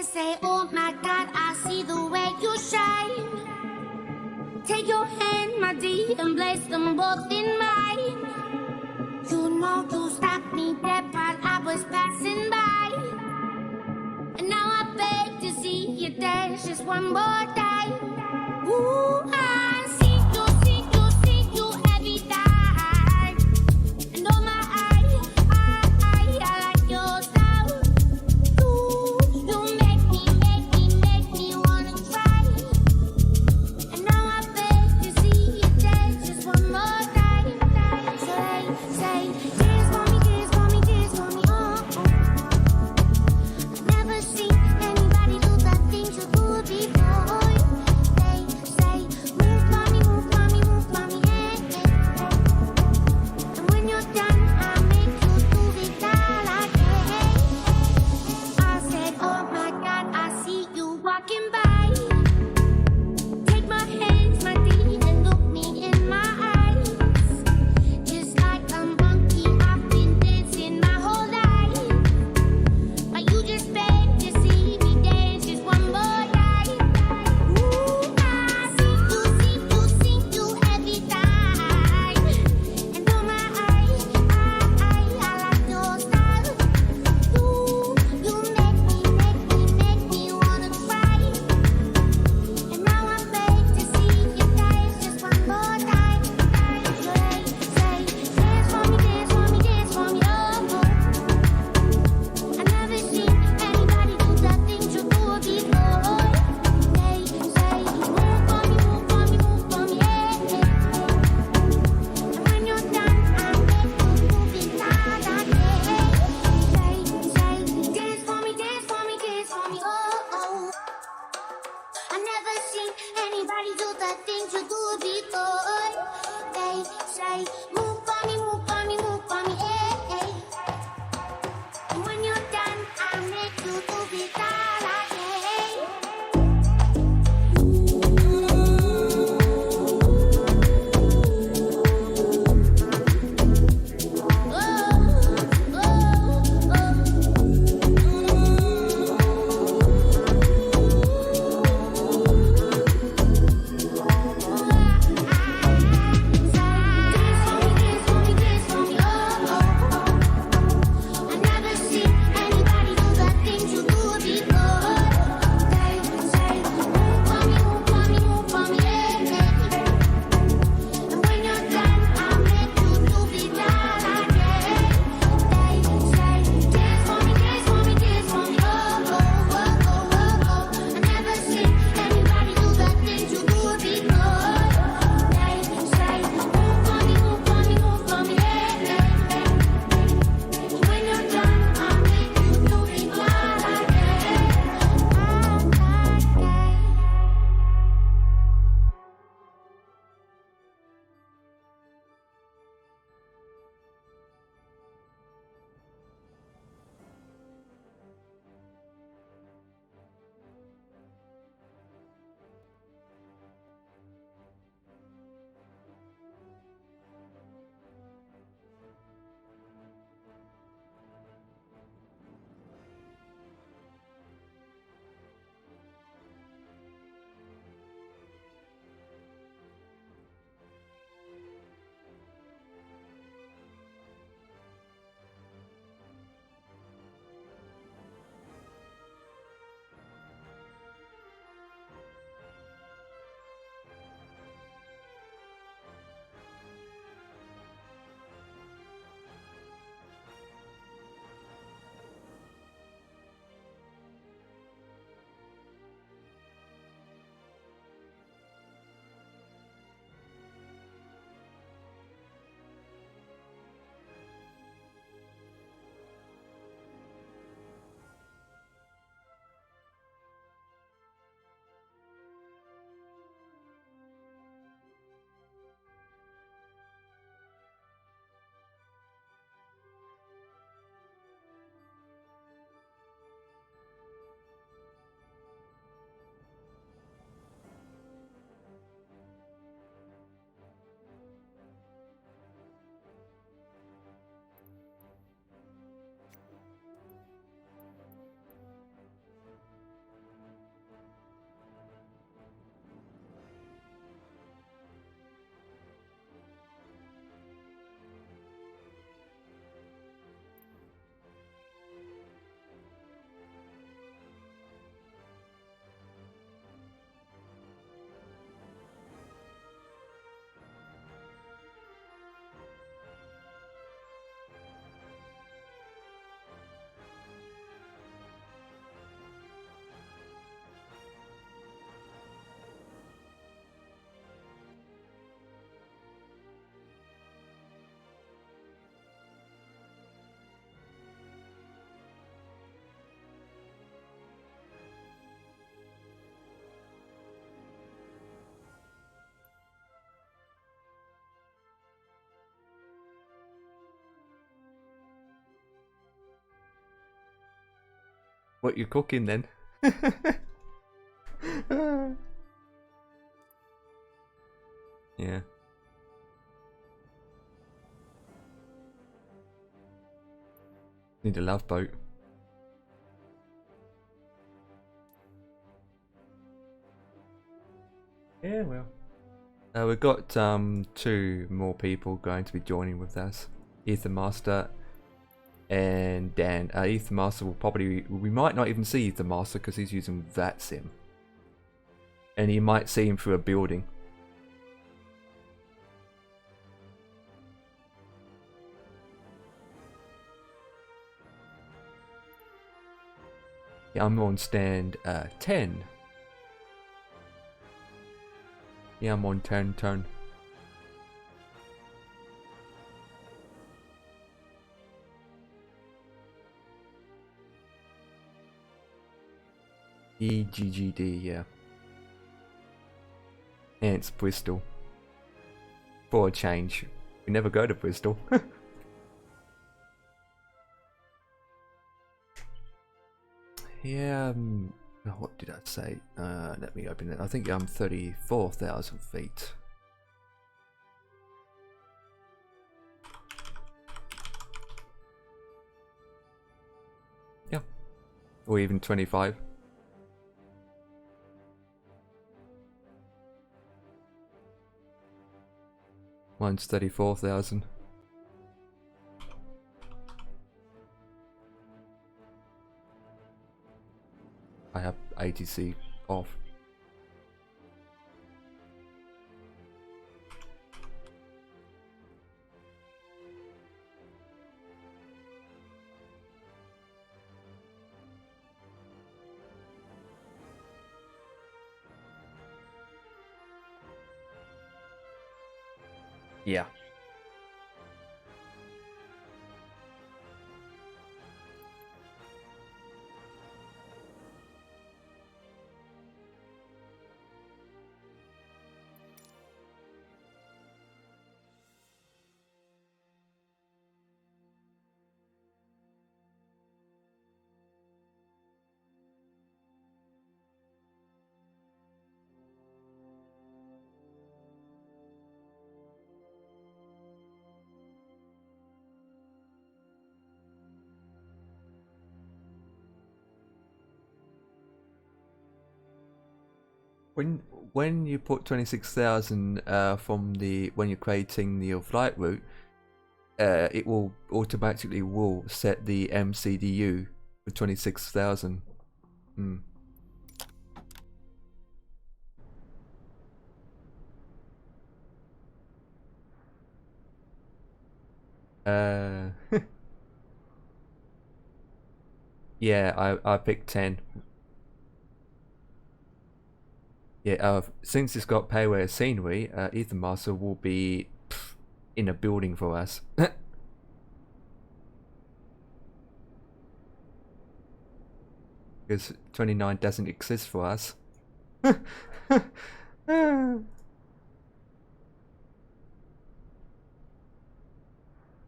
They say, oh my God, I see the way you shine. Take your hand, my dear, and place them both in mine. You know you stopped me dead while I was passing by. And now I beg to see you dance just one more time. Ooh, I see you every time. And oh my, I like your style. You make me wanna try. And now I beg to see you dance just one more time. So they say, tears for me, oh. Never seen anybody do the things you do before. They say, What you cooking then? Yeah. Need a love boat. Yeah, well. We've got 2 more people going to be joining with us. Ethan Master and Dan. Ethan Master will probably... We might not even see Ethan Master because he's using that sim. And you might see him through a building. Yeah, I'm on stand 10. Yeah, I'm on 10 turn. EGGD, yeah. And it's Bristol. For a change. We never go to Bristol. Yeah, what did I say? Let me open it. I think I'm 34,000 feet. Yeah. Or even 25. Mine's 34,000. I have ATC off. Yeah. When you put 26,000 from the when you're creating the flight route, it will automatically set the MCDU for 26,000. Yeah, I picked 10. Yeah, since it's got payware scenery, Ethan Master will be in a building for us. Because 29 doesn't exist for us.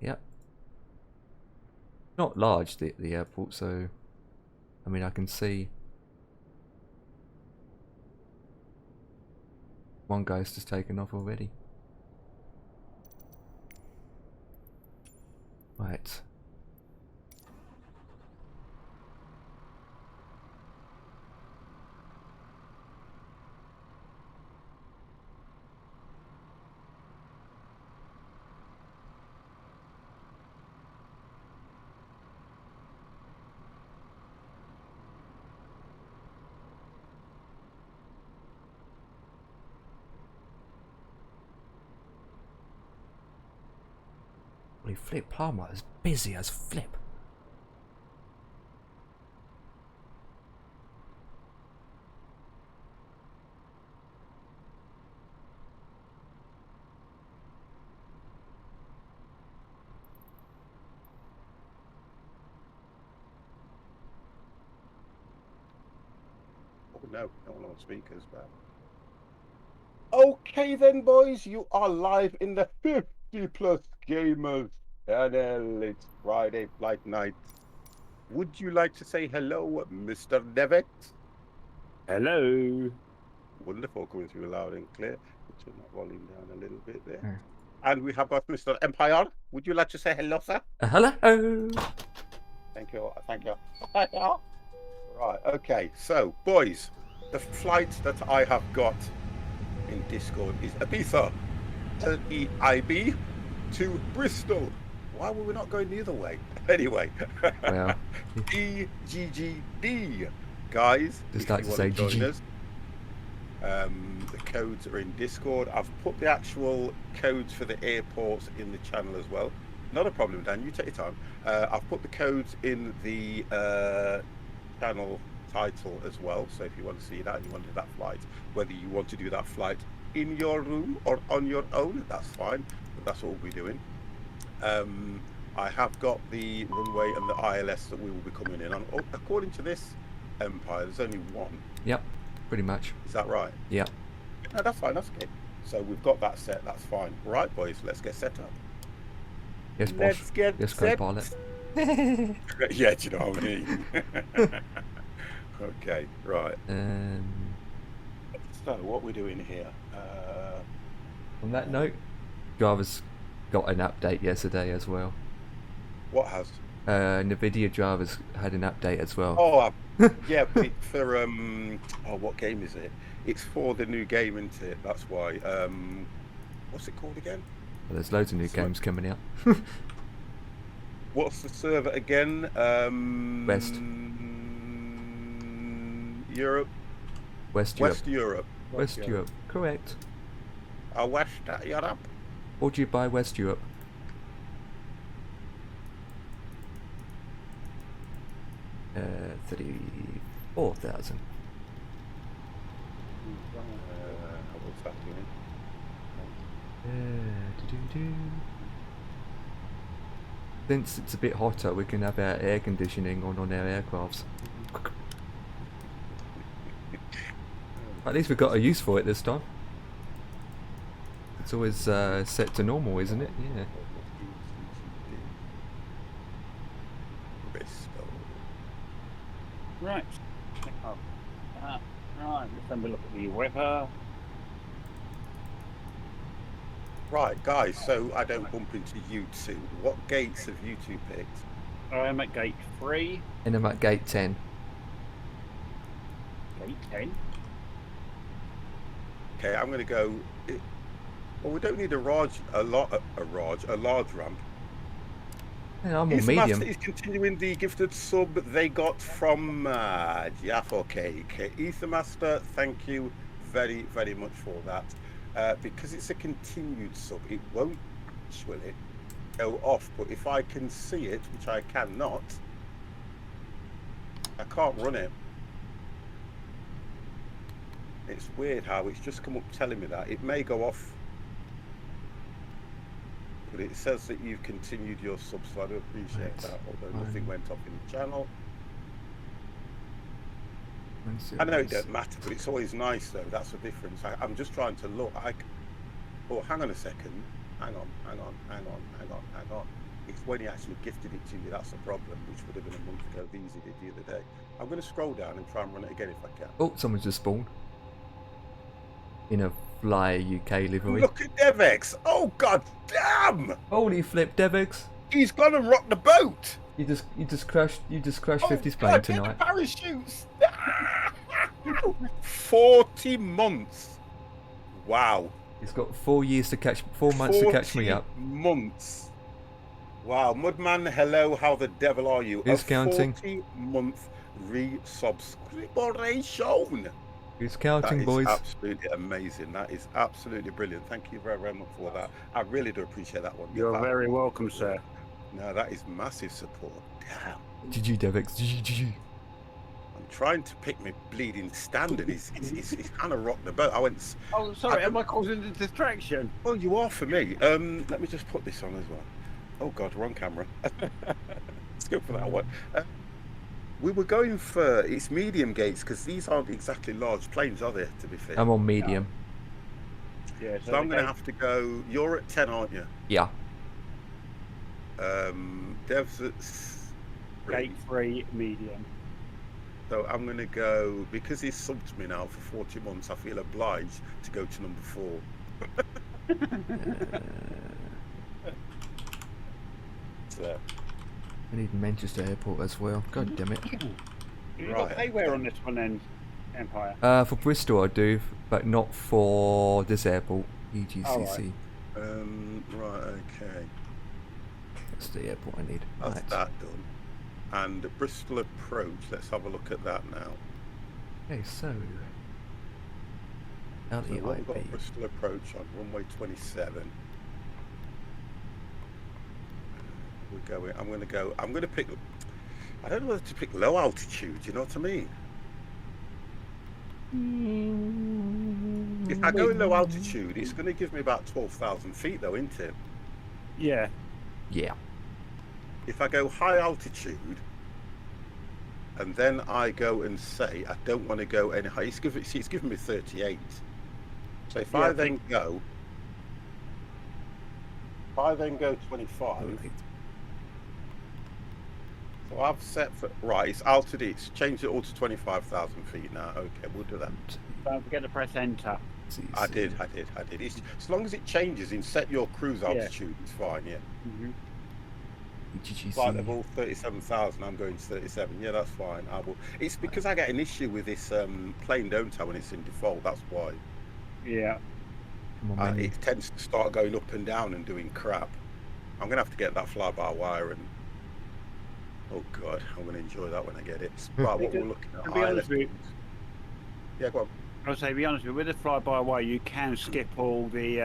Yep. Not large, the airport, so... I mean, I can see... One ghost has taken off already. Right. Holy flip, Palmer is busy as flip. Oh no, no one on speakers, but okay then, boys, you are live in the 50 plus gamers channel. It's Friday flight night. Would you like to say hello, Mr. Devex? Hello. Wonderful, coming through loud and clear. Turn that volume down a little bit there. Hmm. And we have got Mr. Empire. Would you like to say hello, sir? Hello. Thank you. Thank you. Right. Okay. So, boys, the flight that I have got in Discord is Ibiza, LEIB to Bristol. Why were we not going the other way? Anyway, Well, EGGD, guys. Just if like you to want say join GG. us. The codes are in Discord. I've put the actual codes for the airports in the channel as well. Not a problem, Dan. You take your time. I've put the codes in the channel title as well. So if you want to see that and you want to do that flight, whether you want to do that flight in your room or on your own, that's fine. But that's what we'll be doing. I have got the runway and the ILS that we will be coming in on. Oh, according to this Empire, there's only one. Yep, pretty much. Is that right? Yep. No, that's fine. That's good. So we've got that set. That's fine. Right, boys. Let's get set up. Yes, boss. Let's get Yes, set. co-pilot. Yeah, do you know what I mean? Okay, right. So what we're doing here? On that note, drivers got an update yesterday as well. What has? NVIDIA drivers had an update as well. Oh, yeah, but for oh, what game is it? It's for the new game, isn't it? That's why. What's it called again? Well, there's loads of new games coming out. What's the server again? West. Europe. West Europe. West Europe. West Europe. Correct. West Europe. Or do you buy West Europe? Uh, 34,000. What's that doing? Since it's a bit hotter, we can have our air conditioning on our aircrafts. At least we've got a use for it this time. It's always set to normal, isn't it? Yeah. Bristol. Right. Oh, right. Let's have a look at the weather. Right, guys, so I don't bump into you two. What gates have you two picked? I am at gate 3. And I'm at gate 10. Gate 10. Okay, I'm going to go. Well, we don't need a large ramp. Yeah, I'm on East medium. Master is continuing the gifted sub they got from Jaffa Cake. Ether Master, thank you very, very much for that. Because it's a continued sub, it won't actually go off. But if I can see it, which I cannot, I can't run it. It's weird how it's just come up telling me that. It may go off. But it says that you've continued your sub, so I do appreciate that, although nothing went off in the channel. I know it doesn't matter, but it's always nice though. That's the difference. I'm just trying to look. Oh, hang on a second. Hang on. It's when he actually gifted it to you. That's the problem, which would have been a month ago. Easy did the other day. I'm going to scroll down and try and run it again if I can. Oh, someone's just spawned. In a Fly UK livery. Look at Devex. Oh, god damn! Holy flip, Devex. He's gone and rocked the boat. You just crashed 50's plane God, tonight. the parachutes. 40 months. Wow. He's got 4 months to catch me up. 40 months. Wow, Mudman, hello, how the devil are you? Who's counting? 40-month resubscription. Who's counting, That is boys? absolutely amazing. That is absolutely brilliant. Thank you very, very much for that. I really do appreciate that one. You're very welcome, sir. No, that is massive support. Damn. GG, Devex. GG. I'm trying to pick my bleeding standard. He's kind of rocked the boat. I went. Oh, sorry, am I causing a distraction? Well, you are for me. Let me just put this on as well. Oh God, wrong camera. Let's go for that one. We were going for it's medium gates because these aren't exactly large planes, are they? To be fair. I'm on medium. Yeah. So I'm going to have to go. You're at 10, aren't you? Yeah. Dev's at Gate 3 medium. So I'm going to go, because he's subbed me now for 40 months, I feel obliged to go to number 4. So, I need Manchester Airport as well. God damn it. You got payware on this one then, Empire? For Bristol I do, but not for this airport, EGCC. Right, okay. That's the airport I need. That's Right. that done. And the Bristol approach, let's have a look at that now. Okay, so So what we've got LEIB. Bristol approach on runway 27. We're going, I'm going to pick, I don't know whether to pick low altitude, you know what I mean? If I go in low altitude, it's going to give me about 12,000 feet though, isn't it? Yeah. Yeah. If I go high altitude, and then I go and say I don't want to go any higher, it's giving me 38. So if I then go 25, so I've set for, right, it's altered, it's changed it all to 25,000 feet now. Okay, we'll do that. Don't forget to press enter. I did. It's, as long as it changes in set your cruise altitude, it's fine, yeah. Flight level 37,000, I'm going to 37. Yeah, that's fine. I will. It's because I get an issue with this plane, don't I, when it's in default, that's why. Yeah. It tends to start going up and down and doing crap. I'm going to have to get that fly-by-wire and... Oh, God, I'm going to enjoy that when I get it. Right, what we're looking at... To be honest with you, yeah, go on. I'll say, to be honest with you, with the fly-by-wire, you can skip all the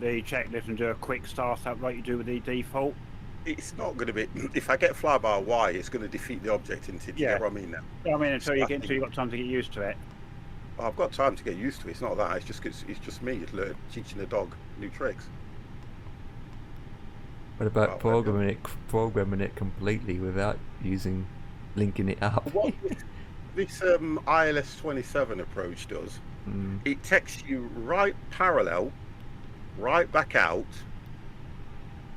checklist and do a quick start-up like you do with the default. It's not going to be... If I get fly-by-wire, it's going to defeat the object, isn't it? Do you get what I mean now? I mean, until you get, until you've got time to get used to it. I've got time to get used to it. It's not that. It's just me teaching the dog new tricks. What about programming it completely without linking it up? What this ILS 27 approach does, it takes you right parallel, right back out.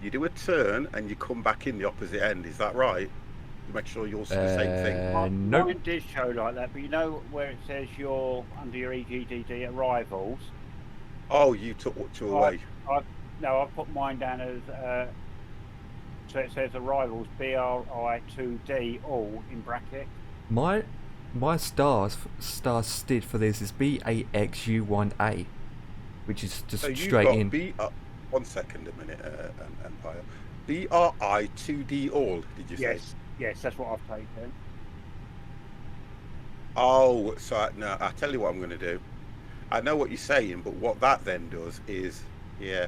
You do a turn and you come back in the opposite end. Is that right? To make sure you'll see the same thing. Nope. Mine did show like that, but you know where it says you're under your EGGD arrivals? Oh, you took two away. No, I put mine down as so it says arrivals BRI2D all in bracket. My stars stood for this is BAXU1A, which is just so straight in. 1 second a minute, Empire. BRI2D all, did you say? Yes, that's what I've taken. Oh, so no, I tell you what I'm going to do. I know what you're saying, but what that then does is, yeah.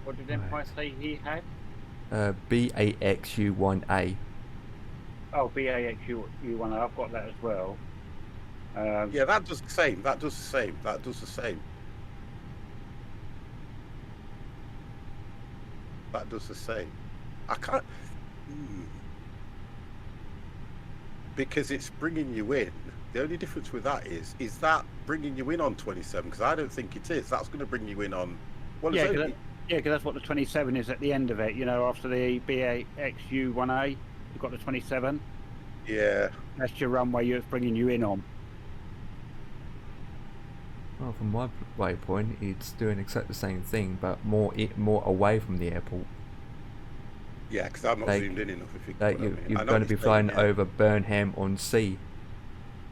What did Empire say he had? BAXU1A. Oh, BAXU1A, I've got that as well. Yeah, that does the same. That does the same. I can't... Because it's bringing you in. The only difference with that is that bringing you in on 27? Because I don't think it is. That's going to bring you in on... Well, yeah, because that's what the 27 is at the end of it. You know, after the BAXU1A, you've got the 27. Yeah. That's your runway it's bringing you in on. Well, from my waypoint, it's doing exactly the same thing, but more away from the airport. Yeah, because I'm not zoomed in enough. If you're going to be flying over Burnham on Sea.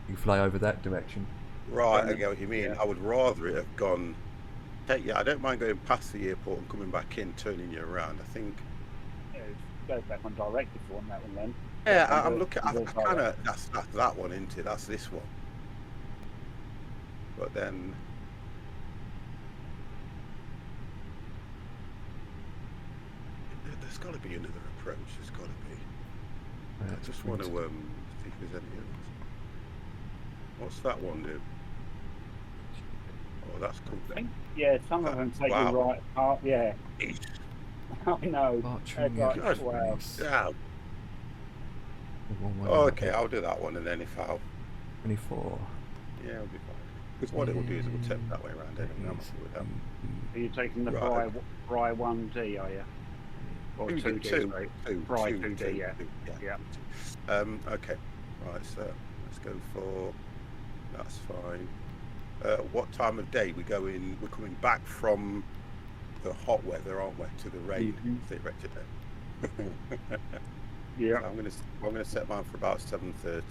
You fly over that direction. Right, I get what you mean. Yeah. I would rather it have gone. Yeah, I don't mind going past the airport and coming back in, turning you around. I think. Yeah, go back on direct if you want that one then. Yeah, I'm looking. I kind of that's that one, isn't it? That's this one. But then. There's got to be another approach. There's got to be. I just want to see if there's any others. What's that one do? Oh, that's cool. Yeah, some of them take you right apart. Yeah. I know. Like, wow. Yeah. Oh, okay, I'll do that one, and then if I'll. 24. Yeah, I'll be fine. Because what it will do is it will tip that way around anyway. I'm happy with that. Are you taking the Right, Fry 1D, are you? Or 2D, sorry. Fry 2D, yeah. Yeah. Okay. Right, so let's go for... That's fine. What time of day? We're coming back from the hot weather, aren't we, to the rain, theoretically. Yeah. So I'm gonna set mine for about 7:30.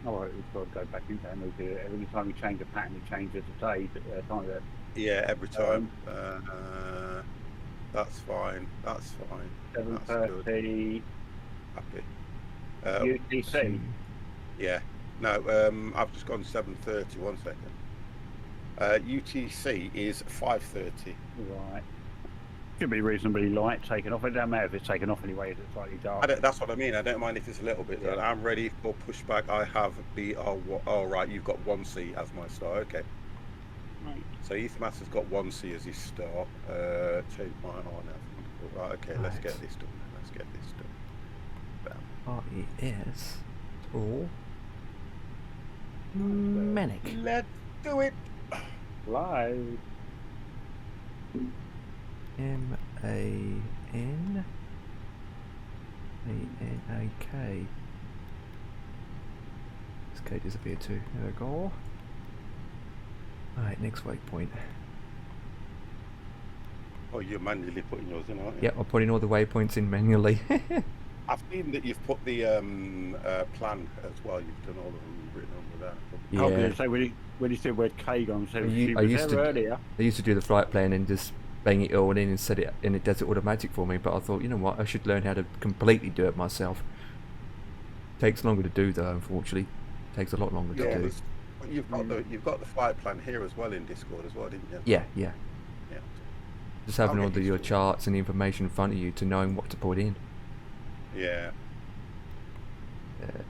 All right, we've got to go back into that. And do it. Every time you change a pattern, it changes the day, can't it? Yeah, every time. That's fine. That's fine. 7:30. Happy. UTC. Yeah. No. I've just gone 7:30. 1 second. UTC is 5:30. Right. Should be reasonably light taken off. It doesn't matter if it's taken off anyway, if it's slightly dark. That's what I mean. I don't mind if it's a little bit. Yeah. I'm ready for pushback. I have BR. Oh, right. You've got 1C as my star. Okay. Right. So Ethan Master's got 1C as his star. Change mine on now. Right. Okay. Let's get this done. Let's get this done. RES. Or Manic. Let's do it. Live. MANANAK. This K disappeared too. There we go. Alright, next waypoint. Oh, you're manually putting yours in, aren't you? Yep, I'm putting all the waypoints in manually. I've seen that you've put the plan as well. You've done all of them written on with that. Yeah. I was going to say, when you said where'd K gone, so she I was used there to earlier. I used to do the flight plan and just bang it all in and set it, and it does it automatic for me. But I thought, you know what, I should learn how to completely do it myself. Takes longer to do though, unfortunately. Takes a lot longer to do. You've got the flight plan here as well in Discord as well, didn't you? Yeah. Yeah. Just having I'll all get your used to it. charts and the information in front of you to knowing what to put in. Yeah.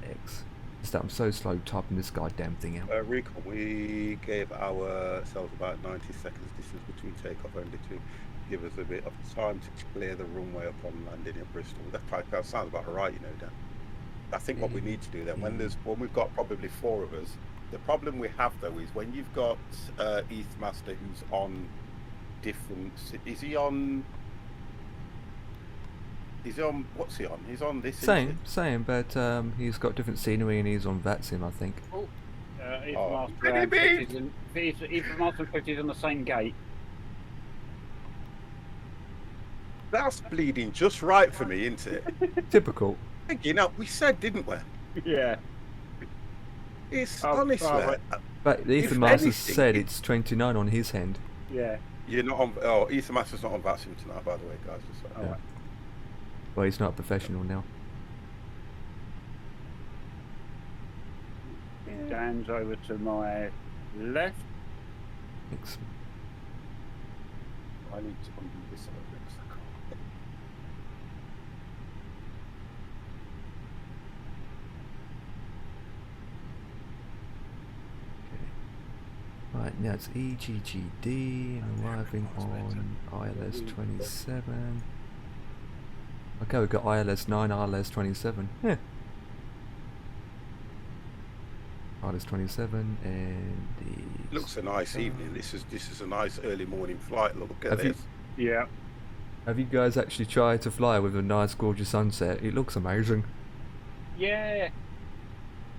X. Just that I'm so slow typing this goddamn thing out. Recon, we gave ourselves about 90 seconds distance between takeoff only to give us a bit of time to clear the runway upon landing in Bristol. That sounds about right, you know, Dan. I think what we need to do then, when we've got probably 4 of us, the problem we have though is when you've got Eastmaster who's on different, is he on, what's he on? He's on this. Same, but he's got different scenery and he's on VATSIM, I think. Ethan Master 50 is on the same gate. That's bleeding just right for me, isn't it? Typical. You know, we said, didn't we? Yeah. It's honestly. But Ethan Master said it's 29 on his hand. Yeah. You're not on. Oh, Ethan Master's not on VATSIM tonight, by the way, guys. Just so. Yeah. Well, he's not a professional now. Dan's over to my left. Thanks. I need to undo this a little bit because I can't. Right, now it's EGGD, arriving on ILS 27. Okay, we've got ILS 9, ILS 27. Yeah. ILS 27 and the... Looks a nice evening. This is a nice early morning flight. Look at this. Yeah. Have you guys actually tried to fly with a nice gorgeous sunset? It looks amazing. Yeah.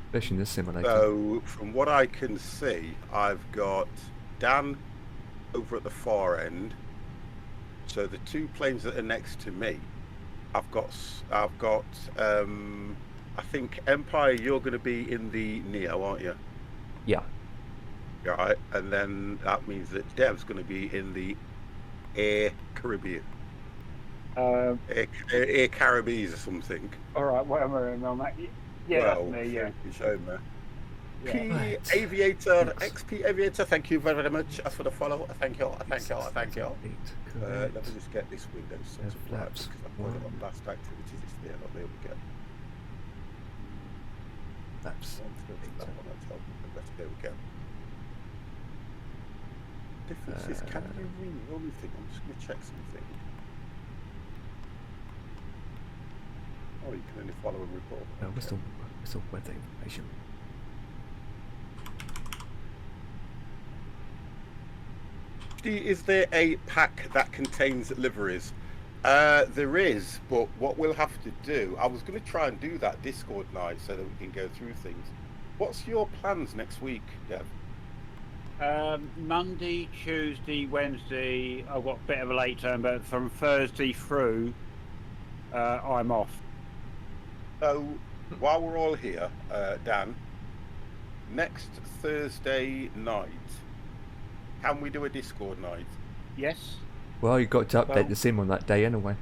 Especially in this simulator. So, from what I can see, I've got Dan over at the far end. So the 2 planes that are next to me, I've got. I think Empire, you're going to be in the Neo, aren't you? Yeah. Right, and then that means that Dev's going to be in the Air Caribbean. Air Caribbean or something. All right, what am I on that? Yeah, well, that's me, yeah. You showed me. Yeah. P Right. Aviator, XP Aviator, thank you very much for the follow. Thank you. Let me just get this window set up right flaps because I've got it on last activities. It's there, not there we go. Flaps. There we go. Difference is, can you read the only thing? I'm just going to check something. Oh, you can only follow and report. What's the weather information? is there a pack that contains liveries? There is, but what we'll have to do, I was going to try and do that Discord night so that we can go through things. What's your plans next week, Dev? Monday, Tuesday, Wednesday, I've got a bit of a late turn, but from Thursday through, I'm off. So, while we're all here, Dan, next Thursday night, can we do a Discord night? Yes. Well, you've got to update the sim on that day anyway.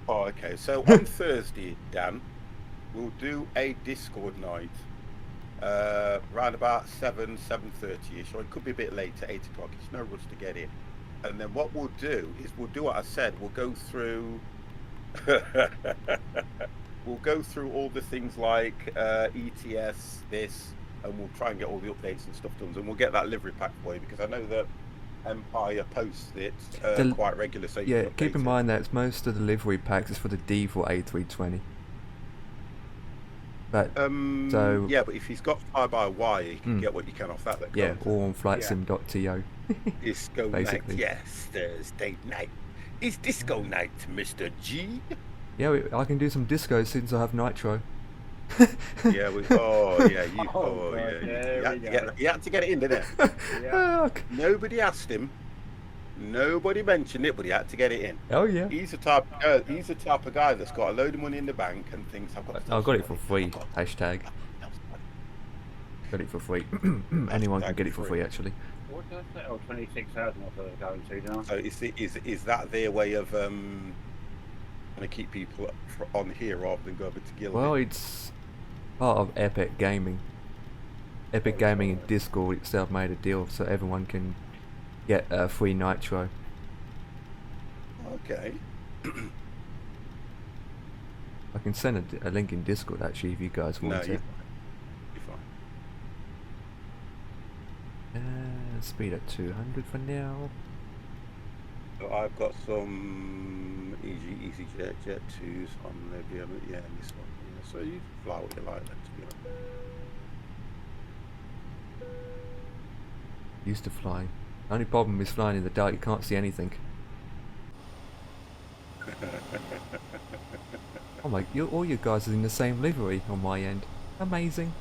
Oh, okay. So on Thursday, Dan, we'll do a Discord night. Around about 7:30ish, or it could be a bit later, 8 o'clock. It's no rush to get in. And then what we'll do is we'll do what I said. We'll go through. We'll go through all the things like ETS, this, and we'll try and get all the updates and stuff done. And we'll get that livery pack for you, because I know that Empire posts it quite regularly. So yeah, keep in mind that most of the livery packs is for the default A320. But so yeah, but if he's got fly-by-wire, he can get what you can off that. Yeah, or on flightsim.to. Disco basically. night, yes, Thursday night. It's disco night, Mr. G. Yeah, I can do some disco since I have nitro. Yeah, you had to get it in, didn't it? Yeah. Nobody asked him. Nobody mentioned it, but he had to get it in. Oh yeah. He's the type of guy that's got a load of money in the bank and thinks I got it for free. Hashtag. Got it for free. Anyone can get it for free, actually. What did I say? Oh, 26,000 off of going to, don't So I? is that their way of trying to keep people on here rather than go over to Gilby? Well, it's part of Epic Gaming. Epic Gaming and Discord itself made a deal so everyone can get free nitro. Okay. I can send a link in Discord actually if you guys want No, it. you're fine. Speed at 200 for now. So I've got some EasyJet Jet 2s on the yeah, and this one. Yeah, so you fly what you like then, to be honest. Used to fly. Only problem is flying in the dark, you can't see anything. Oh my, all you guys are in the same livery on my end. Amazing.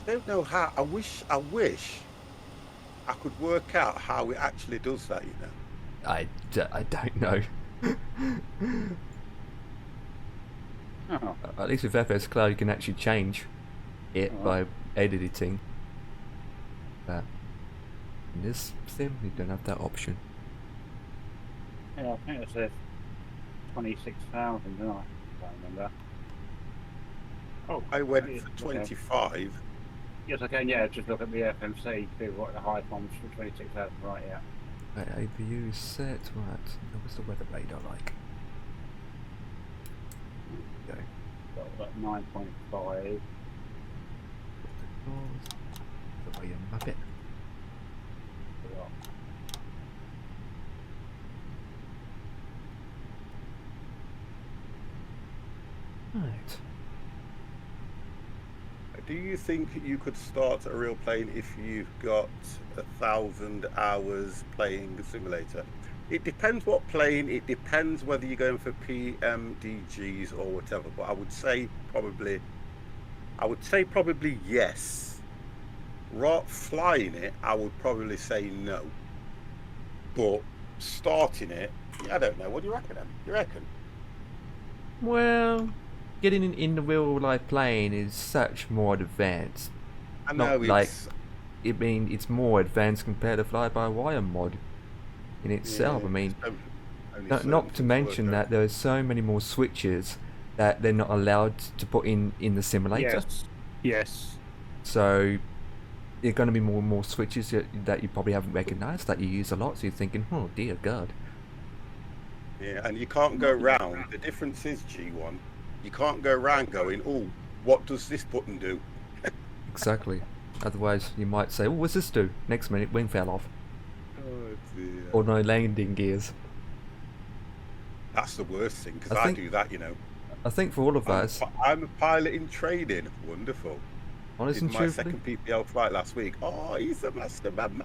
I don't know how. I wish I could work out how it actually does that, you know. I don't know. Oh. At least with FS Cloud you can actually change it by editing. But in this sim you don't have that option. Yeah, I think it says 26,000, didn't I? I can't remember. Oh, I went for 25. Okay. Yes, I can. Yeah, just look at the FMC. See what the high bombs for 26,000. Right, yeah. Right, APU is set. Right, what's the weather radar like? Okay. Got 9.5. The way you map it. Right. Do you think you could start a real plane if you've got 1,000 hours playing the simulator? It depends what plane. It depends whether you're going for PMDGs or whatever. But I would say probably yes. Flying it, I would probably say no. But starting it, I don't know. What do you reckon, Em? You reckon? Well, getting in the real life plane is such more advanced. I know it's more advanced compared to fly-by-wire mod in itself. Yeah, I mean, only not to mention that there are so many more switches that they're not allowed to put in the simulator. Yes. So there are going to be more and more switches that you probably haven't recognised that you use a lot. So you're thinking, oh dear God. Yeah, and you can't go round. The difference is, G1, you can't go round going, oh, what does this button do? Exactly. Otherwise, you might say, oh, what's this do? Next minute, wing fell off. Oh dear. Or no landing gears. That's the worst thing, because I do that, you know. I think for all of us... I'm a pilot in training. Wonderful. Honest and my truthfully, second PPL flight last week. Oh, he's a master man.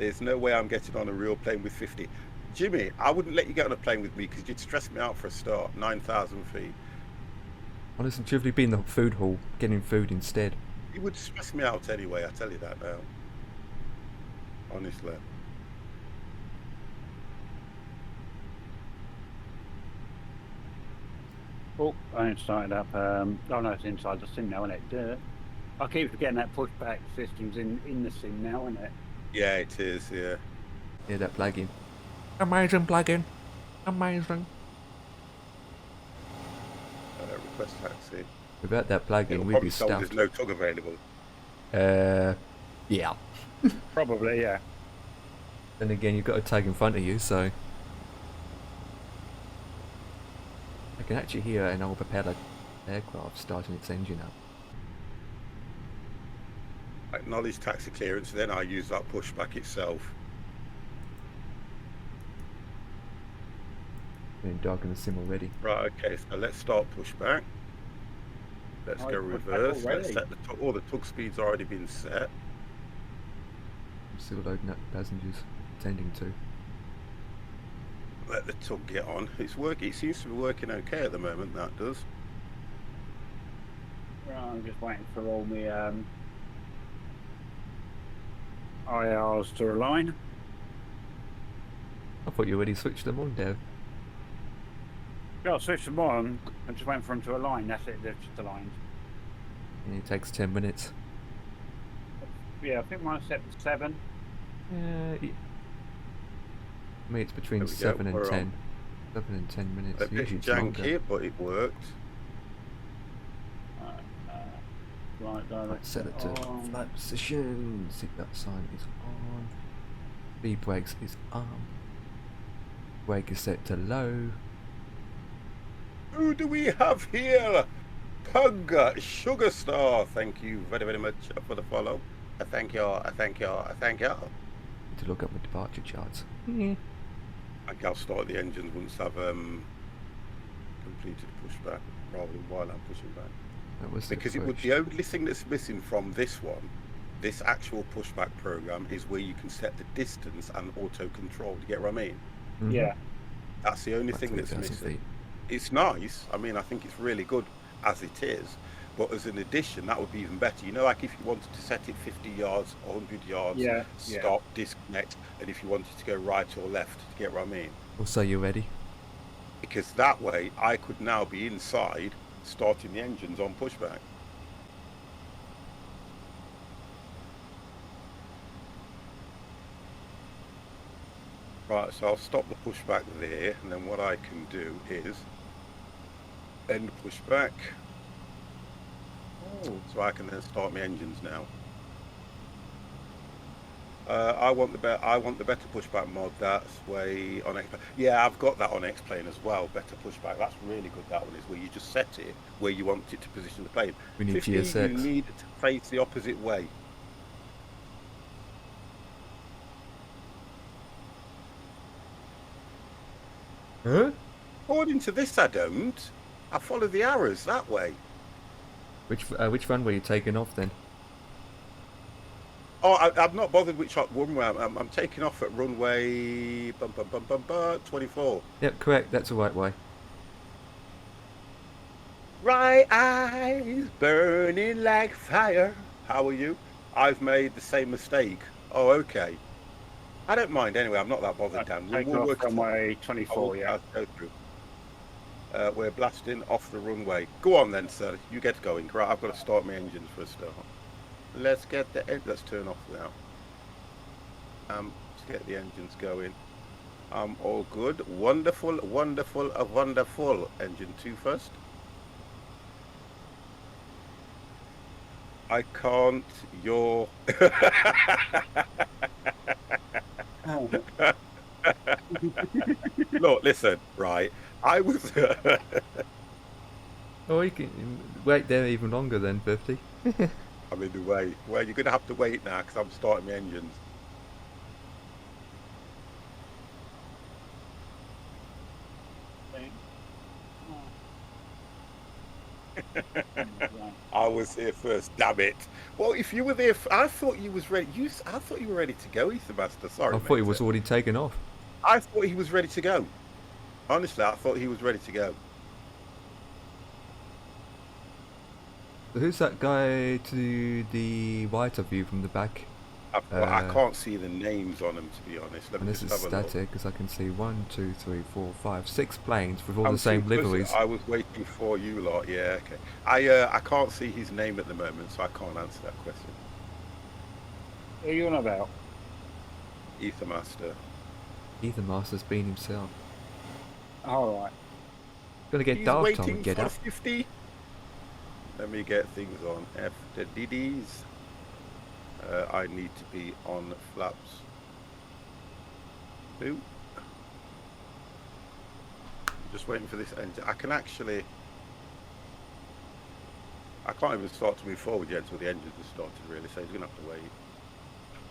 There's no way I'm getting on a real plane with 50. Jimmy, I wouldn't let you get on a plane with me because you'd stress me out for a start. 9,000 feet. Honestly, should have been the food hall, getting food instead. You would stress me out anyway, I tell you that now. Honestly. Oh, I ain't started up. Oh no, it's inside the sim now, isn't it? I keep forgetting that pushback system's in the sim now, isn't it? Yeah, it is, yeah. Yeah, that plugin. Amazing plugin. Amazing. Request taxi. Without that plugin, It'll we'd probably be tell stuffed. there's no tug available. Yeah. Probably, yeah. Then again, you've got a tag in front of you, so... I can actually hear an old propeller aircraft starting its engine up. Acknowledge taxi clearance, then I use that pushback itself. Been dark in the sim already. Right, okay, so let's start pushback. Let's go reverse. Let's set all the tug speeds already been set. I'm still loading up passengers, tending to. Let the tug get on. It's working. It seems to be working okay at the moment. That does. Well, I'm just waiting for all my IRs to align. I thought you already switched them on, Dev. Yeah, I'll switch them on. I'm just waiting for them to align. That's it. They've just aligned. And it takes 10 minutes. Yeah, I think mine's set to 7. Yeah. I mean, it's between 7 and 10. 7 and 10 minutes. A bit Usually it's janky, longer. but it worked. Right, Let's set it to flight position. Seatbelt sign is on. Speed brakes is on. Brake is set to low. Who do we have here? Pug Sugar Star. Thank you very, very much for the follow. I thank you. I thank you. I thank you. Need to look up my departure charts. I think I'll start the engines once I've completed pushback rather than while I'm pushing back. That was Because it would, the only thing that's missing from this one, this actual pushback program, is where you can set the distance and auto control. Do you get what I mean? Mm-hmm. Yeah. That's the only Like thing that's 3,000 missing. feet. It's nice. I mean, I think it's really good as it is. But as an addition, that would be even better. You know, like if you wanted to set it 50 yards, 100 yards, stop, disconnect, and if you wanted to go right or left, do you get what I mean? Also, you ready? Because that way, I could now be inside, starting the engines on pushback. Right, so I'll stop the pushback there, and then what I can do is end pushback. So I can then start my engines now. I want the better pushback mod. That's way on X-Plane. Yeah, I've got that on X-Plane as well. Better pushback. That's really good. That one is where you just set it where you want it to position the plane. We need 50, GSX. you need it to face the opposite way. Huh? According to this, I don't. I follow the arrows that way. Which runway are you taking off then? Oh, I'm not bothered which runway. I'm taking off at runway 24. Yep, correct. That's the right way. Right eyes burning like fire. How are you? I've made the same mistake. Oh, okay. I don't mind anyway. I'm not that bothered, Dan. Take off runway 24, yeah. Go through. We're blasting off the runway. Go on then, sir. You get going. Right, I've got to start my engines for a start. Let's get the let's turn off now. Let's get the engines going. All good. Wonderful, wonderful, wonderful. Engine 2 first. I can't. You're. Look, listen. Right. I was. Oh, you can wait there even longer than 50. I'm in the way. Well, you're going to have to wait now because I'm starting my engines. I was here first, damn it. Well, if you were there, I thought you was ready. I thought you were ready to go, Ethan Master. Sorry, I thought he mate. was already taken off. I thought he was ready to go. Honestly, I thought he was ready to go. So who's that guy to the right of you from the back? I can't see the names on them, to be honest. Let And me this is just have a look. static because I can see 1, 2, 3, 4, 5, 6 planes with all the I'm same too close. liveries. I was waiting for you lot. Yeah, okay. I can't see his name at the moment, so I can't answer that question. Who are you on about? Ethan Master. Ethan Master's been himself. All right. Gonna get He's dark, waiting Tom. Get for up. 50. Let me get things on. F the DDs. I need to be on flaps. 2. Just waiting for this engine. I can't even start to move forward yet until the engine has started, really, so he's going to have to wait.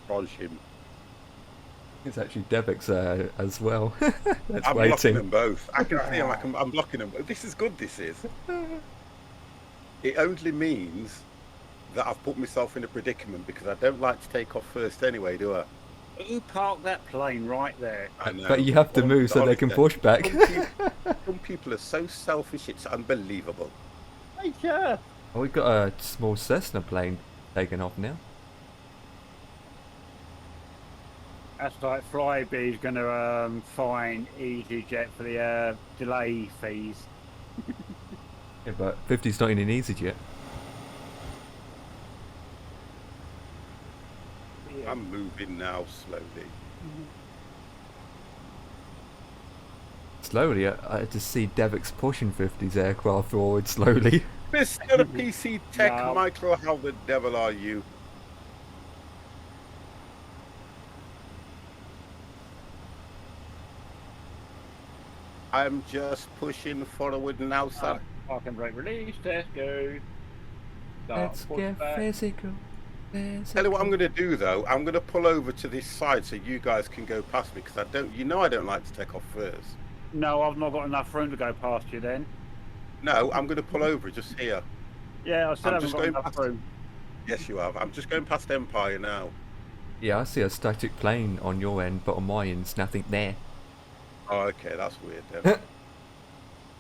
Dodge him. It's actually Devix as well. That's I'm waiting. blocking them both. I can see him. I'm blocking them. This is good, this is. It only means that I've put myself in a predicament because I don't like to take off first anyway, do I? Who parked that plane right there? I know. But you have to move so they can push back. Some people are so selfish, it's unbelievable. Hey, yeah. Oh, we've got a small Cessna plane taken off now. That's like Flybee's going to fine EasyJet for the delay fees. Yeah, but 50's not in an EasyJet. Yeah. I'm moving now slowly. Slowly, I just see Devix pushing 50's aircraft forward slowly. Mr. PC Tech No. Micro, how the devil are you? I'm just pushing forward now, sir. Park and brake release, let's go. Let's get physical. Tell you what I'm going to do though. I'm going to pull over to this side so you guys can go past me because I don't like to take off first. No, I've not got enough room to go past you then. No, I'm going to pull over just here. Yeah, I still I'm haven't just got going enough past- room. Yes, you have. I'm just going past Empire now. Yeah, I see a static plane on your end, but on my end's nothing there. Oh, okay, that's weird then.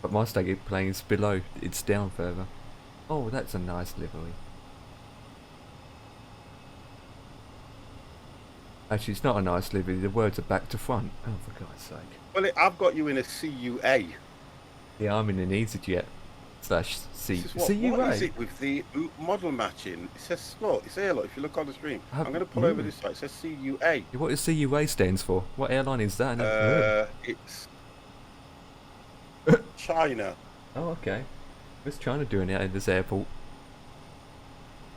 But my static plane's below, it's down further. Oh, that's a nice livery. Actually, it's not a nice livery, the words are back to front. Oh, for God's sake. Well, I've got you in a CUA. Yeah, I'm in an EasyJet slash This is CUA. what is it with the model matching? It says, look, it's here, look, if you look on the stream. I'm going to pull over this side. It says CUA. What does CUA stands for? What airline is that? It's China. Oh, okay. What's China doing out in this airport?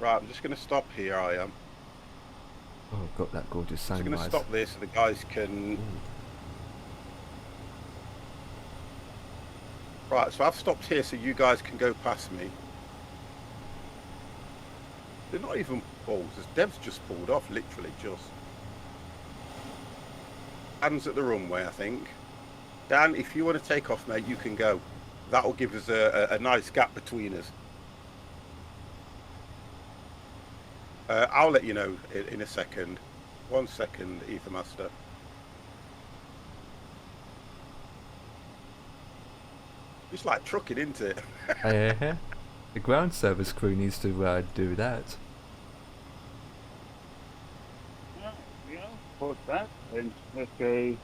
Right, I'm just going to stop here, I am. Oh, I've got that gorgeous I'm just going to sunrise. stop there so the guys can... Right, so I've stopped here so you guys can go past me. They're not even pulled. Dev's just pulled off, literally just. Dan's at the runway, I think. Dan, if you want to take off, mate, you can go. That'll give us a nice gap between us. I'll let you know in a second. 1 second, Ether Master. It's like trucking, isn't it? The ground service crew needs to do that. Yeah, put that. And let's go.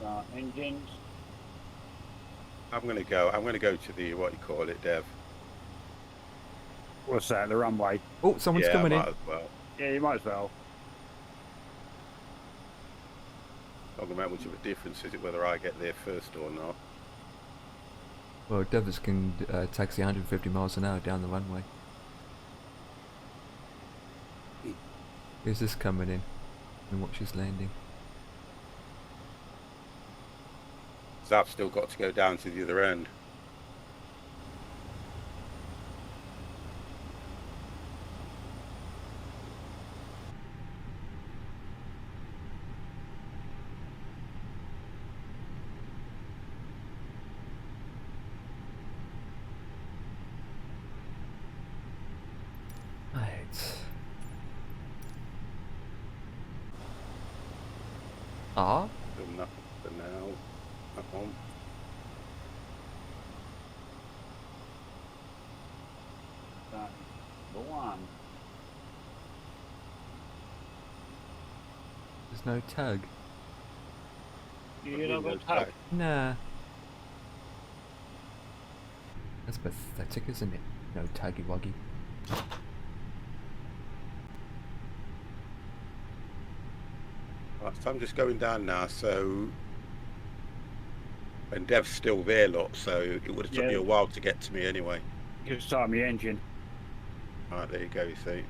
Start engines. I'm going to go to the, what you call it, Dev. What's that? The runway. Oh, someone's Yeah, coming in. might as well. Yeah, you might as well. Not going to make much of a difference, is it, whether I get there first or not? Well, Devers can taxi 150 miles an hour down the runway. Who's this coming in? And watch his landing. Zap's still got to go down to the other end. Ah? Done that for now. That one. That's the one. There's no tag. You know Windows what's up? back. Nah. That's pathetic, isn't it? No taggy wuggy. Right, so I'm just going down now, so... And Dev's still there, lot, so it would have took Yeah. me a while to get to me anyway. You start my engine. Alright, there you go, you see.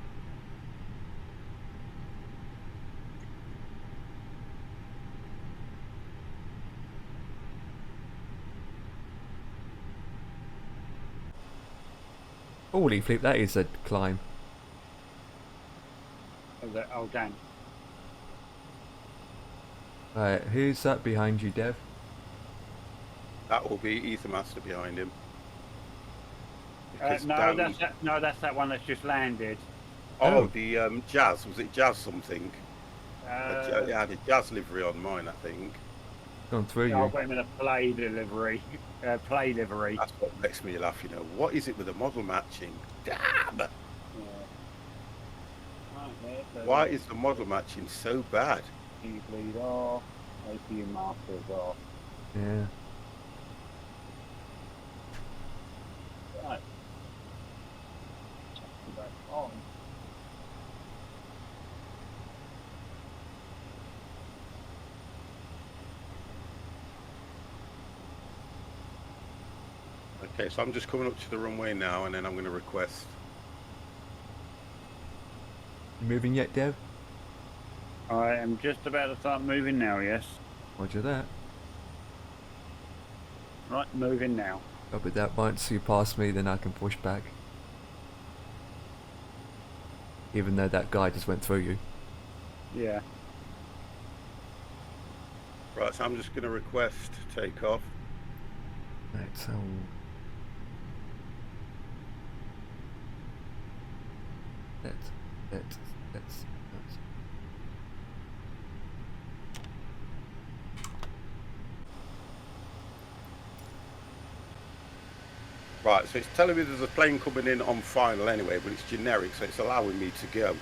Holy flip, that is a climb. Oh, damn. Right, who's that behind you, Dev? That will be Ether Master behind him. Because No, down- that's that one that's just landed. Oh, the Jazz. Was it Jazz something? Uh, It had a Jazz livery on mine, I think. Gone through I you. went with a play delivery. Play livery. That's what makes me laugh, you know. What is it with the model matching? Damn! Yeah. Right, there, Why is the model matching so bad? you bleed off, APU masters off. Yeah. Right. Back on. Okay, so I'm just coming up to the runway now, and then I'm going to request. You moving yet, Dev? I am just about to start moving now, yes. Roger that. Right, moving now. Oh, but that once you pass me, then I can push back. Even though that guy just went through you. Yeah. Right, so I'm just going to request takeoff. Right, so... Let's... Right, so it's telling me there's a plane coming in on final anyway, but it's generic, so it's allowing me to go.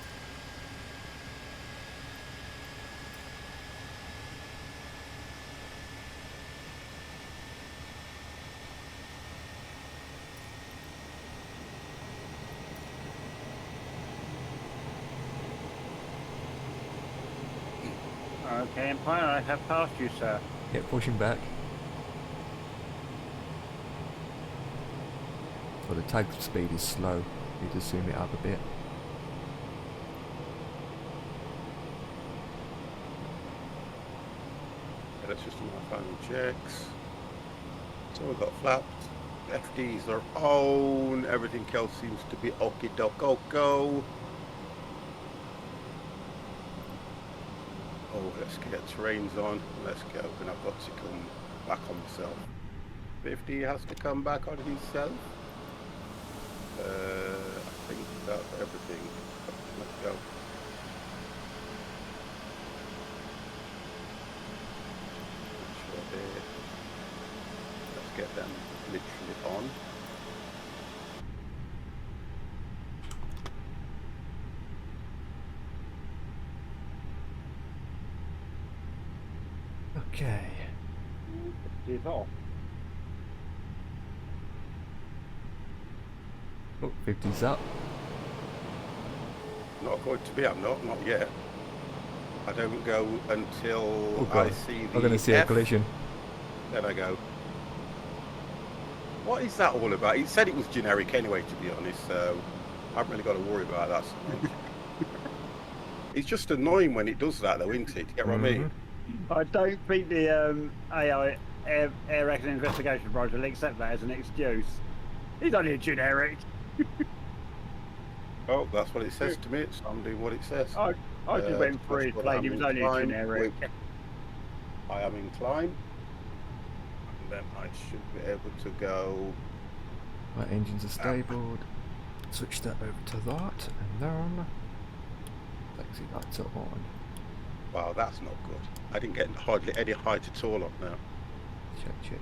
Okay, Empire, I have passed you, sir. Get pushing back. Well, the tag speed is slow. You just zoom it up a bit. Okay, let's just do my final checks. So we've got flaps, FDs are on, everything else seems to be okie-doke-oko. Oh, let's get terrains on, let's go, and I've got to come back on myself. 50 has to come back on himself. I think that's everything. Let's go. Let's get them literally on. Okay. It's off. Oh, 50's up. Not going to be, I'm not yet. I don't go until Oh, I God. see the I'm going to see a F, collision. then I go. What is that all about? It said it was generic anyway, to be honest, so I haven't really got to worry about that so much. It's just annoying when it does that though, isn't it? You get what I mean? I don't think the AI Air Accident Investigation Branch will accept that as an excuse. He's only a generic. Oh, that's what it says to me, so I'm doing what it says. I just went through his what plane, I'm he was only a inclined generic. with. I am inclined. And then I should be able to go. My engines are stabled. Switch that over to that, and then taxi lights are on. Wow, that's not good. I didn't get hardly any height at all up now. Check.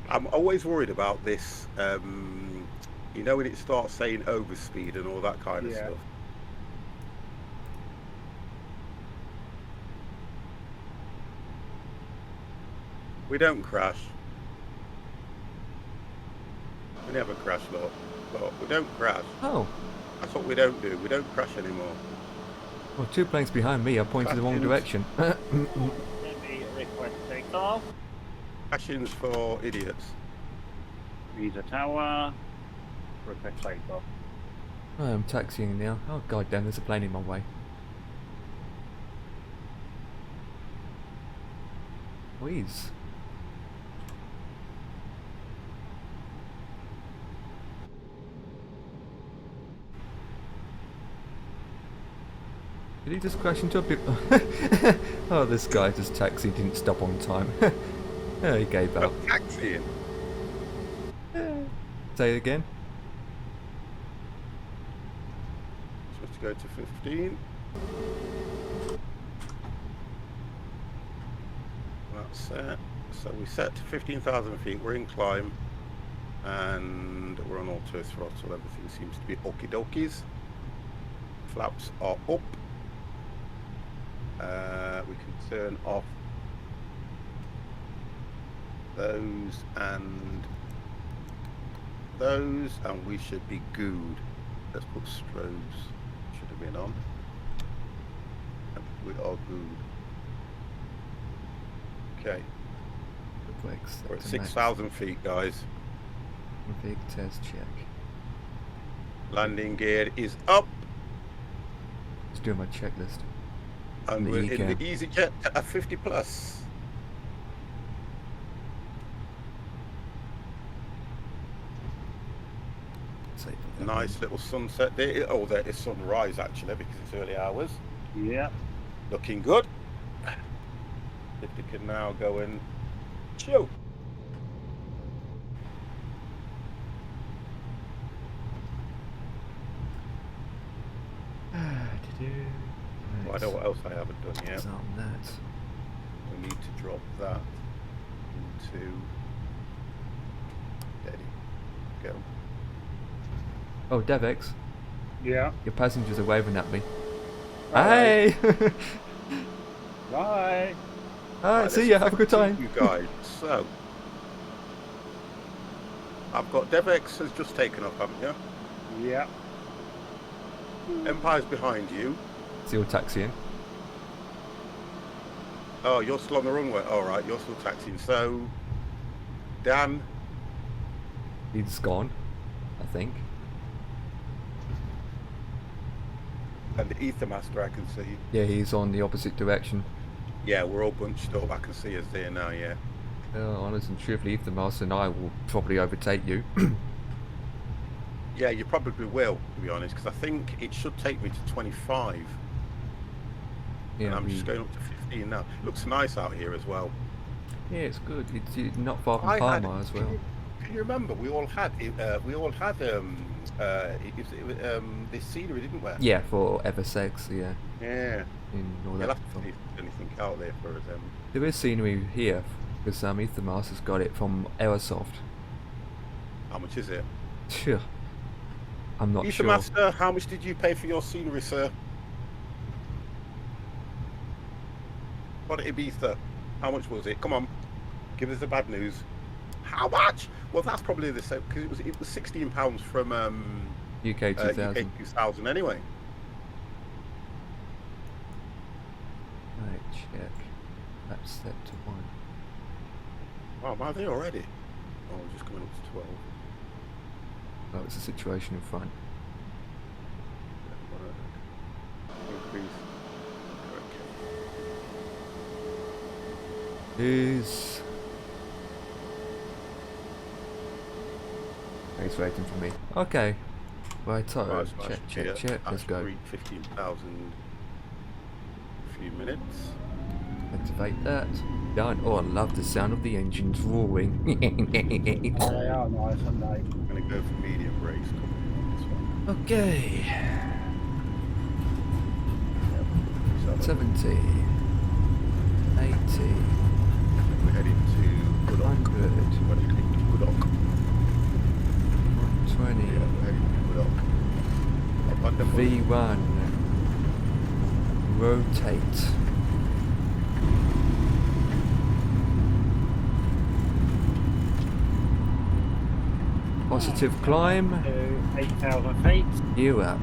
I'm always worried about this. You know when it starts saying overspeed and all that kind of stuff. We don't crash. We never crash, look. Look, we don't crash. Oh. That's what we don't do. We don't crash anymore. Well, 2 planes behind me are pointing the wrong direction. Let me request takeoff. Crashing's for idiots. Visa tower. Request takeoff. I'm taxiing now. Oh god damn, there's a plane in my way. Please. Did he just crash into a bit? Oh, this guy just taxied, didn't stop on time. Oh, he gave up. Taxiing. Say it again. Supposed to go to 15. That's set. So we set to 15,000 feet. We're in climb, and we're on auto throttle. Everything seems to be okie dokies. Flaps are up. We can turn off those and those, and we should be good. Let's put strobes. Should have been on. And we are good. Okay. We're at 6,000 feet, guys. Big test check. Landing gear is up. Just doing my checklist. And we're in the EasyJet at 50 plus. Nice little sunset there. Oh, there is sunrise actually because it's early hours. Yeah. Looking good. If we can now go and chill. Well, I know what else I haven't done yet. We need to drop that into steady. Go. Oh, Devex. Yeah. Your passengers are waving at me. Bye. Hey! Bye. Alright, see ya, have a good time. You guys, so I've got Devex has just taken off, haven't you? Yeah. Empire's behind you. Still taxiing. Oh, you're still on the runway. All right, you're still taxiing. So, Dan. He's gone, I think. And the Ether Master, I can see. Yeah, he's on the opposite direction. Yeah, we're all bunched up. I can see us there now, yeah. Honest and truthfully, Ether Master and I will probably overtake you. Yeah, you probably will, to be honest, because I think it should take me to 25. Yeah, and I'm just going up to 15 now. Looks nice out here as well. Yeah, it's good. It's not far from Palma as well. Can you remember we all had this scenery, didn't we? Yeah, for Eversex, yeah. Yeah. In all You'll that. have to see if there's anything out there for us. There is scenery here because Ether Master's got it from Aerosoft. How much is it? Sure. I'm not Ether sure. Master, how much did you pay for your scenery, sir? What at Ibiza? How much was it? Come on, give us the bad news. How much? Well, that's probably the same because it was £16 from UK 2000. UK 2000 anyway. Right, check. That's set to 1. Wow, am I there already? Oh, we're just coming up to 12. Oh, it's a situation in front. Increase. Is he's waiting for me. Okay. Right, so check. Let's go. 15,000. A few minutes. Activate that. Done. Oh, I love the sound of the engines roaring. They are nice, aren't they? I'm gonna go for medium brakes. This one. Okay. Yeah, 70. 80. We're heading to Gooddock. 100. We're heading to Gooddock. 120. Yeah, we're heading to Gooddock. Up on the V1. Rotate. Positive climb. To 8,000 feet. You up.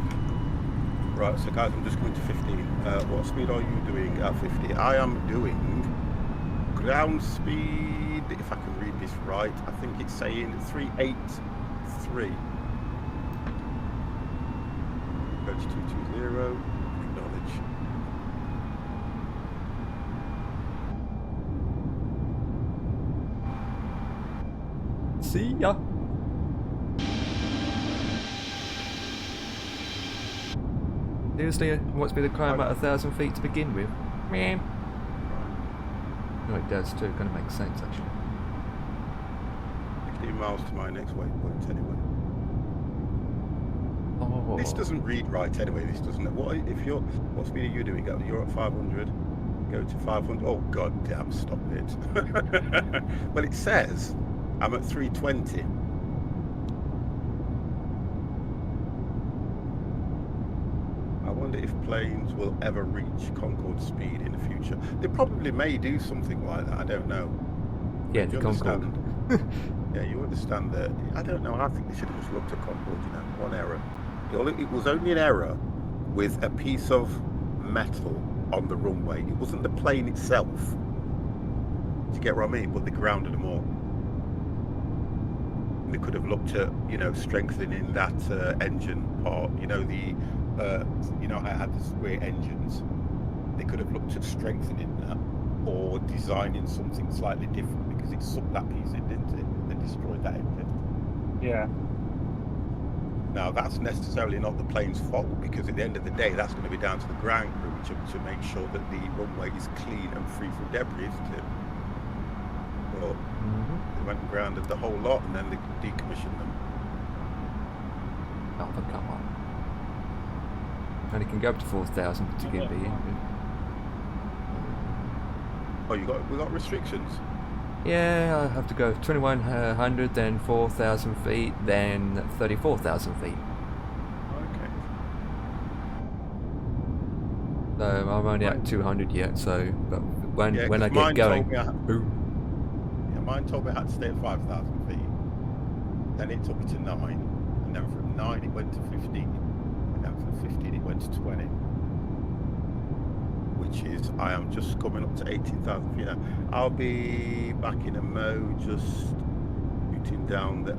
Right, so guys, I'm just going to 15. What speed are you doing at 50? I am doing ground speed, if I can read this right, I think it's saying 383. Go to 220, acknowledge. See ya. Seriously, what's been the climb at 1,000 feet to begin with? Meh. No, it does too. Kind of makes sense actually. 15 miles to my next waypoint anyway. Oh. This doesn't read right anyway, this doesn't. What speed are you doing? You're at 500. Go to 500. Oh god damn, stop it. Well, it says I'm at 320. I wonder if planes will ever reach Concorde speed in the future. They probably may do something like that, I don't know. Yeah, Do the you Concorde. understand? Yeah, you understand that. I don't know, I think they should have just looked at Concorde, you know, one error. It was only an error with a piece of metal on the runway. It wasn't the plane itself. Do you get what I mean? But they grounded them all. They could have looked at, you know, strengthening that engine part. You know, I had the square engines. They could have looked at strengthening that or designing something slightly different because it sucked that piece in, didn't it? They destroyed that engine. Yeah. Now, that's necessarily not the plane's fault because at the end of the day, that's going to be down to the ground crew to make sure that the runway is clean and free from debris, isn't it? But they went and grounded the whole lot and then they decommissioned them. Oh, but come on. And it can go up to 4,000 to get the engine. Oh, we got restrictions? Yeah, I have to go 2,100, then 4,000 feet, then 34,000 feet. Okay. So I'm only at 200 yet. So, but when I get mine going, mine told me I had to stay at 5,000 feet. Then it took me to 9, and then from 9 it went to 15, and then from 15 it went to 20. Which is, I am just coming up to 18,000 feet now. I'll be back in a mo, just shooting down the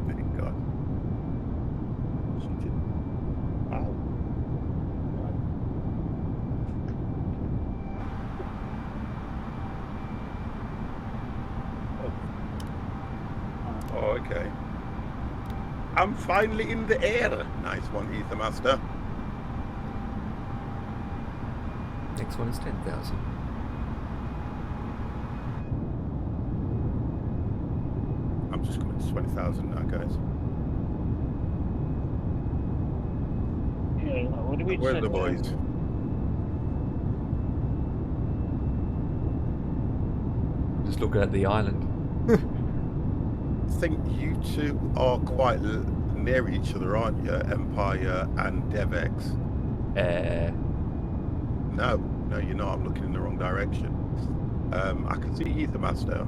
Thank God. Shooting. Ow. Oh, okay. I'm finally in the air. Nice one, Ether Master. next one is 10,000. I'm just coming to 20,000 now, guys. Yeah, what do we Where are the set boys? Just looking at the island. I think you two are quite near each other, aren't you? Empire and DevX. No, you're not. I'm looking in the wrong direction. I can see Ether Master.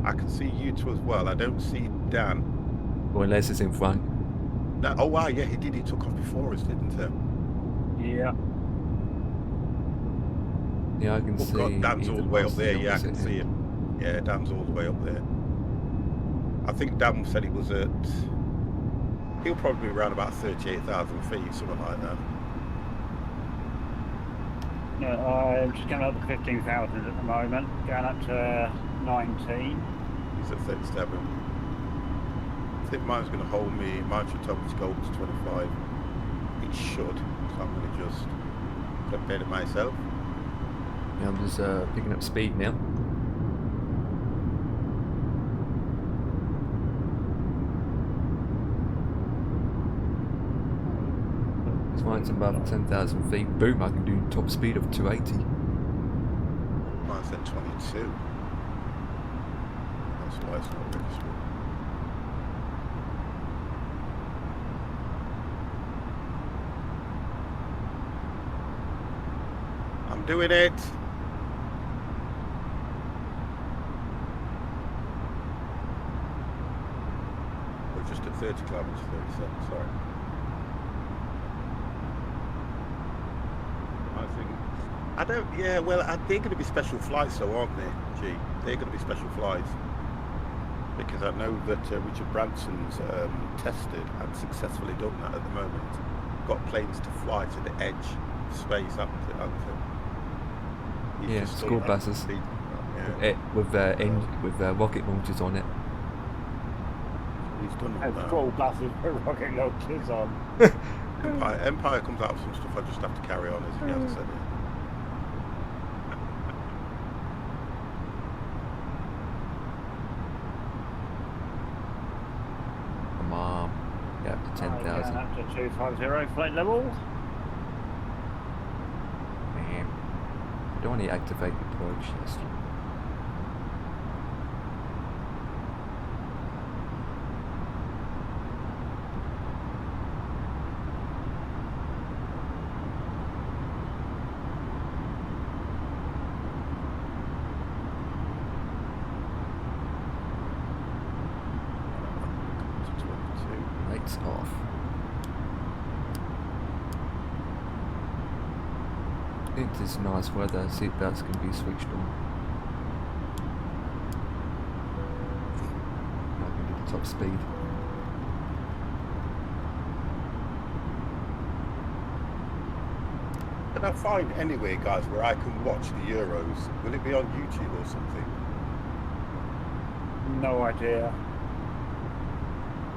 I can see you two as well. I don't see Dan. Or unless it's in front. No. Oh wow, yeah, he did. He took off before us, didn't he? Yeah. Yeah, I can Oh see. God, Dan's all Ethan the way up Moss there. Yeah, I opposite can see him. Yeah, Dan's all the way up there. I think Dan said he was at. He'll probably be around about 38,000 feet, something like that. No, I'm just going up to 15,000 at the moment, going up to 19. He's at 37. I think mine's going to hold me. Mine should tell me to go up to 25. It should. So I'm going to just update it myself. Yeah, I'm just picking up speed now. heights above 10,000 feet, boom, I can do top speed of 280. Mine's at 22. That's why it's not registered. I'm doing it. We're just at 30 kilometers, 37, sorry. I don't, yeah, well, they're going to be special flights though, aren't they, G? They're going to be special flights. Because I know that Richard Branson's tested and successfully done that at the moment. Got planes to fly to the edge of space, haven't they? Yeah, school buses. Yeah. With rocket launchers on it. He's done all that. School buses with rocket launchers on. Empire comes out with some stuff I just have to carry on, as he has said it. Come on. Yeah, up to 10,000. Up to 250 flight level. Man. I don't want to activate the approach list. Lights off. I think this is nice weather, seatbelts can be switched on. I can get the top speed. Can I find anywhere, guys, where I can watch the Euros? Will it be on YouTube or something? No idea.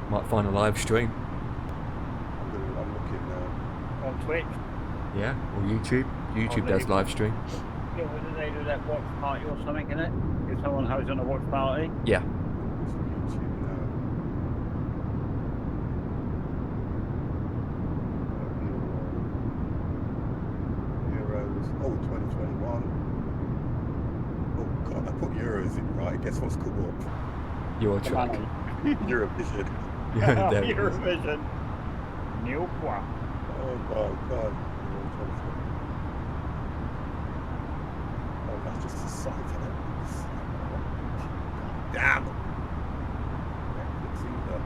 Might find a live stream. I'm looking now. On Twitch. Yeah, or YouTube. YouTube does live stream. Yeah, what do they do, that watch party or something, in it? If someone hosts on a watch party? Yeah. It's on YouTube now. Euros. Oh, 2021. Oh God, I put Euros in right. Guess what's come up? Your truck. Eurovision. Yeah, there we go. Eurovision. New one. Oh my God. Oh, that's just a sight of it. Damn. Netflix either.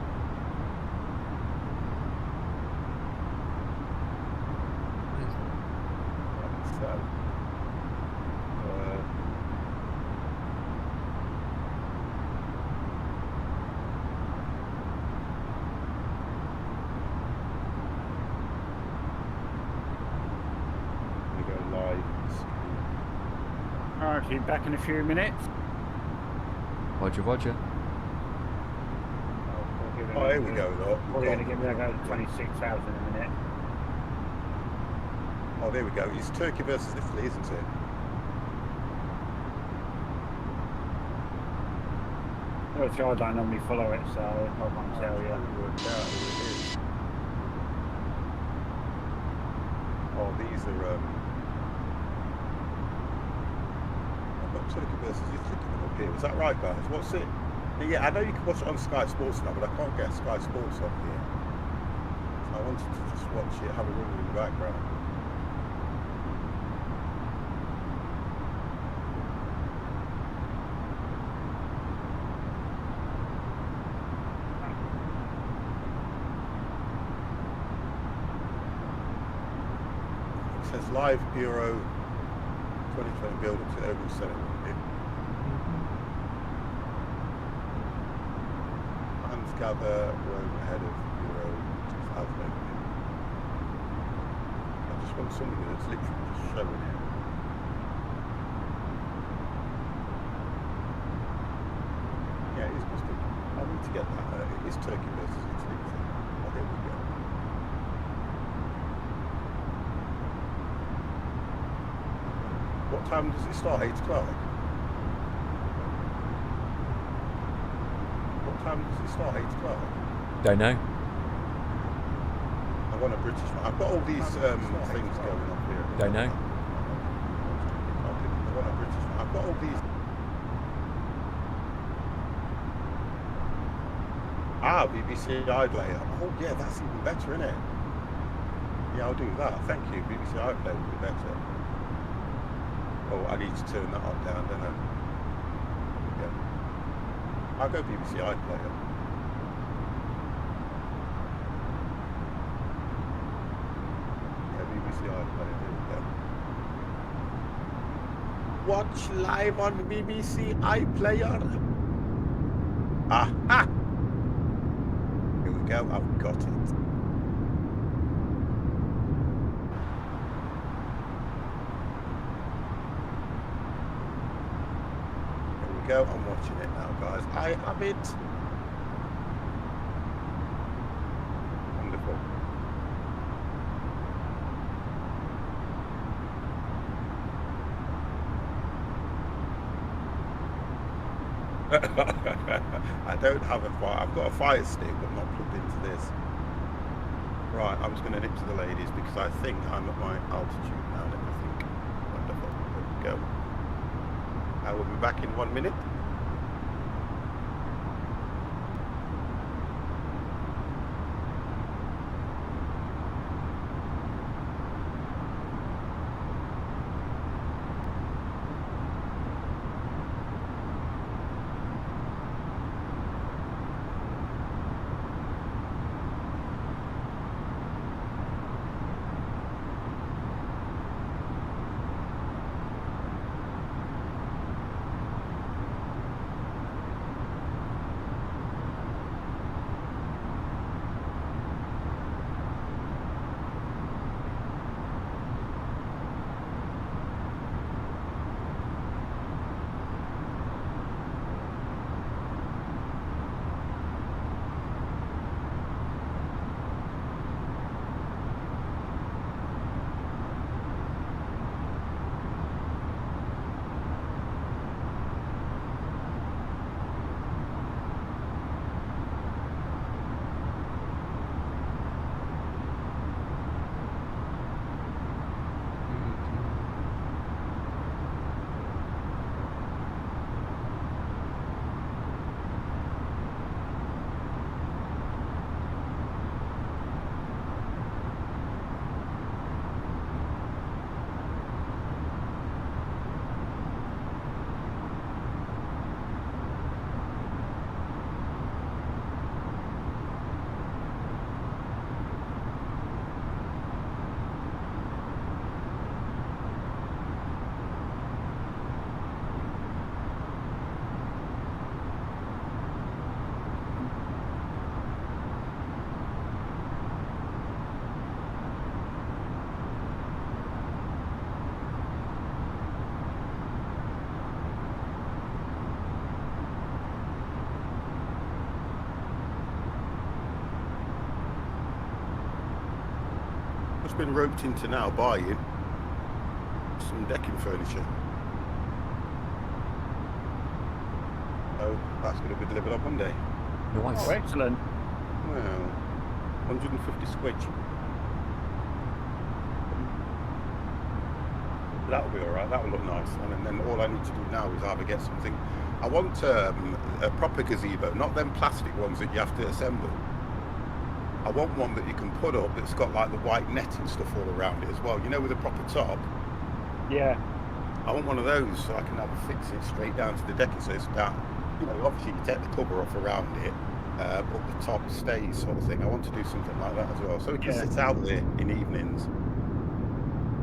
So, we go live. Alright, be back in a few minutes. Roger, roger. Oh, here we go, though. We're going to give me a go to 26,000 in a minute. Oh, there we go. It's Turkey versus Italy, isn't it? Which I don't normally follow it, so I can't tell you. Worked out who it is. Oh, these are. I've got Turkey versus Italy coming up here. Is that right, guys? What's it? Yeah, I know you can watch it on Sky Sports now, but I can't get Sky Sports on here. So I wanted to just watch it, have a run in the background. It says live Euro 2020 build up to Oval Centre. Fans gather Rome ahead of Euro 2018. I just want something that's literally just showing it. Yeah, it is must be. I need to get that. It is Turkey versus Italy. Oh, there we go. What time does it start? 8 o'clock? What time does it start? 8 o'clock? Don't know. I'm want a British one. I've got all these things going on here. Don't know. I want a British one. I've got all these. BBC iPlayer. Oh yeah, that's even better, isn't it? Yeah, I'll do that. Thank you. BBC iPlayer would be better. Oh, I need to turn that up down, don't I? Yeah. I'll go BBC iPlayer. Yeah, BBC iPlayer. There we go. Watch live on BBC iPlayer. Aha! Here we go. I've got it. Go. I'm watching it now, guys. I have it. Wonderful. I don't have a fire. I've got a fire stick, but not plugged into this. Right, I'm just going to nip to the ladies because I think I'm at my altitude now and everything. Wonderful. There we go. I will be back in 1 minute. Been roped into now buying some decking furniture. Oh, that's going to be delivered on Monday. Nice. Oh, excellent. Well, 150 squidge. That'll be all right. That'll look nice. And then all I need to do now is either get something. I want a proper gazebo, not them plastic ones that you have to assemble. I want one that you can put up that's got like the white netting stuff all around it as well, you know, with a proper top. Yeah. I want one of those so I can have a fix it straight down to the decking, so it's about, you know, obviously you take the cover off around it, but the top stays sort of thing. I want to do something like that as well, so it can sit out there in evenings.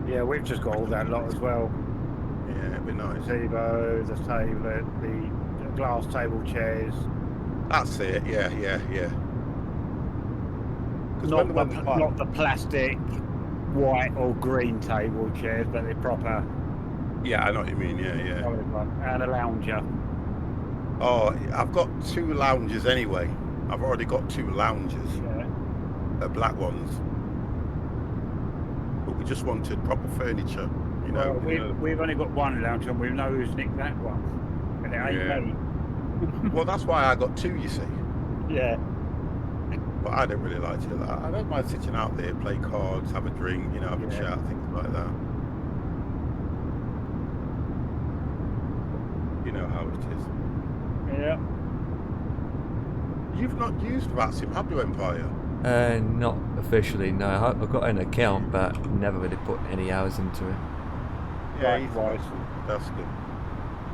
Yeah, we've just got all that lot as well. Yeah, it'd be nice. Gazebo, the table, the glass table chairs. That's it, yeah. Not the plastic white or green table chairs, but they're proper. Yeah, I know what you mean, yeah. And a lounger. Oh, I've got 2 lounges anyway. I've already got 2 lounges. Yeah. They're black ones. But we just wanted proper furniture, you know. Well, we've only got 1 lounge and we know who's nicked that one. And it ain't me. Well, that's why I got 2, you see. Yeah. But I don't really like to do that. I don't mind sitting out there, play cards, have a drink, you know, have a Yeah. chat, things like that. You know how it is. Yeah. You've not used Vatsim, have you, Empire? Not officially, no. I've got an account, but never really put any hours into it. Yeah, he's Likewise. that's good.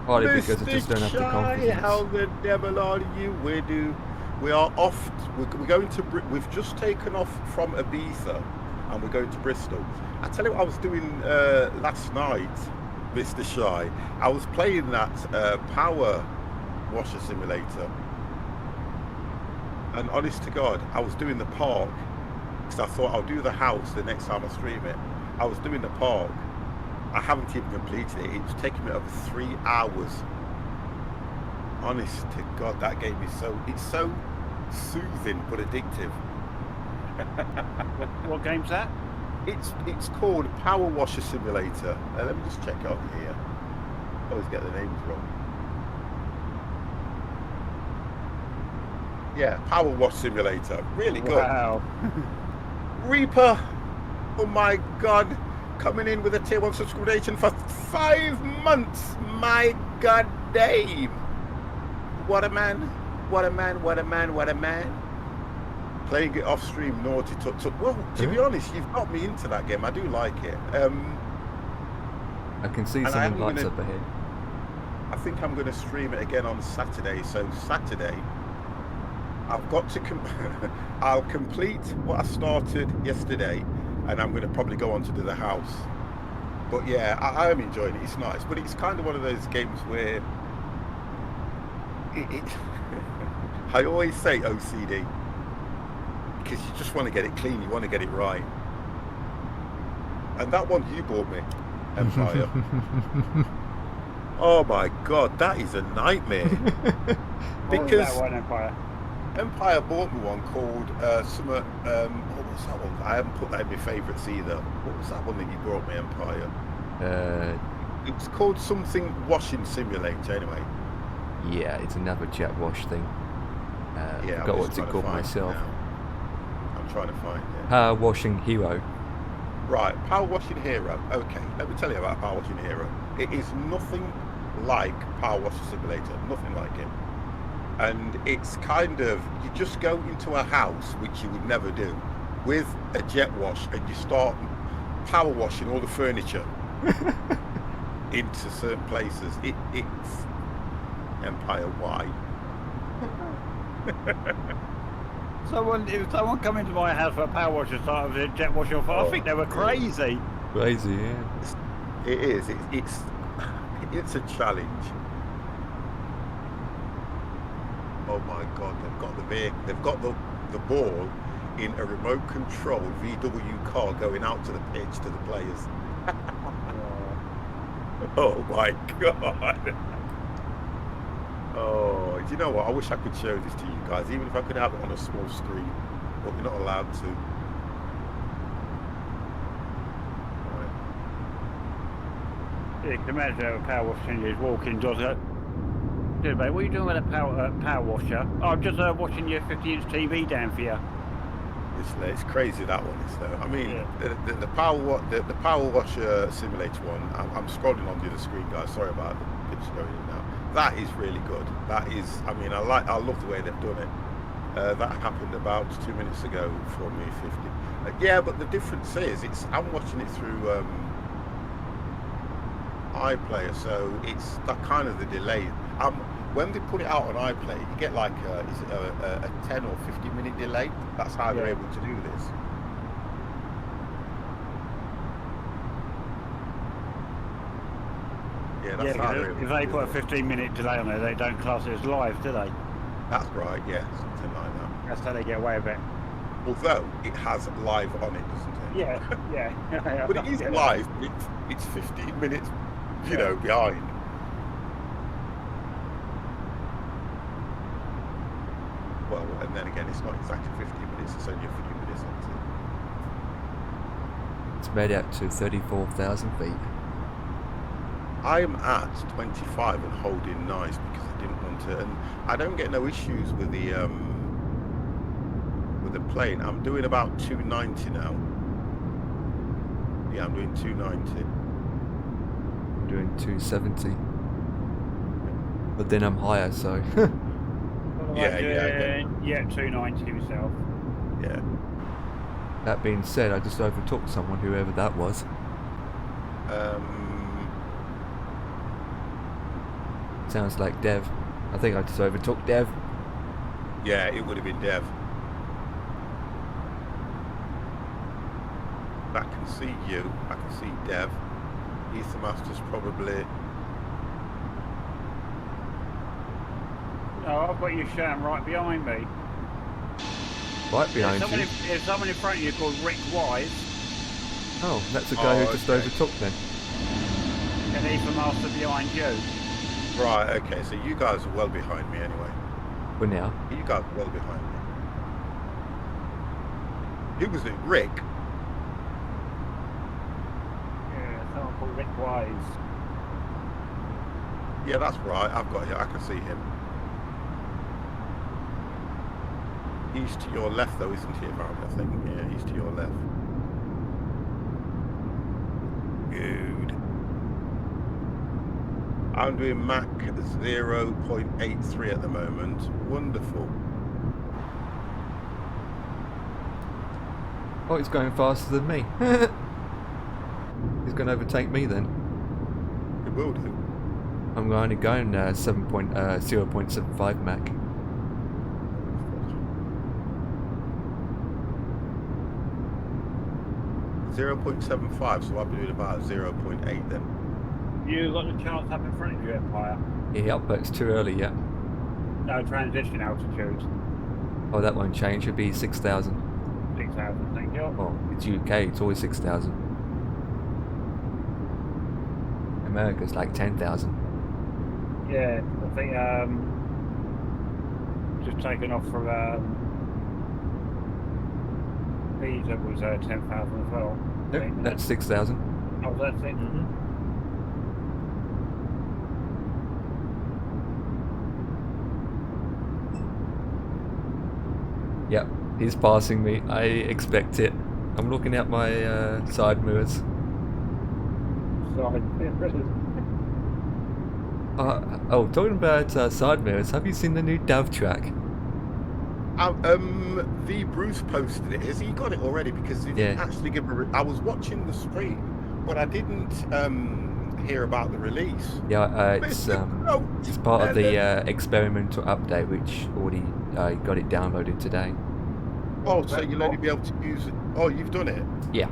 Partly because I just Mr. don't have the Chai, how confidence. the devil are you? We are off. We're going to. We've just taken off from Ibiza, and we're going to Bristol. I tell you what I was doing last night, Mr. Shy. I was playing that power washer simulator, and honest to God, I was doing the park because I thought I'll do the house the next time I stream it. I was doing the park. I haven't even completed it. It's taken me over 3 hours. Honest to God, that game is it's so soothing but addictive. What game's that? It's called Power Washer Simulator. Let me just check it on here. I always get the names wrong. Yeah, Power Wash Simulator. Really good. Wow. Reaper, oh my God, coming in with a tier 1 subscription for 5 months. My God, Dave. What a man. What a man, what a man, what a man. Playing it off stream, naughty tut tut. Well, to be honest, you've got me into that game. I do like it. I can see and some lights up ahead. I think I'm going to stream it again on Saturday. So Saturday, I've got to I'll complete what I started yesterday, and I'm going to probably go on to do the house. But yeah, I am enjoying it. It's nice, but it's kind of one of those games where I always say OCD because you just want to get it clean. You want to get it right. And that one you bought me, Empire. Oh my God, that is a nightmare. What was that one, Empire? Empire bought me one called what was that one? I haven't put that in my favourites either. What was that one that you brought me, Empire? It's called something washing simulator anyway. Yeah, it's another jet wash thing. Yeah, I forgot what's it called myself. I'm trying to find it. Power Washing Hero. Right, Power Washing Hero. Okay, let me tell you about Power Washing Hero. It is nothing like Power Washer Simulator, nothing like it. And it's kind of, you just go into a house, which you would never do, with a jet wash, and you start power washing all the furniture into certain places. It's Empire, why? If someone come into my house for a power wash and started with a jet wash off, I think they were crazy. Crazy, yeah. It is. It's a challenge. Oh my God! They've got the ball in a remote control VW car going out to the pitch to the players. Oh my God! Oh, do you know what? I wish I could show this to you guys, even if I could have it on a small screen, but we're not allowed to. Yeah, you can imagine a power washer is walking doors. Dude, mate, what are you doing with a power washer? Oh, I'm just watching your 50-inch TV down for you. It's crazy, that one is though. I mean, Yeah. the power washer simulator one. I'm scrolling on the other screen, guys. Sorry about the picture going in now. That is really good. That is. I mean, I love the way they've done it. That happened about 2 minutes ago for me 50. Yeah, but the difference is, I'm watching it through iPlayer, so it's that kind of the delay. When they put it out on iPlayer, you get like a 10 or 15 minute delay. That's how they're able to do this. Yeah, that's how they're able if to they do put a it. 15-minute delay on there, they don't class it as live, do they? That's right, yeah, something like that. That's how they get away with it. Although it has live on it, doesn't it? Yeah. But it is live, but it's 15 minutes, you know, behind. Well, and then again, it's not exactly 15 minutes, it's only a few minutes, isn't it? It's made out to 34,000 feet. I'm at 25 and holding nice because I didn't want to, and I don't get no issues with the with the plane. I'm doing about 290 now. Yeah, I'm doing 290. I'm doing 270. But then I'm higher, so. Yeah, yeah. Yeah, 290 himself. Yeah. That being said, I just overtook someone, whoever that was. Sounds like Dev. I think I just overtook Dev. Yeah, it would have been Dev. I can see you. I can see Dev. Ethermaster's probably. No, I've got you showing right behind me. Right behind you. There's someone in front of you called Rick Wise. Oh, that's the guy who just okay. overtook then. And Ethermaster behind you. Right, okay, so you guys are well behind me anyway. For now. You guys are well behind me. Who was it? Rick? Yeah, someone called Rick Wise. Yeah, that's right. I've got him. I can see him. He's to your left, though, isn't he? I think. Yeah, he's to your left. Good. I'm doing Mach 0.83 at the moment. Wonderful. Oh, he's going faster than me. He's going to overtake me then. It will do. I'm only going 0.75 Mach. 0.75, so I'll be doing about 0.8 then. You got the chance up in front of you, Empire. Yeah, but it's too early yet. No, transition altitude. Oh, that won't change. It'll be 6,000. 6,000, thank you. Oh, it's UK. It's always 6,000. America's like 10,000. Yeah, I think just taken off from Visa was 10,000 as well. Nope, that's 6,000. Oh, that's it. Yep, he's passing me. I expect it. I'm looking at my side mirrors. Oh, talking about side mirrors, have you seen the new DAV track? The Bruce posted it. Has he got it already? Because he didn't actually give a. I was watching the stream, but I didn't hear about the release. Yeah, it's part of the experimental update, which already got it downloaded today. Oh, so you'll only be able to use it. Oh, you've done it. Yeah.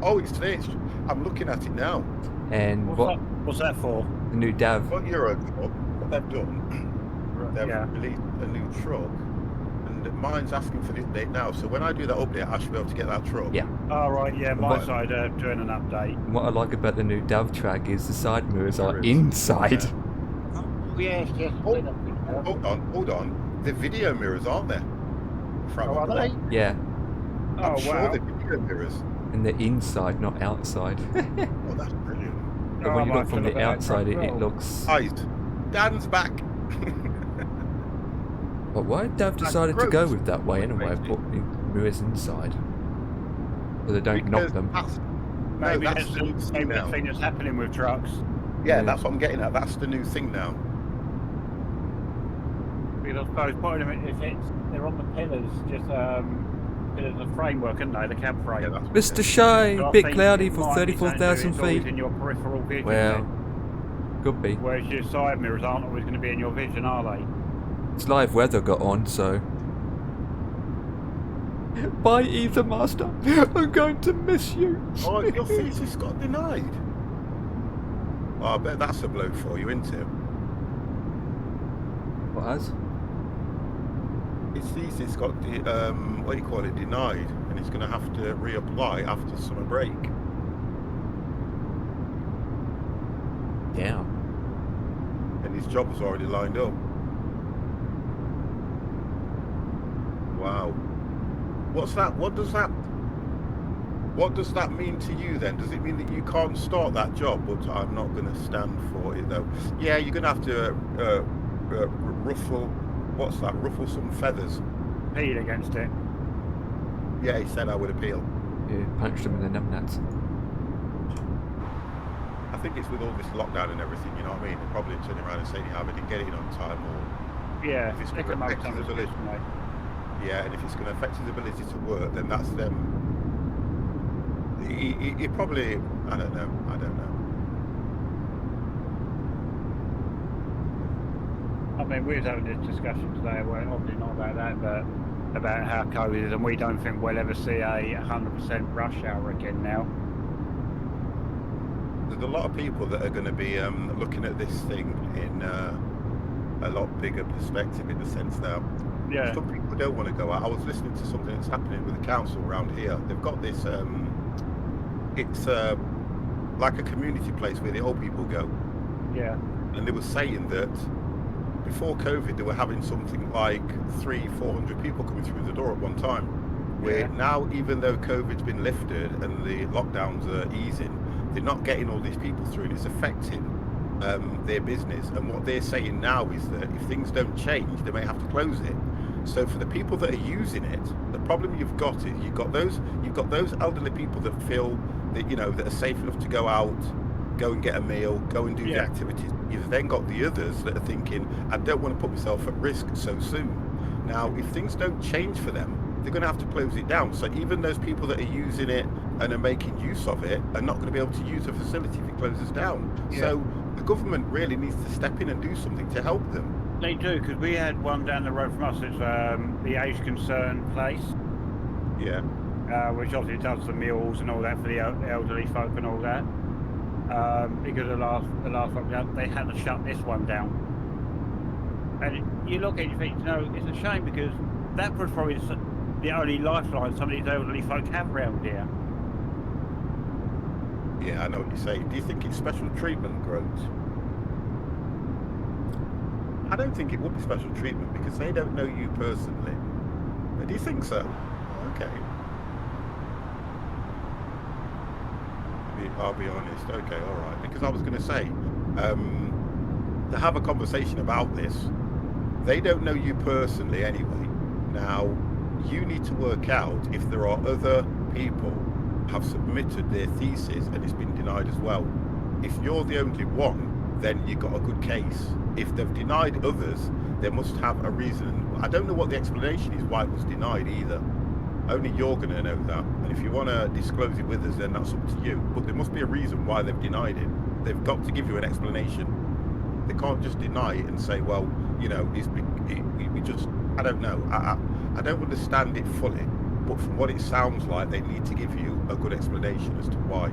Oh, it's today. I'm looking at it now. And what's that for? The new DAV. What Euro truck? What they've done? They've released a new truck. And mine's asking for the update now, so when I do that update, I should be able to get that truck. Yeah. Oh, right, yeah, my side doing an update. What I like about the new DAV track is the side mirrors are inside. Yeah. Yes. Hold on. The video mirrors aren't there? Are they? Yeah. I'm sure the video mirrors. And they're inside, not outside. Oh, that's brilliant. But when you look from the outside, it looks... Guys, Dan's back. But why did DAV decided to go with that way anyway? Put the mirrors inside, so they don't knock them. Maybe that's the thing that's happening with trucks. Yeah, that's what I'm getting at. That's the new thing now. Because I suppose part of them they're on the pillars, just pillars of framework, aren't they? The cab frame. Yeah, Mr. Shy, So bit cloudy for 34,000 it's always feet. in your peripheral vision. Well, could be. Whereas your side mirrors aren't always going to be in your vision, are they? It's live weather got on, so. Bye, Ethermaster. I'm going to miss you. Oh, your thesis got denied. Oh, I bet that's a blow for you, isn't it? What has? His thesis got what do you call it, denied, and he's going to have to reapply after summer break. Yeah. And his job was already lined up. Wow. What's that? What does that mean to you then? Does it mean that you can't start that job? But I'm not going to stand for it though. Yeah, you're going to have to ruffle. What's that? Ruffle some feathers. Compete against it. Yeah, he said I would appeal. Yeah, punched him in the numbnuts. I think it's with all this lockdown and everything, you know what I mean? They're probably turning around and saying, yeah, I didn't get it in on time, or Yeah, if it's they going can to make affect some his ability. excuse, mate. Yeah, and if it's going to affect his ability to work, then that's them. He probably, I don't know. I mean, we was having this discussion today, well, obviously not about that, but about how COVID is, and we don't think we'll ever see a 100% rush hour again now. There's a lot of people that are going to be looking at this thing in a lot bigger perspective, in the sense that Yeah. some people don't want to go out. I was listening to something that's happening with the council around here. They've got this, it's like a community place where the old people go. Yeah. And they were saying that before COVID, they were having something like 300-400 people coming through the door at one time. Where now, even though COVID's been lifted and the lockdowns are easing, they're not getting all these people through, and it's affecting their business. And what they're saying now is that if things don't change, they may have to close it. So for the people that are using it, the problem you've got is you've got those elderly people that feel that, you know, that are safe enough to go out, go and get a meal, go and do the activities. You've then got the others that are thinking, I don't want to put myself at risk so soon. Now, if things don't change for them, they're going to have to close it down. So even those people that are using it and are making use of it are not going to be able to use the facility if it closes down. So the government really needs to step in and do something to help them. They do, because we had one down the road from us. It's the Age Concern place. Yeah. Which obviously does the meals and all that for the elderly folk and all that. Because the last lockdown, they had to shut this one down. And you look at it and you think, you know, it's a shame, because that was probably the only lifeline some of these elderly folk have around here. Yeah, I know what you're saying. Do you think it's special treatment, Groats? I don't think it would be special treatment, because they don't know you personally. But do you think so? Okay. I'll be honest. Okay, all right. Because I was going to say, to have a conversation about this, they don't know you personally anyway. Now, you need to work out if there are other people have submitted their thesis and it's been denied as well. If you're the only one, then you've got a good case. If they've denied others, they must have a reason. I don't know what the explanation is why it was denied either. Only you're going to know that. And if you want to disclose it with us, then that's up to you. But there must be a reason why they've denied it. They've got to give you an explanation. They can't just deny it and say, well, you know, we just, I don't know. I don't understand it fully. But from what it sounds like, they need to give you a good explanation as to why.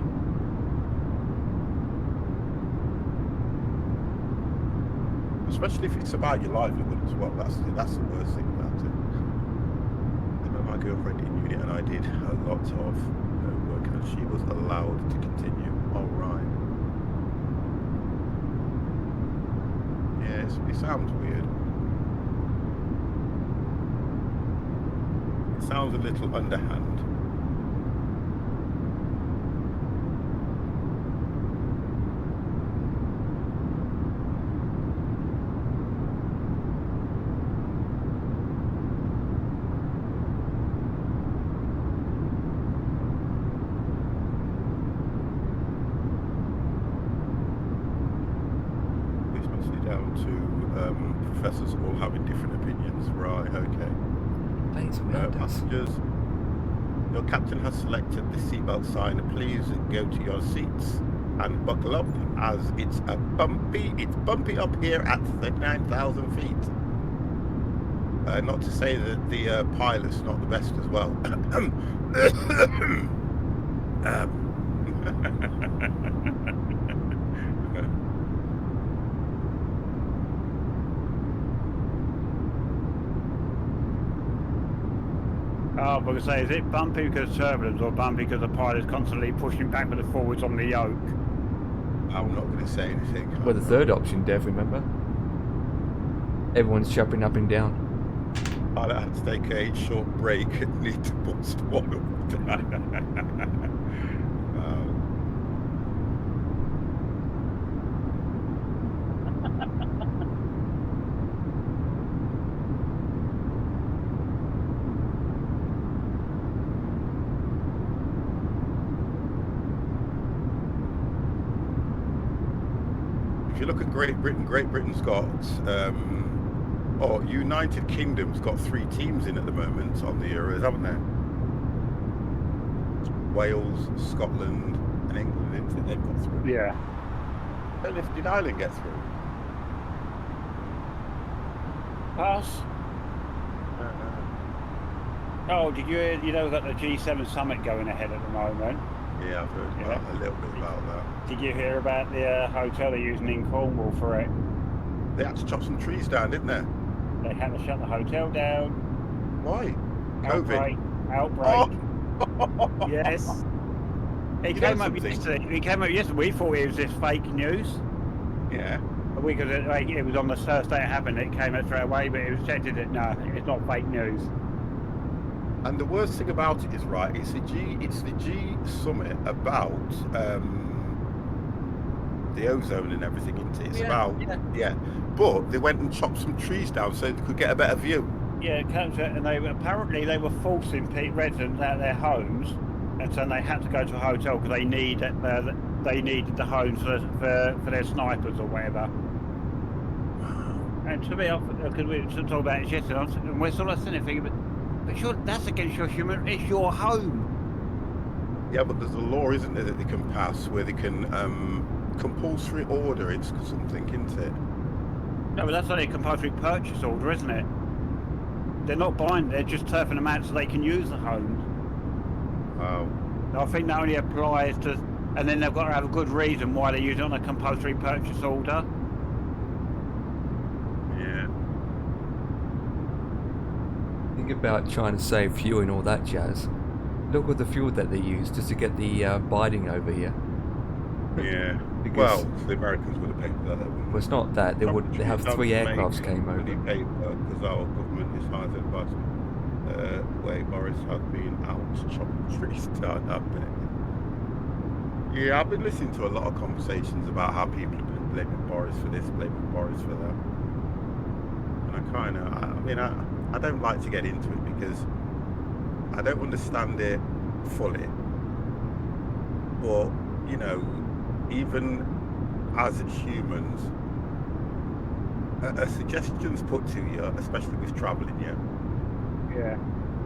Especially if it's about your livelihood as well. That's the worst thing about it. My girlfriend in unit and I did a lot of work, and she was allowed to continue. All right. Yeah, it sounds weird. It sounds a little underhand. Professors all having different opinions. Right, okay. Thanks, passengers, your captain has selected the seatbelt sign. Please go to your seats and buckle up, as it's bumpy up here at 39,000 feet. Not to say that the pilot's not the best as well. Oh, but I say, is it bumpy because of turbulence, or bumpy because the pilot's constantly pushing backwards and forwards on the yoke? I'm not going to say anything. Well, the third option, Dev, remember? Everyone's jumping up and down. I had to take a short break and need to bust one up. if you look at Great Britain's got, United Kingdom's got 3 teams in at the moment on the Euros, haven't they? Wales, Scotland, and England, isn't it? They've got through. Yeah. I don't know if did Ireland get through? Pass. I don't know. Oh, did you hear, we've got the G7 summit going ahead at the moment? Yeah, I've heard about, a little bit about that. Did you hear about the hotel they're using in Cornwall for it? They had to chop some trees down, didn't they? They had to shut the hotel down. Why? COVID. Outbreak. Oh. Yes. It You came know up something? yesterday. It came up yesterday. We thought it was just fake news. Yeah. Because it was on the first day it happened. It came out straight away, but it was checked that no, it's not fake news. And the worst thing about it is, right, it's the G summit about the ozone and everything, isn't it? It's But they went and chopped some trees down so they could get a better view. Yeah, and they were forcing residents out of their homes, and so they had to go to a hotel because they needed the homes for their snipers or whatever. And to me, because we talked about it yesterday, and we're sort of sitting there thinking, but sure, that's against your human. It's your home. Yeah, but there's a law, isn't there, that they can pass where they can compulsory order. It's something, isn't it? No, but that's only a compulsory purchase order, isn't it? They're not buying; they're just turfing them out so they can use the homes. Oh. I think that only applies to, and then they've got to have a good reason why they use it on a compulsory purchase order. Yeah. Think about trying to save fuel and all that jazz. Look at the fuel that they use just to get the biting over here. Yeah. Because- well, the Americans would have paid for that. Well, it's not that. They have 3 aircrafts came over. Because our government is either but way Boris has been out chopping trees down up there. Yeah, I've been listening to a lot of conversations about how people have been blaming Boris for this, blaming Boris for that. And I don't like to get into it because I don't understand it fully. But, even as humans, a suggestion's put to you, especially with travelling, Yeah.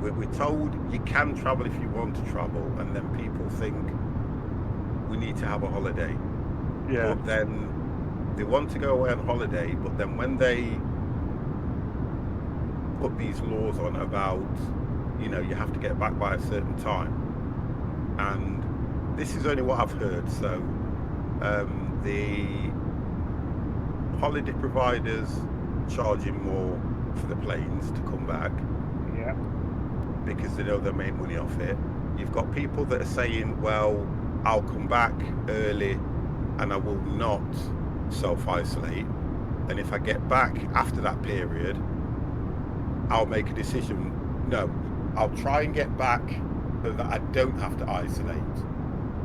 We're told you can travel if you want to travel, and then people think we need to have a holiday. Yeah. But then they want to go away on holiday, but then when they put these laws on about, you have to get back by a certain time, and this is only what I've heard, so the holiday providers charging more for the planes to come back. Yeah. Because they know they'll make money off it. You've got people that are saying, well, I'll come back early and I will not self-isolate. And if I get back after that period, I'll make a decision. No, I'll try and get back so that I don't have to isolate.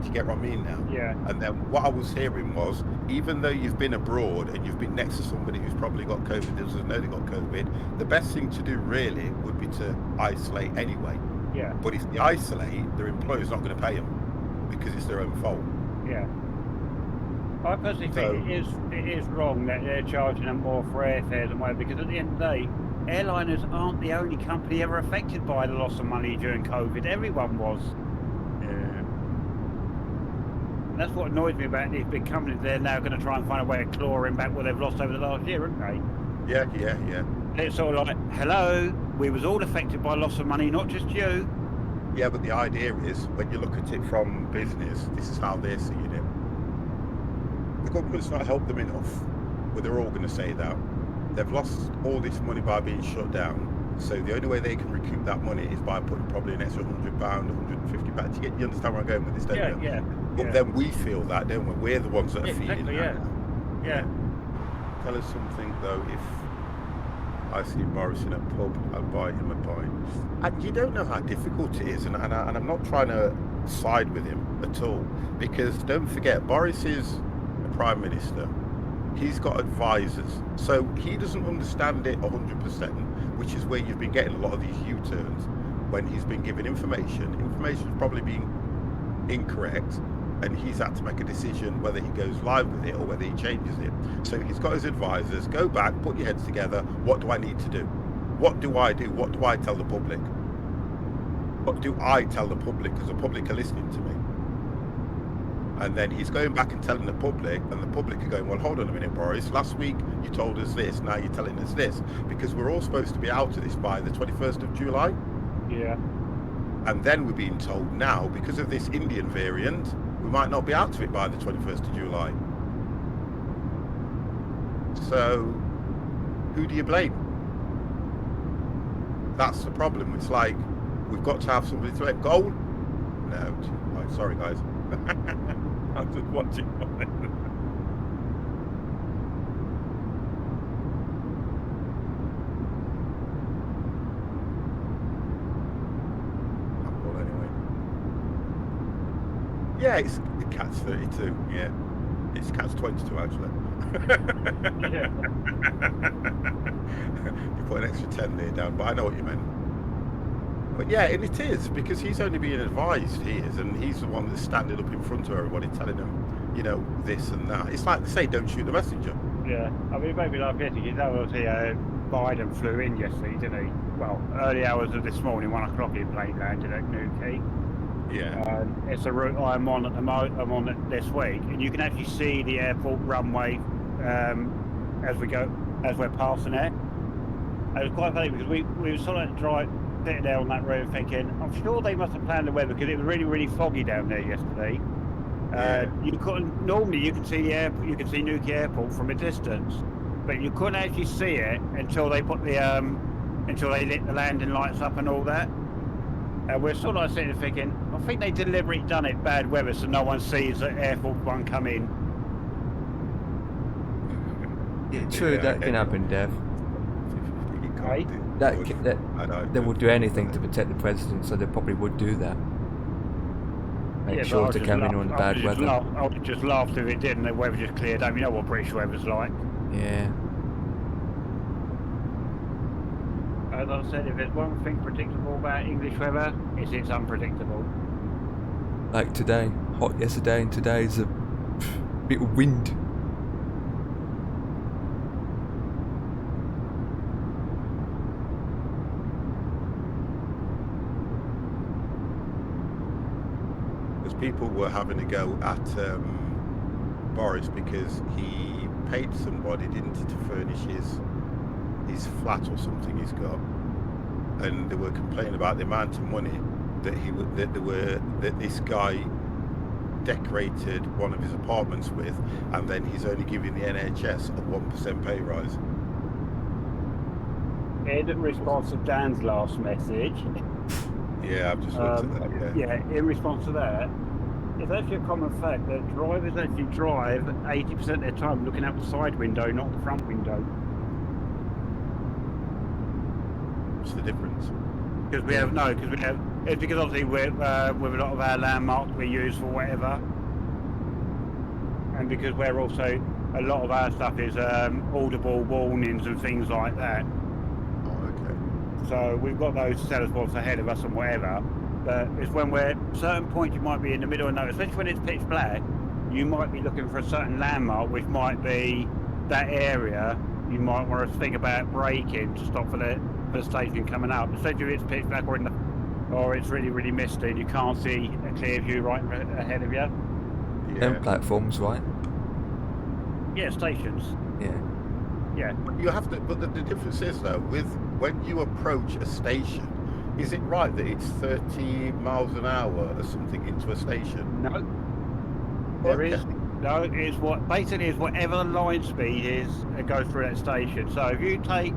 Do you get what I mean now? Yeah. And then what I was hearing was, even though you've been abroad and you've been next to somebody who's probably got COVID, doesn't know they got COVID, the best thing to do really would be to isolate anyway. Yeah. But if they isolate, their employer's not going to pay them because it's their own fault. Yeah. I personally think it is wrong that they're charging them more for airfares and whatever, because at the end of the day, airliners aren't the only company ever affected by the loss of money during COVID. Everyone was. Yeah. And that's what annoys me about these big companies. They're now going to try and find a way of clawing back what they've lost over the last year, aren't they? Yeah. It's sort of like, hello, we was all affected by loss of money, not just you. Yeah, but the idea is, when you look at it from business, this is how they're seeing it. The government's not helped them enough, but they're all going to say that. They've lost all this money by being shut down, so the only way they can recoup that money is by putting probably an extra £100, £150. You understand where I'm going with this, don't you? Yeah. But then we feel that, don't we? We're the ones that are feeling Exactly, that. yeah. Tell us something though. If I see Boris in a pub, I'll buy him a pint. And you don't know how difficult it is, and I'm not trying to side with him at all, because don't forget, Boris is a Prime Minister. He's got advisors, so he doesn't understand it 100%, which is where you've been getting a lot of these U-turns when he's been given information. Information's probably been incorrect, and he's had to make a decision whether he goes live with it or whether he changes it. So he's got his advisors, go back, put your heads together. What do I need to do? What do I do? What do I tell the public? What do I tell the public? Because the public are listening to me. And then he's going back and telling the public, and the public are going, well, hold on a minute, Boris. Last week you told us this, now you're telling us this. Because we're all supposed to be out of this by the 21st of July. Yeah. And then we're being told now, because of this Indian variant, we might not be out of it by the 21st of July. So, who do you blame? That's the problem. It's like, we've got to have somebody to make goal. No, right, sorry guys. I'm just watching. Yeah, it's catch 32. Yeah, it's catch 22 actually. Yeah. You put an extra 10 there down, but I know what you meant. But yeah, and it is, because he's only being advised, he is, and he's the one that's standing up in front of everybody telling them, you know, this and that. It's like they say, don't shoot the messenger. Yeah, I mean, maybe like yesterday, you know, obviously Biden flew in yesterday, didn't he? Well, early hours of this morning, 1 o'clock, his plane landed at Newquay. Yeah. It's a route I'm on at the moment. I'm on it this week, and you can actually see the airport runway as we're passing it. And it was quite funny because we were sort of sitting there on that road thinking, I'm sure they must have planned the weather because it was really, really foggy down there yesterday. You couldn't normally you can see the airport, you can see Newquay Airport from a distance, but you couldn't actually see it until they put the until they lit the landing lights up and all that. And we're sort of sitting there thinking, I think they deliberately done it bad weather so no one sees the Air Force One come in. Yeah, true, that can happen, Dev. Right? They will do anything to protect the president, so they probably would do that. Make sure to come in on the bad weather. I would just laughed if it didn't. The weather just cleared up. You know what British weather's like. Yeah. As I said, if there's one thing predictable about English weather, it's unpredictable. Like today, hot yesterday, and today's a bit of wind. Because people were having a go at Boris because he paid somebody, didn't he, to furnish his flat or something he's got, and they were complaining about the amount of money that this guy decorated one of his apartments with, and then he's only giving the NHS a 1% pay rise. In response to Dan's last message. Yeah, I've just looked at that. Yeah. In response to that, it's actually a common fact that drivers actually drive 80% of their time looking out the side window, not the front window. What's the difference? Because it's because obviously with a lot of our landmarks we use for whatever, and because we're also, a lot of our stuff is audible warnings and things like that. Oh, okay. So we've got those to tell us what's ahead of us and whatever. But it's when we're at certain points, you might be in the middle of nowhere, especially when it's pitch black. You might be looking for a certain landmark, which might be that area. You might want to think about braking to stop for the station coming up, especially if it's pitch black or it's really, really misty and you can't see a clear view right ahead of you. Yeah. And platforms, right? Yeah, stations. Yeah. Yeah. You have to, but the difference is though, with when you approach a station, is it right that it's 30 miles an hour or something into a station? No. There is. No, it's basically is whatever the line speed is that goes through that station. So if you take,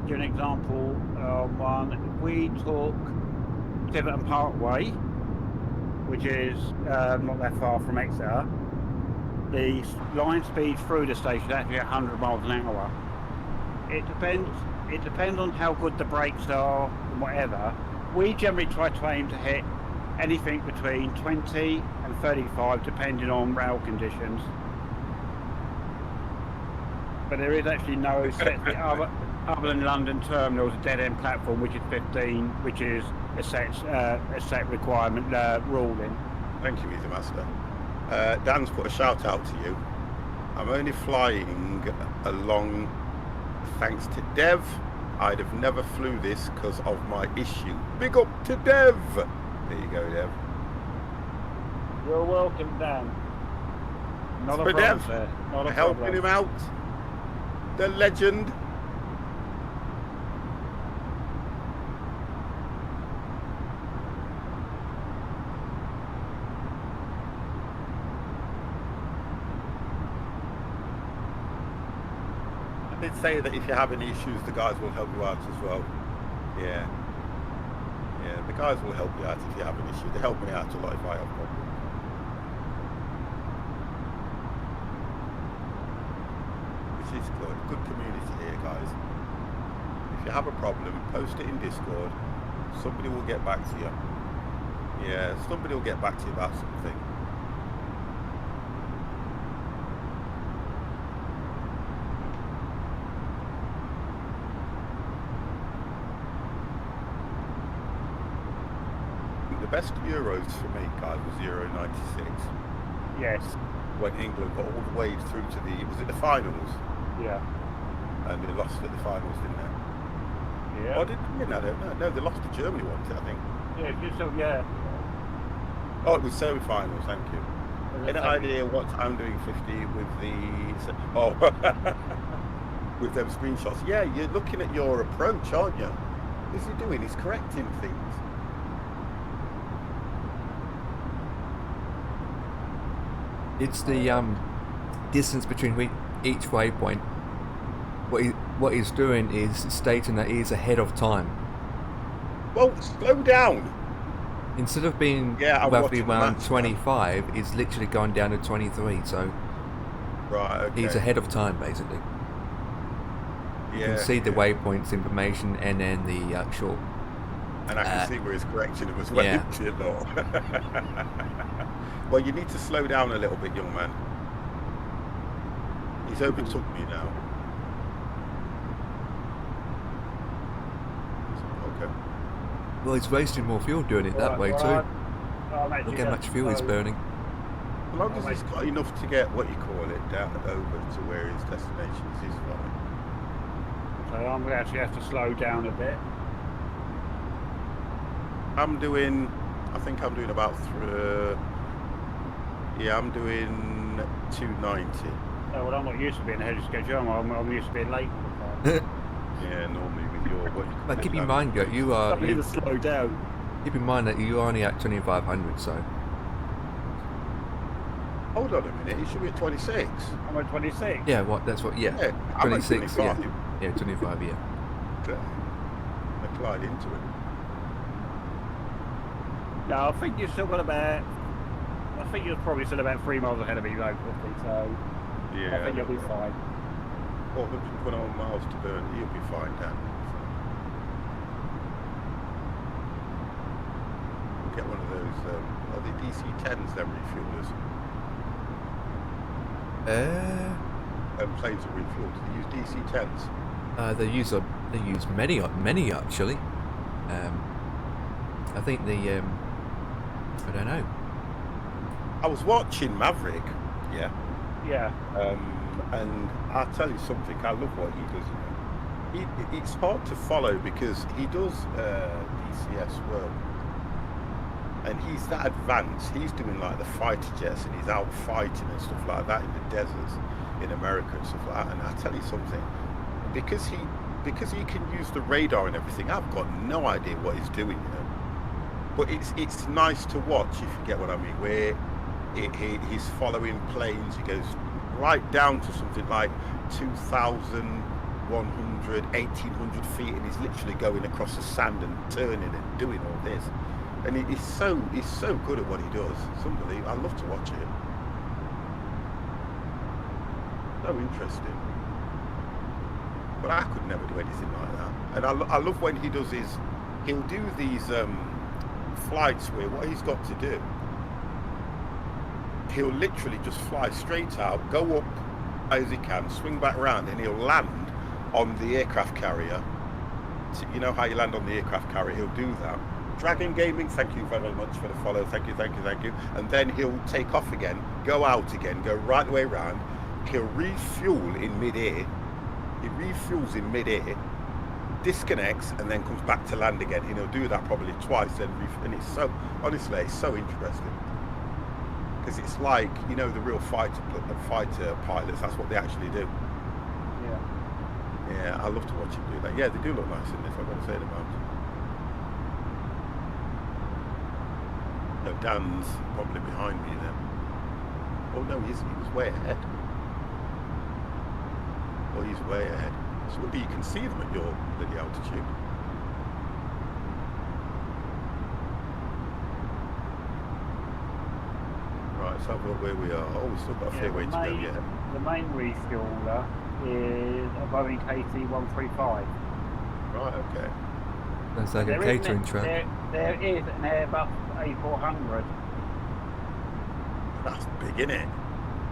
give an example one, if we took Tiverton Parkway, which is not that far from Exeter, the line speed through the station is actually 100 miles an hour. It depends on how good the brakes are and whatever. We generally try to aim to hit anything between 20 and 35 depending on rail conditions. But there is actually no set other than London Terminal's a dead end platform, which is 15, which is a set requirement ruling. Thank you, Easy Master. Dan's put a shout out to you. I'm only flying along thanks to Dev. I'd have never flew this because of my issue. Big up to Dev. There you go, Dev. You're welcome, Dan. Not a For problem, Dev, sir. Not a helping problem. him out. The legend. I did say that if you have any issues, the guys will help you out as well. Yeah. Yeah, the guys will help you out if you have an issue. They help me out a lot if I have problems. Which is good. Good community here, guys. If you have a problem, post it in Discord. Somebody will get back to you. Yeah, somebody will get back to you about something. The best Euros for me, guys, was Euro 96. Yes. When England got all the way through to was it the finals? Yeah. And they lost at the finals, didn't they? Yeah. Oh, did they win? I don't know. No, they lost to Germany once, I think. Yeah, just so, yeah. Oh, it was semi-finals, thank you. Any idea what I'm doing 50 with the... Oh, with them screenshots? Yeah, you're looking at your approach, aren't you? What is he doing? He's correcting things. It's the distance between each waypoint. What he's doing is stating that he's ahead of time. Well, slow down. Instead of being I'm roughly watching the around match 25, he's literally going down to 23. So Right, okay. he's ahead of time, basically. You can see the waypoints information and then the actual. And I can see where he's correcting him as well. Yeah. You know? Well, you need to slow down a little bit, young man. He's overtook me now. Okay. Well, he's wasting more fuel doing it that way too. Look how much fuel he's burning. As long as he's got enough to get, what you call it, down over to where his destination is, he's fine. So I'm going to actually have to slow down a bit. I'm doing, I think I'm doing about, I'm doing 290. Oh, well, I'm not used to being ahead of schedule. I'm used to being late all the time. Yeah, normally with your... But keep in mind, you are... I need to slow down. Keep in mind that you're only at 2500, so... Hold on a minute, you should be at 26. I'm at 26. Yeah, that's what, yeah. I'm at 26, 25. yeah. Yeah, 25, yeah. I glide into it. No, I think you've still got about... I think you're probably still about 3 miles ahead of me, though, quickly, so... Yeah. I think you'll be fine. 421 miles to burn, you'll be fine, Dan. We'll get one of those, are they DC-10s, them refuelers? Planes are refueled. Do they use DC-10s? They use many actually. I think I don't know. I was watching Maverick, yeah. Yeah. And I'll tell you something, I love what he does. It's hard to follow because he does DCS work. And he's that advanced. He's doing like the fighter jets and he's out fighting and stuff like that in the deserts in America and stuff like that. And I'll tell you something, because he can use the radar and everything, I've got no idea what he's doing, you know. But it's nice to watch, if you get what I mean, where he's following planes. He goes right down to something like 2,100, 1,800 feet, and he's literally going across the sand and turning and doing all this. And he's so good at what he does. It's unbelievable. I love to watch it. So interesting. But I could never do anything like that. And I love when he'll do these flights where what he's got to do, he'll literally just fly straight out, go up as he can, swing back round, and he'll land on the aircraft carrier. So you know how you land on the aircraft carrier? He'll do that. Dragon Gaming, thank you very much for the follow. Thank you. And then he'll take off again, go out again, go right the way around. He'll refuel in mid-air. He refuels in mid-air, disconnects, and then comes back to land again. And he'll do that probably twice. And it's so, honestly, it's so interesting. Because it's like, you know, the real fighter pilots, that's what they actually do. Yeah, I love to watch him do that. Yeah, they do look nice in this, I've got to say about. No, Dan's probably behind me then. Oh no, he was way ahead. Oh, he's way ahead. So maybe you can see them at your bloody altitude. Right, let's have a look where we are. Oh, we've still got a fair way to go yet. The main refueler is a Boeing KT-135. Right, okay. That's like a catering truck. There is an Airbus A400. That's big, isn't it?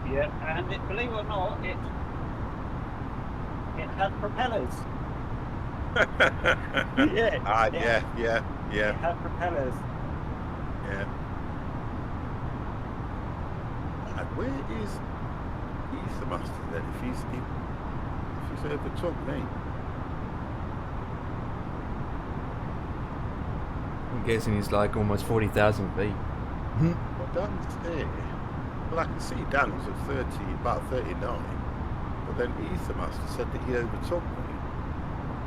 Yeah, and believe it or not, it has propellers. Yeah. Yeah. It has propellers. Yeah. And where is the master then? If he's overtook me. I'm guessing he's like almost 40,000 feet. Well, Dan's there. Well, I can see Dan was at about 39, but then Ethermaster said that he overtook me.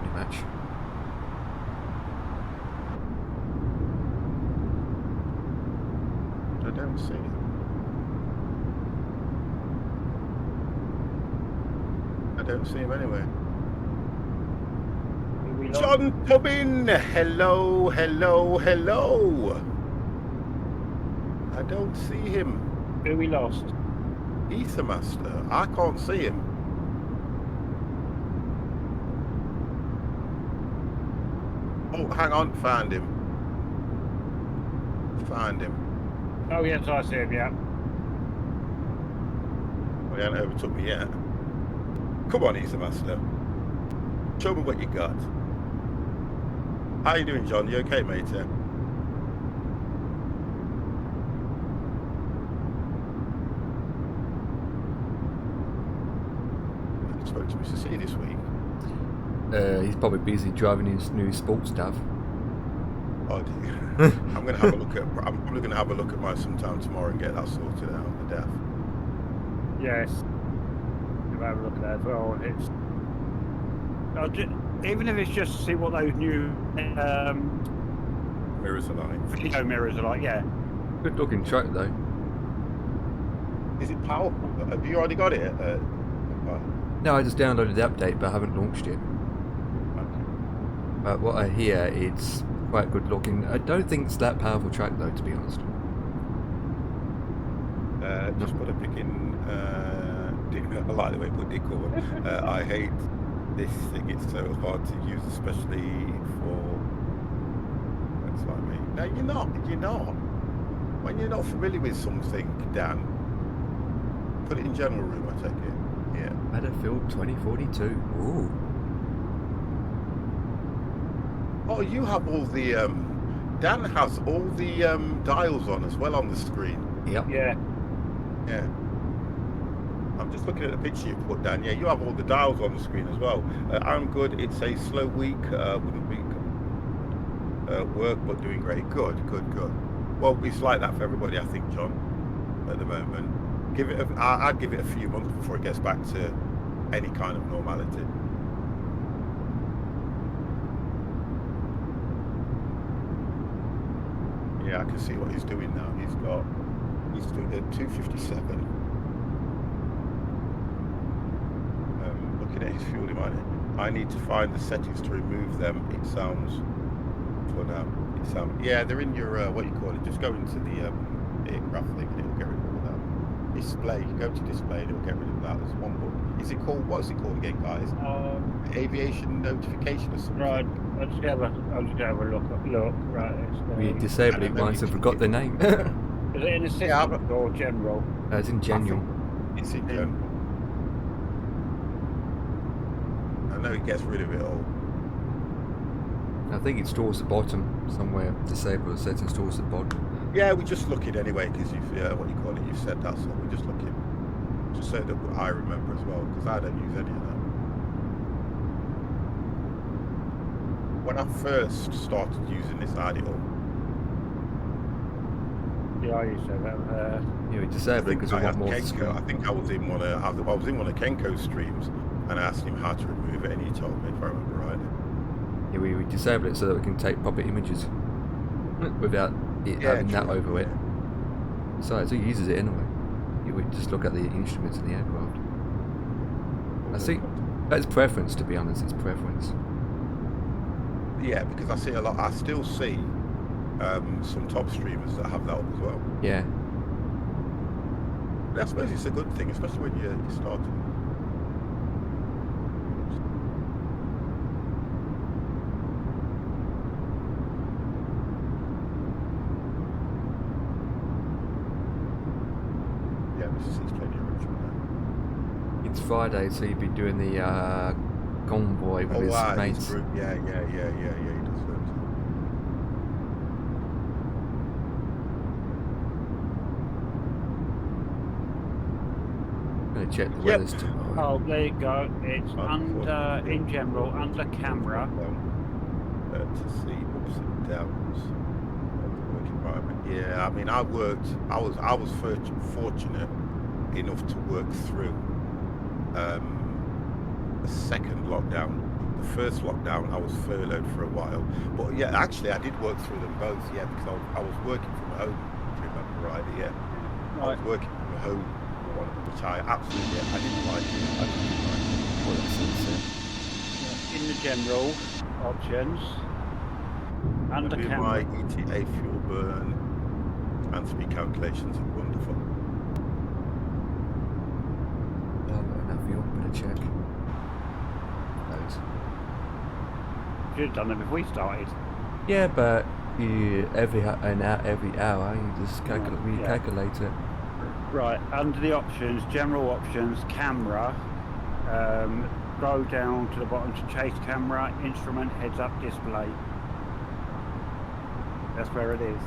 Pretty much. I don't see him. I don't see him anywhere. John Tobin! Hello. I don't see him. Who we lost? Ethermaster. I can't see him. Oh, hang on. Found him. Oh, yes, I see him, yeah. Well, he hasn't overtook me yet. Come on, Ethermaster. Show me what you got. How you doing, John? You okay, mate? I spoke to Mr. C this week. He's probably busy driving his new sports stuff. Oh, do you? I'm probably going to have a look at mine sometime tomorrow and get that sorted out. The death. Yes. You'll have a look at that as well. Even if it's just to see what those new Mirrors are like. video mirrors are like, yeah. Good looking truck though. Is it powerful? Have you already got it? No, I just downloaded the update but I haven't launched it. Okay. But what I hear, it's quite good looking. I don't think it's that powerful truck though, to be honest. Just put a pick in. I like the way you put Dick over. I hate this thing. It's so hard to use, especially for folks like me. No, you're not. When you're not familiar with something, Dan, put it in general room, I take it. Yeah. Battlefield 2042. Ooh. Oh, you have all the Dan has all the dials on as well on the screen. Yep. Yeah. I'm just looking at the picture you put down. Yeah, you have all the dials on the screen as well. I'm good. It's a slow week. Wouldn't be work, but doing great. Good. Well, it's like that for everybody, I think, John, at the moment. I'd give it a few months before it gets back to any kind of normality. Yeah, I can see what he's doing now. He's doing a 257. Looking at his fuel line, I need to find the settings to remove them. It sounds for now. Yeah, they're in your what you call it. Just go into the aircraft thing and it'll get rid of all that. Display. You go to display and it'll get rid of that. There's one button. Is it called? What's it called again, guys? Aviation notification or something. Right. I'll just have a look. Right. We disabled it once and forgot the name. Is it in assistant or general? It's in general. It's in general. I know it gets rid of it all. I think it's towards the bottom somewhere. Disable the settings towards the bottom. Yeah, we're just looking anyway because what you call it, you said that, so we're just looking. Just so that I remember as well, because I don't use any of that. When I first started using this IDL, Yeah, I used to have that. Yeah, we disable it because we want more Kenko, I think I was in one of Kenko's streams, and I asked him how to remove it, and he told me, if I remember right. Yeah, we disable it so that we can take proper images without it having that over it. Besides, who uses it anyway? We just look at the instruments in the aircraft. I think that's preference, to be honest. It's preference. Yeah, because I see a lot. I still see some top streamers that have that up as well. Yeah. But I suppose it's a good thing, especially when you're starting. Yeah, Mr. C's plenty of ritual now. It's Friday, so you'd be doing the convoy with his mates. Group. Yeah, he does that. I'm gonna check the weather's tomorrow. Oh, there you go. It's in general, under camera. To see ups and downs of the work environment. Yeah, I mean, I was fortunate enough to work through the second lockdown. The first lockdown, I was furloughed for a while. But yeah, actually, I did work through them both, yeah, because I was working from home, if you remember right, yeah. I was working from home for one of them, which I absolutely, I didn't like it. I didn't like it. Well, that's it. In the general options, under Do camera. my ETA fuel burn and speed calculations are wonderful. Oh, I've got enough fuel. I'm gonna check. Those. Should have done them if we started. Yeah, but you every hour you just calculate it. Right, under the options, general options, camera, go down to the bottom to chase camera, instrument, heads up display. That's where it is.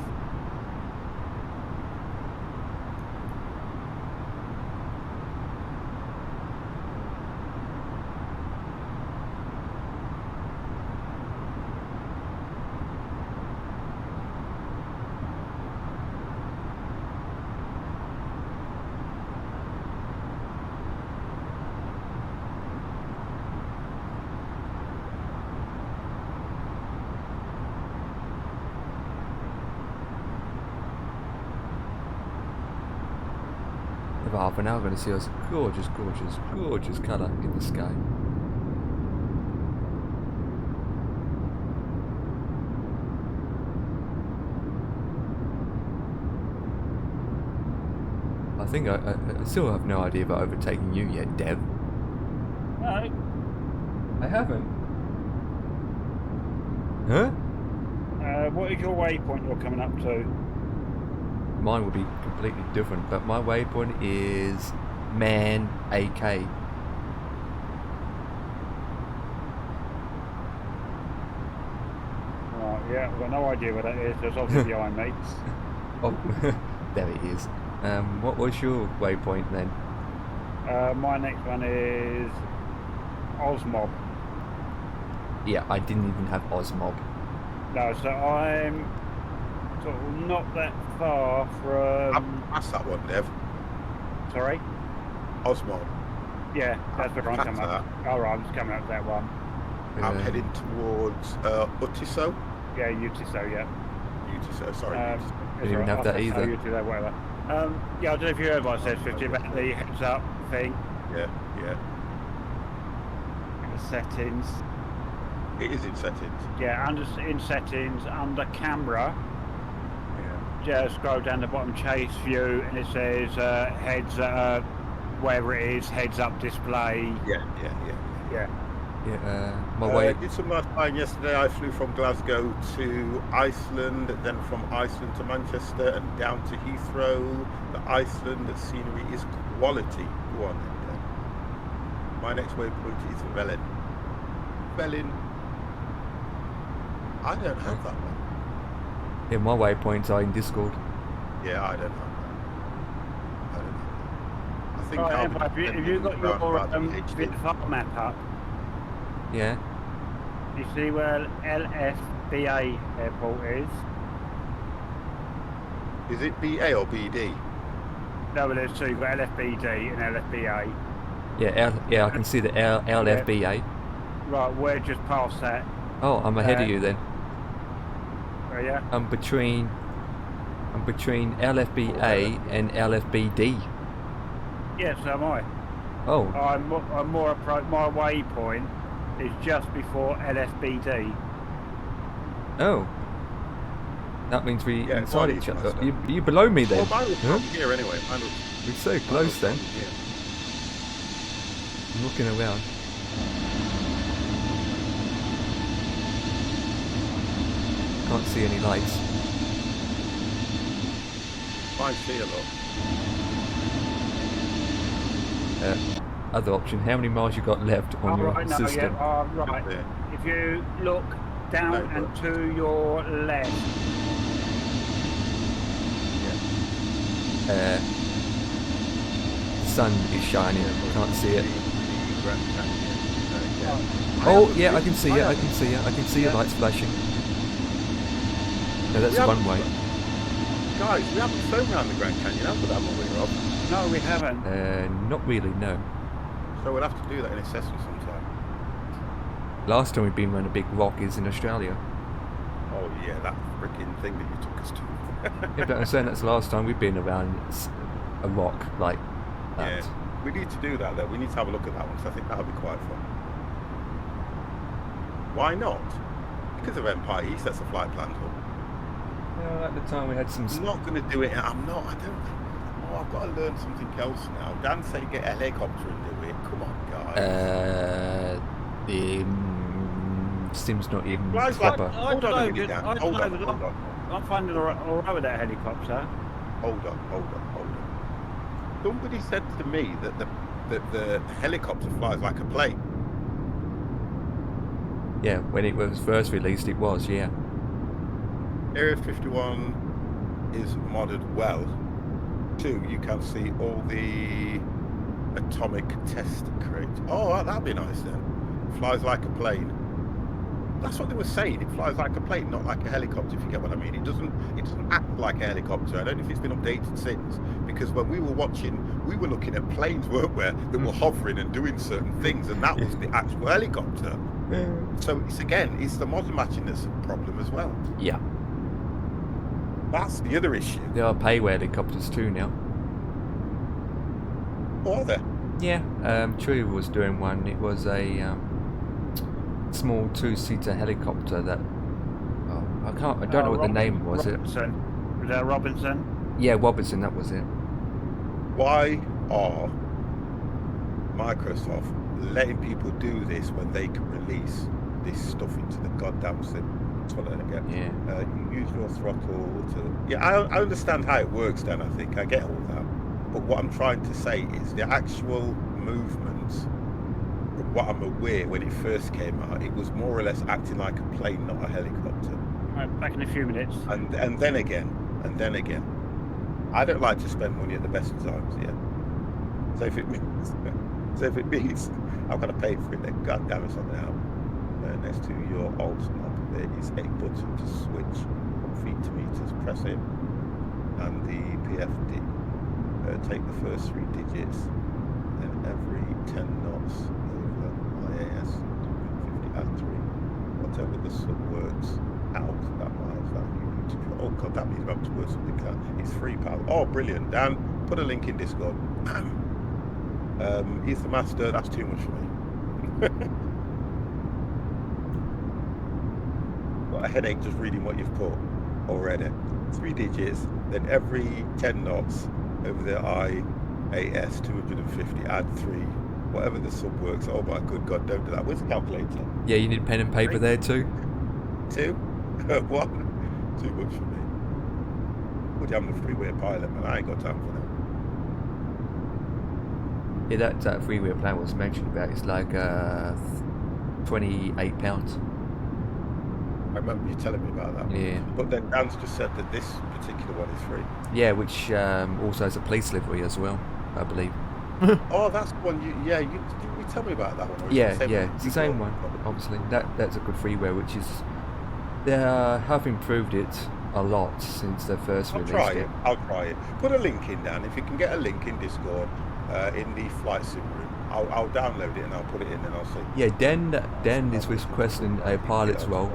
About half an hour, we're going to see us gorgeous colour in the sky. I think I still have no idea about overtaking you yet, Dev. No. I haven't. Huh? What is your waypoint you're coming up to? Mine will be completely different, but my waypoint is Man AK. Right, yeah, I've got no idea what that is. There's obviously behind me. Oh, there it is. What was your waypoint then? My next one is Osmob. Yeah, I didn't even have Osmob. No, so I'm sort of not that far from. That's that one, Dev. Sorry? Osmo. Yeah, that's where I'm That's coming up. Alright, I'm just coming up to that one. I'm heading towards Utiso. Yeah, Utiso, yeah. Utiso, sorry. Utiso. Didn't even have that either. Utiso, whatever. Yeah, I don't know if you heard what I said, 50, about the heads up thing. Yeah. The settings. It is in settings. Yeah, in settings, under camera. Yeah. Just scroll down the bottom, chase view, and it says heads, wherever it is, heads up display. Yeah. Yeah, my way. I did some last flying yesterday. I flew from Glasgow to Iceland, then from Iceland to Manchester, and down to Heathrow. The Iceland scenery is quality. Go on, then. My next waypoint is Velin. I don't have that one. Yeah, my waypoints are in Discord. Yeah, I don't have that. I don't have that. I think Right, I'll Emma, be have you got round your about the HD. VinFast map up? Yeah. You see where LFBA airport is? Is it BA or BD? No, but there's two. You've got LFBD and LFBA. Yeah, I can see the LFBA. Right, we're just past that. Oh, I'm ahead of you then. Are you? I'm between LFBA and LFBD. Yes, so am I. Oh, I'm more my waypoint is just before LFBD. oh. That means we Yeah, inside well, each you other. must You below me then? Well, mine was Huh? from here anyway. Mine was, We're so mine close was then. from here. I'm looking around. Can't see any lights. Mine's here, look. Other option, how many miles you got left on your right, no, system? yeah, right. There. If you look down No, and but- to your left, Sun is shining, can't see it. Grand Canyon. Oh yeah, I can see it, I can see it, I can see your Yeah. lights flashing. No, that's We one haven't- way. Guys, we haven't flown around the Grand Canyon, have we? That one we're up. no, we haven't. Not really, no. So we'll have to do that in assessment sometime. Last time we've been around a big rock is in Australia. Oh yeah, that freaking thing that you took us to. Yeah, but I'm saying that's the last time we've been around a rock like that. Yeah. We need to do that though. We need to have a look at that one because I think that'll be quite fun. Why not? Because of Empire East, that's a flight planned hub. Well, at the time we had some. I'm not going to do it. I'm not. I don't. Oh, I've got to learn something else now. Dan said get a helicopter and do it. Come on, guys. The Sim's not even Flies like- proper. Hold on a minute, Dan. Hold on, hold on. I'm finding all right with that helicopter. Hold on. Somebody said to me that the helicopter flies like a plane. Yeah, when it was first released, it was. Yeah. Area 51 is modded well. 2, you can see all the atomic test crates. Oh, that'd be nice then. Flies like a plane. That's what they were saying. It flies like a plane, not like a helicopter, if you get what I mean. It doesn't act like a helicopter. I don't know if it's been updated since, because when we were watching, we were looking at planes, weren't we, that were hovering and doing certain things, and that was the actual helicopter. So it's the model matching that's a problem as well. Yeah. That's the other issue. There are payware helicopters too now. Oh, are there? Yeah. True was doing one. It was a small 2-seater helicopter that. Oh, I don't know what the name was. Robinson. Was that Robinson? Yeah, Robertson. That was it. Why are Microsoft letting people do this when they can release this stuff into the goddamn sim? That's what I don't get. Yeah. You use your throttle to... Yeah, I understand how it works, Dan, I think. I get all that. But what I'm trying to say is the actual movements, from what I'm aware, when it first came out, it was more or less acting like a plane, not a helicopter. Right, back in a few minutes. And then again. I don't like to spend money at the best of times, yeah. So if it means I've got to pay for it, then god damn it's on now. Next to your alt knob, there is a button to switch from feet to meters. Press it, and the PFD. Take the first 3 digits, then every 10 knots over IAS 250 add 3. Whatever the sub works out, that miles that you need to draw. Oh god, that means I'm to work something out. It's £3. Oh, brilliant. Dan, put a link in Discord. He's the master. That's too much for me. Got a headache just reading what you've put already. 3 digits, then every 10 knots over the IAS 250 add 3. Whatever the sub works. Oh my good god, don't do that. Where's the calculator? Yeah, you need pen and paper there too. 2? 1? Too much for me. Would you have the freeway pilot, man? I ain't got time for that. Yeah, that freeway plan was mentioned about. It's like £28. I remember you telling me about that. Yeah. But then Dan's just said that this particular one is free. Yeah, which also has a police livery as well, I believe. Oh, that's the one. You tell me about that one. Or is it Yeah, the same yeah, one it's you the same got? one. Obviously, that's a good freeware, which is they have improved it a lot since they first I'll released try it. it. I'll try it. Put a link in, Dan. If you can get a link in Discord, in the flight sim room, I'll download it and I'll put it in and I'll see. Yeah, Dan is requesting a pilot's role.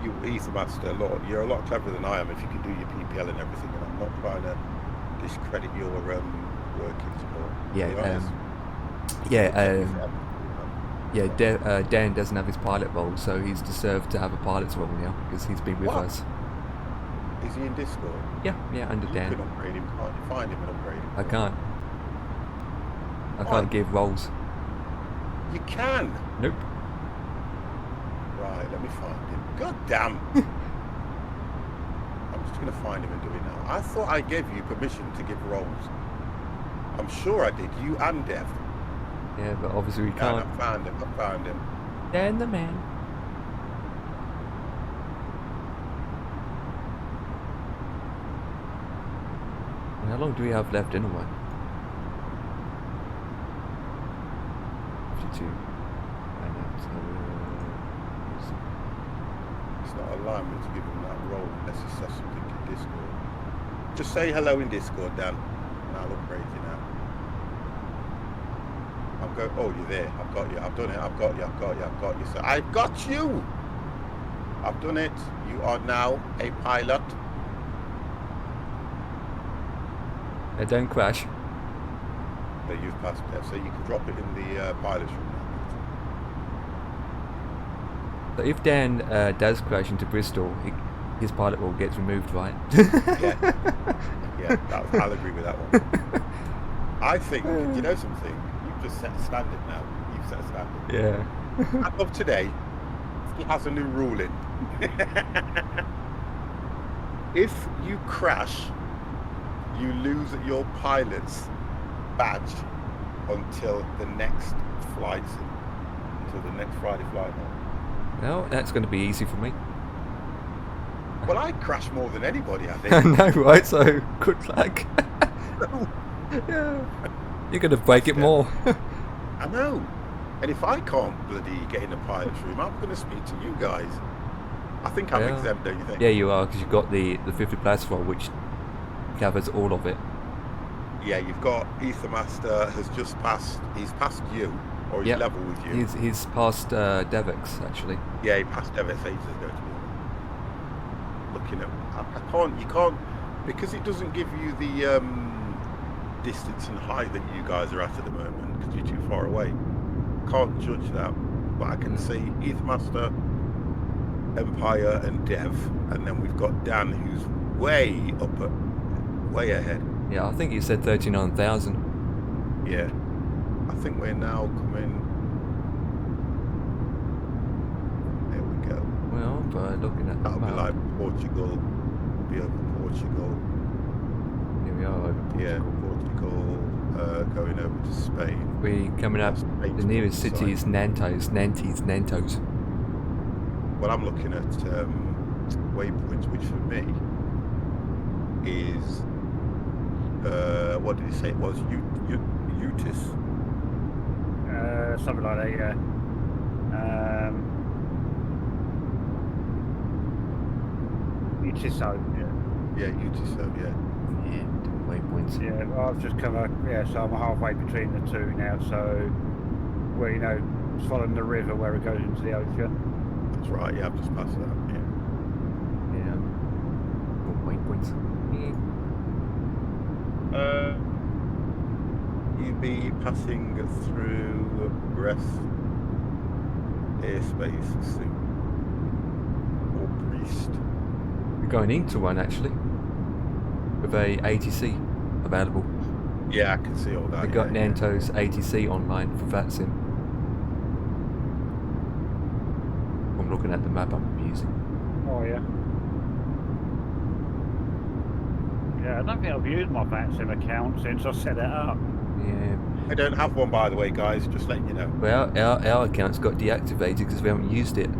You Ether Master, you're a lot cleverer than I am if you can do your PPL and everything, and I'm not trying to discredit your working support. Yeah, Dan doesn't have his pilot role, so he's deserved to have a pilot's role now because he's been with What? us. Is he in Discord? Yeah, under You Dan. can upgrade him, can't you? Find him and upgrade him. I can't. I Why? can't give roles. You can. Nope. Right, let me find him. God damn. I'm just going to find him and do it now. I thought I gave you permission to give roles. I'm sure I did. You and Dev. Yeah, but obviously we Dan, can't. I found him. Dan the man. And how long do we have left anyway? 52. It's not allowing me to give him that role unless he says something in Discord. Just say hello in Discord, Dan, and I'll upgrade you now. I'm going. Oh, you're there. I've got you. I've done it. I've got you. So I've got you. I've done it. You are now a pilot. Don't crash. So you've passed there. So you can drop it in the pilot's room now. So if Dan does crash into Bristol, his pilot role gets removed, right? Yeah, I'll agree with that one. I think, you know something? You've just set a standard now. You've set a standard. Yeah. As of today, he has a new rule in. If you crash, you lose your pilot's badge until the next flight, until the next Friday flight. Well, that's going to be easy for me. Well, I crash more than anybody, I I think. know, right? So, good luck. Yeah. You're going to break it more. I know. And if I can't bloody get in the pilot's room, I'm going to speak to you guys. I think I'm exempt, don't you think? Yeah, you are, because you've got the 50 plus role, which covers all of it. Yeah, you've got Ether Master has just passed. He's passed you, or he's level with you. He's past Devix, actually. Yeah, he passed Devis ages ago. To be looking at, I can't. You can't because it doesn't give you the distance and height that you guys are at the moment because you're too far away. Can't judge that, but I can see Ether Master, Empire, and Dev, and then we've got Dan, who's way ahead. Yeah, I think you said 39,000. Yeah, I think we're now coming. There we go. Well, by looking at the That'll be map, like Portugal. Be over Portugal. here we are over Portugal. Yeah, Portugal. Going over to Spain. We're coming up. The nearest city is Nantes. Well, I'm looking at waypoints, which for me is what did he say it was? Utis. Something like that, yeah. Utiso. Yeah, Utiso. Yeah. Yeah, waypoints. Yeah, well, I've just come up. Yeah, so I'm halfway between the two now. So, where it's following the river where it goes into the ocean. That's right. Yeah, I've just passed that. Yeah. Yeah. Oh, waypoints. You'd be passing through Brest airspace soon, or Brest. We're going into one actually, with a ATC available. Yeah, I can see all that. We got Nantes ATC online for VATSIM. I'm looking at the map I'm using. Oh yeah. Yeah, I don't think I've used my VATSIM account since I set it up. Yeah. I don't have one, by the way, guys. Just letting you know. Well, our account's got deactivated because we haven't used it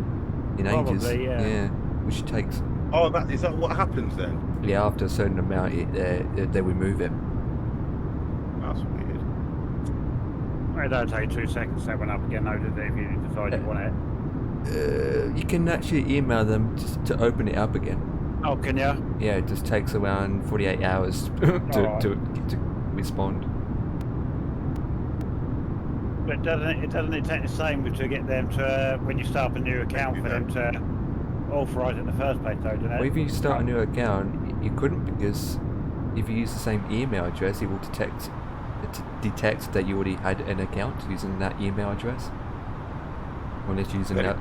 in ages. Probably, yeah. Which takes. Oh, is that what happens then? Yeah, after a certain amount, they remove it. That's weird. It don't take 2 seconds to set one up again, though, does it, if you decide you want it? You can actually email them to open it up again. Oh, can you? Yeah, it just takes around 48 hours to respond. But doesn't it take the same to get them to, when you start a new account, for them to authorise it in the first place, though, doesn't it? Well, if you start a new account, you couldn't, because if you use the same email address, it will detect that you already had an account using that email address. Unless using Then that it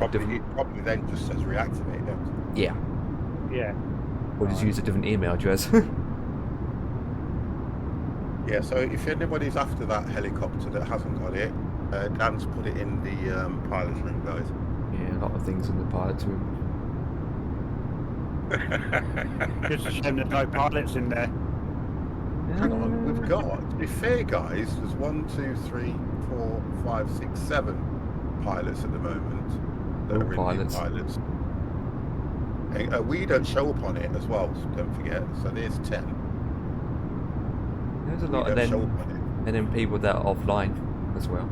probably then just says reactivate, don't it? Yeah. Yeah. Or just use a different email address. Yeah, so if anybody's after that helicopter that hasn't got it, Dan's put it in the pilot's room, guys. Yeah, a lot of things in the pilot's room. Just a shame there's no pilots in there. Hang on, we've got, to be fair, guys, there's 1, 2, 3, 4, 5, 6, 7 pilots at the moment that All are pilots. in the pilots. And, we don't show up on it as well, so don't forget. So there's 10. There's a We lot, don't and show up on then people that are offline as well.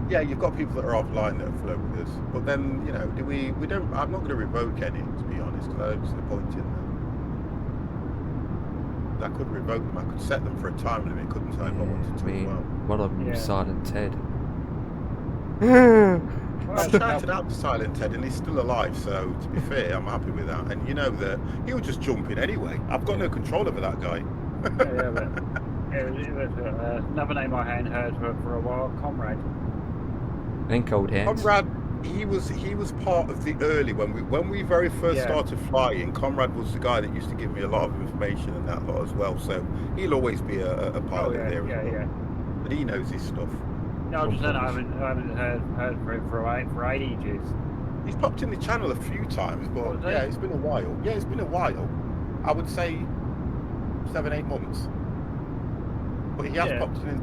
it. Yeah, you've got people that are offline that flow with us, but then you know, we don't. I'm not going to revoke any, to be honest, because I don't see the point in that. I could revoke them. I could set them for a time limit, couldn't I? If I wanted to as well. One of them was Yeah. Silent Ted. I've shouted out to Silent Ted and he's still alive, so to be fair, I'm happy with that. And you know that he'll just jump in anyway. I've got no control over that guy. Yeah, but it was another name I hadn't heard for a while, Comrade. And Cold Hands. Comrade, he was part of the early when we very first started flying. Comrade was the guy that used to give me a lot of information and that lot as well. So he'll always be a pilot there as well. Yeah. But he knows his stuff. No, I just said I haven't heard for ages. He's popped in the channel a few times, but yeah, it's been a while. Yeah, it's been a while. I would say 7-8 months. But he has popped in.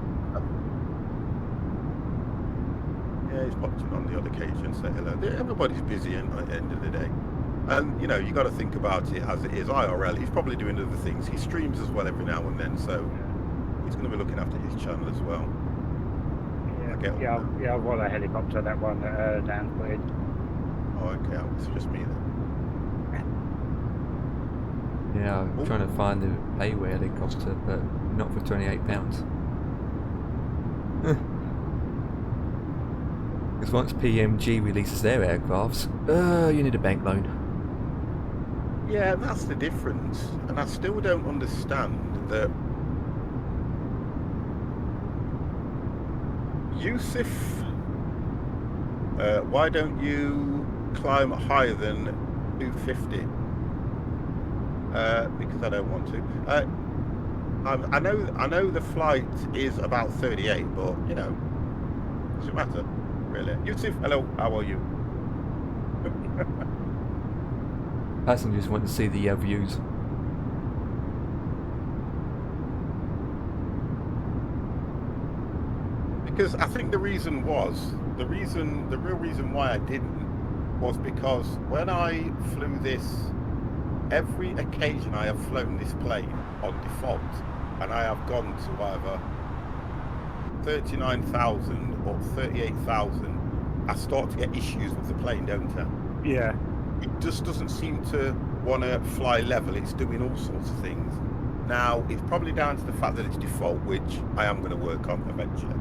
Yeah, he's popped in on the odd occasion, say hello. Everybody's busy at the end of the day. And, you know, you got to think about it as it is. IRL, he's probably doing other things. He streams as well every now and then, so he's going to be looking after his channel as well. Yeah, I've got a helicopter, that one that Dan's put in. Oh, okay, it's just me then. Yeah, I'm trying to find the payway helicopter, but not for £28. Because once PMG releases their aircrafts, you need a bank loan. Yeah, that's the difference. And I still don't understand that Yusuf, why don't you climb higher than 250? Because I don't want to. I know the flight is about 38, but you know, doesn't matter really. Yusuf, hello, how are you? Passengers want to see the views. Because I think the real reason why I didn't was because when I flew this, every occasion I have flown this plane on default, and I have gone to either 39,000 or 38,000, I start to get issues with the plane, don't I? Yeah. It just doesn't seem to want to fly level. It's doing all sorts of things. Now, it's probably down to the fact that it's default, which I am going to work on eventually.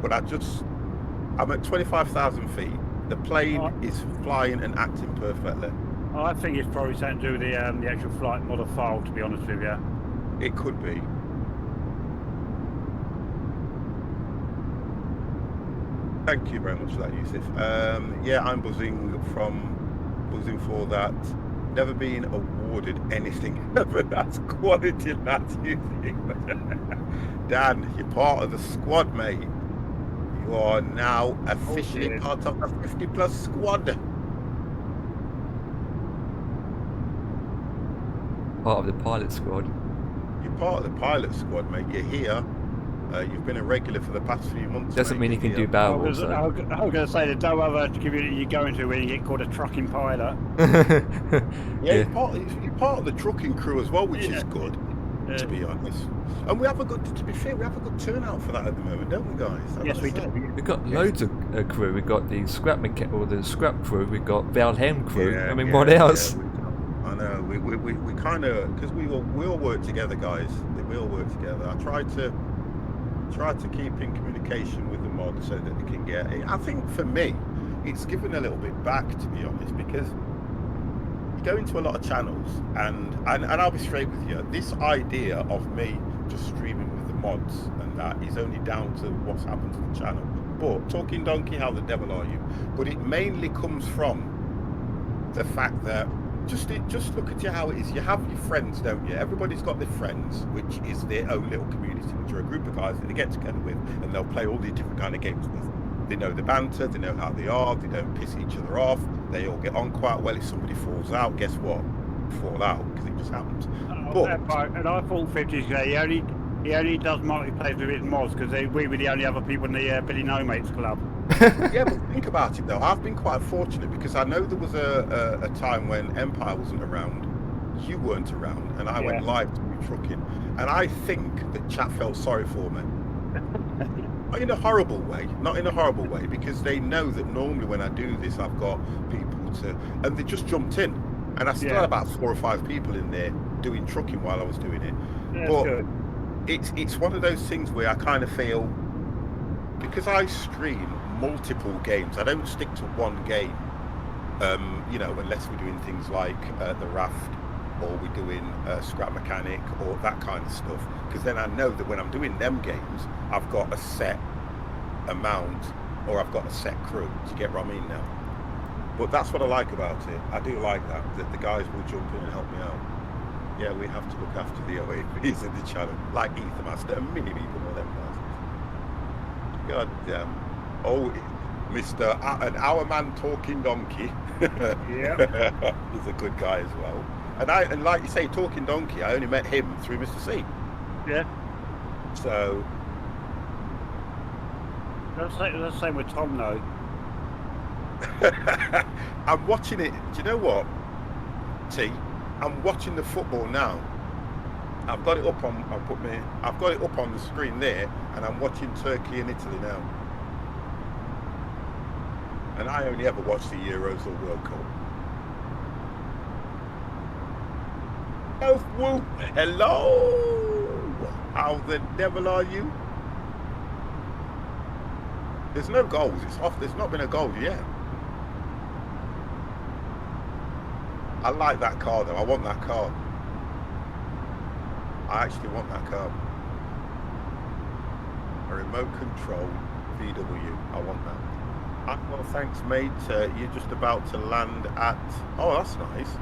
But I'm at 25,000 feet. The plane is flying and acting perfectly. I think it's probably something to do with the actual flight model file, to be honest with you. It could be. Thank you very much for that, Yusuf. Yeah, I'm buzzing for that. Never been awarded anything ever. That's quality, that's using. Dan, you're part of the squad, mate. You are now officially part of the 50+ squad. Part of the pilot squad. You're part of the pilot squad, mate. You're here. You've been a regular for the past few months. Doesn't mate. mean you can do I barrel was, rolls, I though. was, I was going to say, there's no other community you go into when you get called a trucking pilot. Yeah, Yeah. you're part of the trucking crew as well, which is good, Yeah. to be honest. And we have a good, to be fair, we have a good turnout for that at the moment, don't we, guys? I've Yes, got we to say. do. We've got loads of crew. We've got the scrap crew. We've got Valheim crew. I mean, what else? I know. We kind of, because we all work together, guys. We all work together. I try to keep in communication with the mods so that they can get it. I think for me, it's given a little bit back, to be honest, because you go into a lot of channels, and I'll be straight with you. This idea of me just streaming with the mods and that is only down to what's happened to the channel. But Talking Donkey, how the devil are you? But it mainly comes from the fact that just look at how it is. You have your friends, don't you? Everybody's got their friends, which is their own little community, which are a group of guys that they get together with, and they'll play all these different kind of games with. They know the banter, they know how they are, they don't piss each other off, they all get on quite well. If somebody falls out, guess what? Fall out, because it just happens. And I thought 50s, he only does multiplayer with his mods because we were the only other people in the Billy No Mates club. Yeah, but think about it though. I've been quite fortunate because I know there was a time when Empire wasn't around, you weren't around, and I went live to be trucking, and I think that chat felt sorry for me. Not in a horrible way, because they know that normally when I do this, I've got people and they just jumped in, and I still had about 4 or 5 people in there doing trucking while I was doing it. Yeah, but good. It's one of those things where I kind of feel, because I stream multiple games, I don't stick to one game, unless we're doing things like the raft, or we're doing scrap mechanic or that kind of stuff, because then I know that when I'm doing them games, I've got a set amount, or I've got a set crew. Do you get what I mean now? But that's what I like about it. I do like that the guys will jump in and help me out. Yeah, we have to look after the OAPs in the channel, like Ether Master and many people know them guys. God damn. Oh, Mr. An Hour Man Talking Donkey. Yeah. He's a good guy as well. And like you say, Talking Donkey, I only met him through Mr. C. Yeah. So That's the same with Tom though. I'm watching it. Do you know what, T? I'm watching the football now. I've got it up on. I've got it up on the screen there, and I'm watching Turkey and Italy now. And I only ever watch the Euros or World Cup. Oh, whoop! Hello! How the devil are you? There's no goals. It's off. There's not been a goal yet. I like that car though. I want that car. I actually want that car. A remote control VW. I want that. Well, thanks, mate. You're just about to land at. Oh, that's nice.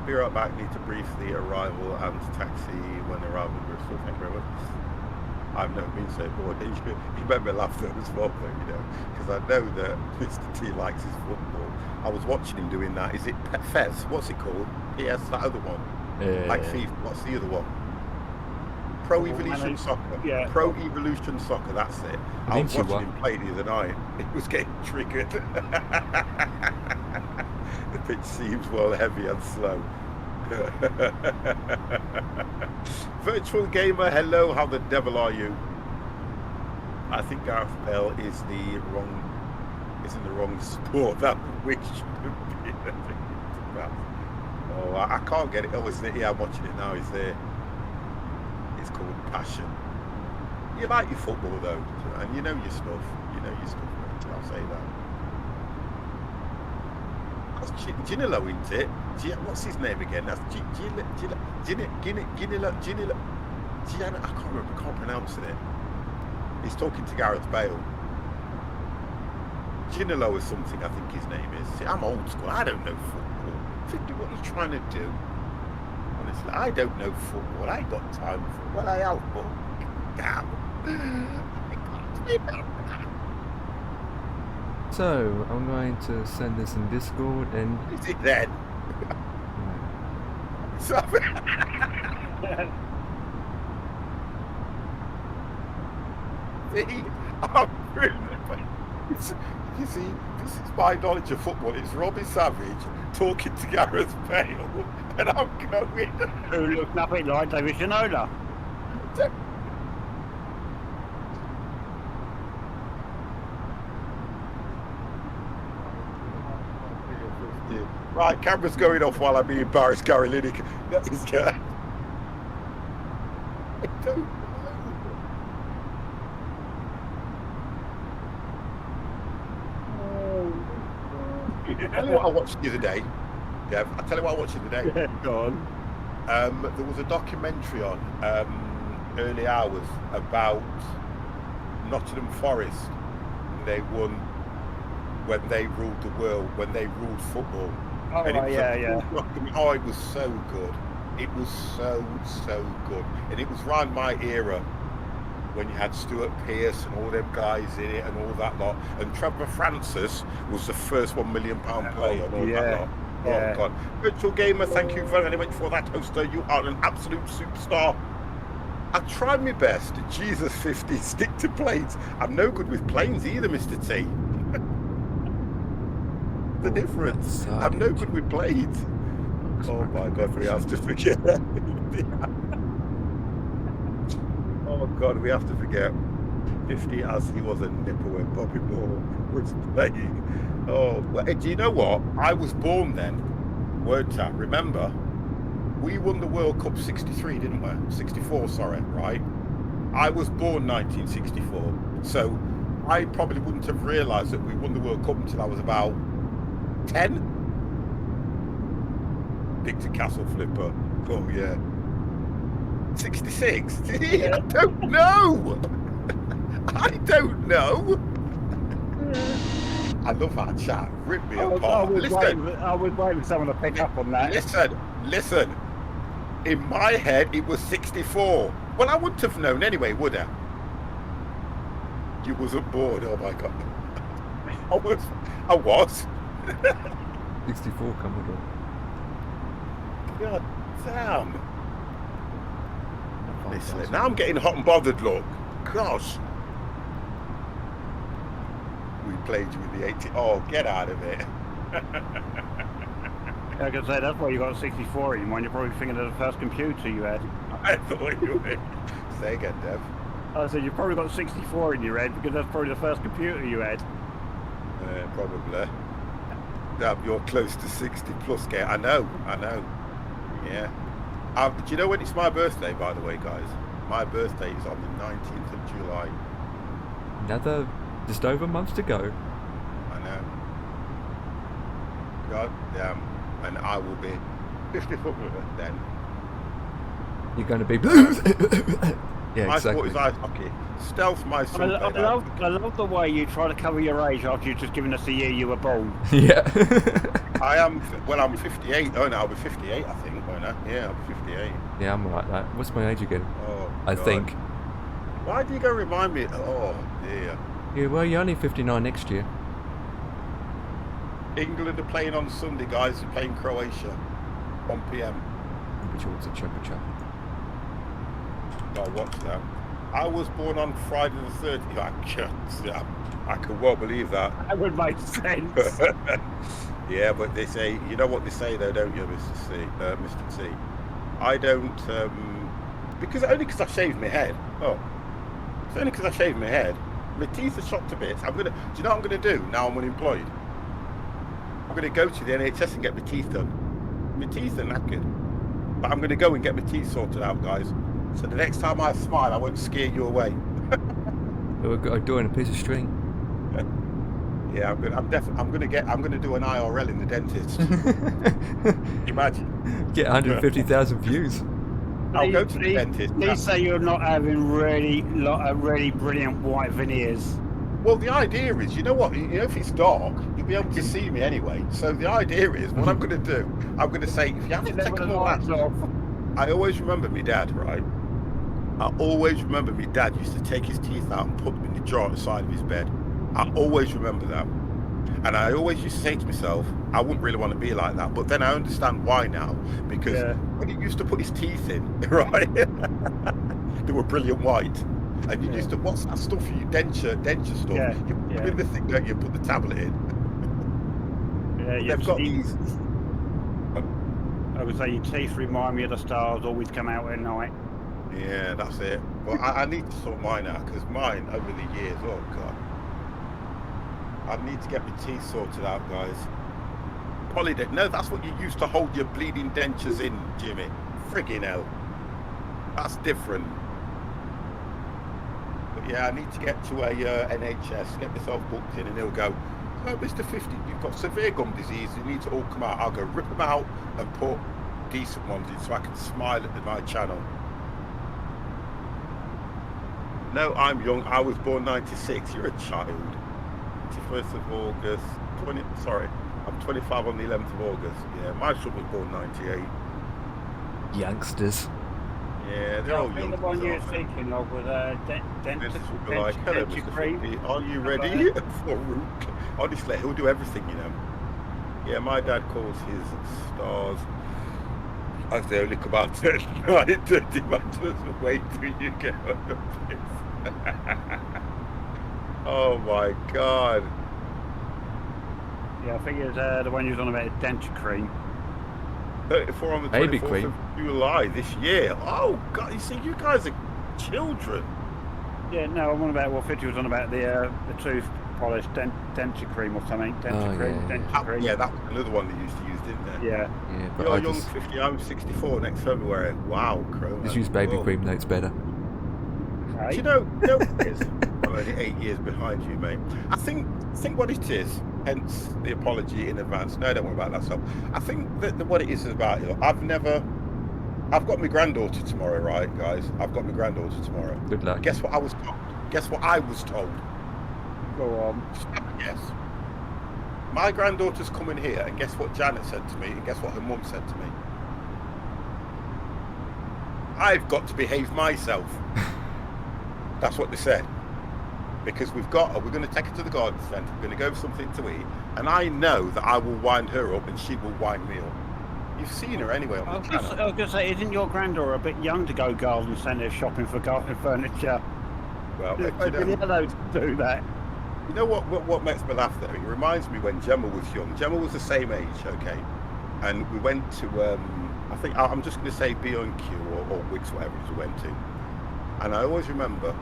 Be right back. Need to brief the arrival and taxi when arrival in Bristol. Thank you very much. I've never been so bored. You made me laugh though as well, though, because I know that Mr. T likes his football. I was watching him doing that. Is it Fez? What's it called? PS, that other one. Like FIFA. What's the other one? Pro Evolution Soccer. Yeah. Pro Evolution Soccer. That's it. I was watching him play the other night. He was getting triggered. The pitch seems well heavy and slow. Virtual Gamer, hello, how the devil are you? I think Gareth Bell is in the wrong sport that we should be. Oh, I can't get it. Oh, isn't it? Yeah, I'm watching it now. It's there. It's called Passion. You like your football though, and you know your stuff. I'll say that. That's Ginilo, isn't it? What's his name again? That's Ginilo. I can't remember. I can't pronounce it. He's talking to Gareth Bale. Ginilo or something, I think his name is. See, I'm old school. I don't know football. 50, what are you trying to do? Honestly, I don't know football. I ain't got time for it. Well, I have, but damn. So, I'm going to send this in Discord and... Is it then? See, I'm really, you see, this is my knowledge of football. It's Robbie Savage talking to Gareth Bale, and I'm going. Who looks nothing like David Shinoda. Right, camera's going off while I'm being embarrassed, Gary Lineker. That is good. I don't know. I tell you what I watched the other day. Yeah, I tell you what I watched the other day. Go on. There was a documentary on early hours about Nottingham Forest. They won when they ruled the world, when they ruled football. Oh, And it was yeah. Oh, it was so good. It was so good. And it was around my era when you had Stuart Pearce and all them guys in it and all that lot. And Trevor Francis was the first £1 million player and all that lot. Yeah. Oh, God. Virtual Gamer, thank you very much for that, Toaster. You are an absolute superstar. I tried my best. Jesus 50, stick to planes. I'm no good with planes either, Mr. T. The difference. I'm no good with planes. Oh my God, we have to forget. Oh God, we have to forget 50 as he was a nipper when Bobby Moore was playing. Oh, well, do you know what? I was born then, weren't I? Remember, we won the World Cup 63, didn't we? 64, sorry, right? I was born 1964, so I probably wouldn't have realised that we won the World Cup until I was about 10. Victor Castle flipper. Oh yeah. 66? I don't know. I don't know. I love that chat. Rip me apart. I was waiting for someone to pick up on that. Listen. In my head, it was 64. Well, I wouldn't have known anyway, would I? You wasn't bored. Oh my God. I was. 64 Commodore. God damn. Listen, now I'm getting hot and bothered, look. Gosh. We played you with the 80. Oh, get out of it. I can say that's why you got a 64 in mind. You're probably thinking of the first computer you had. I thought you would. Say again, Dev. I said you probably got 64 in your head because that's probably the first computer you had. Probably. Damn, you're close to 60 plus, Gate. I know. Yeah. Do you know when it's my birthday, by the way, guys? My birthday is on the 19th of July. Just over a month to go. I know. God damn. And I will be 50 foot with it then. You're going to be... Yeah, my exactly. sport is ice hockey. Stealth, my son. I love the way you try to cover your age after you've just given us the year you were born. Yeah. I'm 58. Oh, no, I'll be 58, I think. Won't I? Yeah, I'll be 58. Yeah, I'm like that. What's my age again? Oh, I God. think. Why do you go remind me? Oh, dear. Yeah, well, you're only 59 next year. England are playing on Sunday, guys. They're playing Croatia. 1 p.m. Which one's a temperature? I'll watch that. I was born on Friday the 30th. I can well believe that. That would make sense. Yeah, but they say, you know what they say though, don't you, Mr. T? I don't, because I shaved my head. Oh, it's only because I shaved my head. My teeth are shot to bits. Do you know what I'm going to do now I'm unemployed? I'm going to go to the NHS and get my teeth done. My teeth are knackered. But I'm going to go and get my teeth sorted out, guys. So the next time I smile, I won't scare you away. We're doing a piece of string. Yeah, I'm going to do an IRL in the dentist. Imagine. Get 150,000 views. I'll go to the dentist. Please say you're not having really brilliant white veneers. Well, the idea is, you know what? If it's dark, you'll be able to see me anyway. So the idea is, what I'm going to do, I'm going to say, if you have to take them all off. I always remember my dad, right? I always remember my dad used to take his teeth out and put them in the jar at the side of his bed. I always remember that. And I always used to say to myself, I wouldn't really want to be like that. But then I understand why now. Because when he used to put his teeth in, right, they were brilliant white. And you used to, what's that stuff you denture stuff? Yeah, You put yeah. in the thing, don't you? Put the tablet in. Yeah, They've got these. I would say your teeth remind me of the stars always come out at night. Yeah, that's it. Well, I need to sort mine out because mine over the years, oh god, I need to get my teeth sorted out, guys. Polydent. No, that's what you used to hold your bleeding dentures in, Jimmy. Friggin' hell. That's different. But yeah, I need to get to a NHS, get myself booked in, and he'll go, oh, Mr. 50, you've got severe gum disease, you need to all come out. I'll go rip them out and put decent ones in so I can smile at my channel. No, I'm young. I was born 96. You're a child. 21st of August. I'm 25 on the 11th of August. Yeah, my son was born 98. Youngsters. Yeah, they're all I think young. the one you're thinking of was hello, Mr. cream. 50. Are you ready for Rook? Honestly, he'll do everything, you know. Yeah, my dad calls his stars as they only come out at night. Dirty matters. Wait till you get on the piss. Oh my god. Yeah, I think it's the one you was on about denture cream. 34 on the Baby 24th cream. of July this year. Oh god, you see, you guys are children. Yeah, no, I'm on about what 50 was on about the tooth polish denture cream or something. Denture cream, denture cream. Yeah, that was another one they used to use, didn't they? Yeah. Yeah, but You're I young just 50, I'm 64 next February. Wow, Chrome. use baby cream, though it's better. Do you know what it is? I'm only 8 years behind you, mate. I think what it is, hence the apology in advance. No, don't worry about that stuff. I think that what it is about, you know, I've got my granddaughter tomorrow, right, guys? I've got my granddaughter tomorrow. Good luck. Guess what I was told? Guess what I was told? Go on. Yes. My granddaughter's coming here, and guess what Janet said to me, and guess what her mum said to me? I've got to behave myself. That's what they said. Because we're going to take her to the garden centre, we're going to go for something to eat, and I know that I will wind her up and she will wind me up. You've seen her anyway on the channel. I was going to say, isn't your granddaughter a bit young to go garden centre shopping for garden furniture? Well, You're really allowed to do that. You know what makes me laugh though? It reminds me when Gemma was young. Gemma was the same age, okay? And we went to, I think, I'm just going to say B&Q or Wickes, whatever it is we went to. And I always remember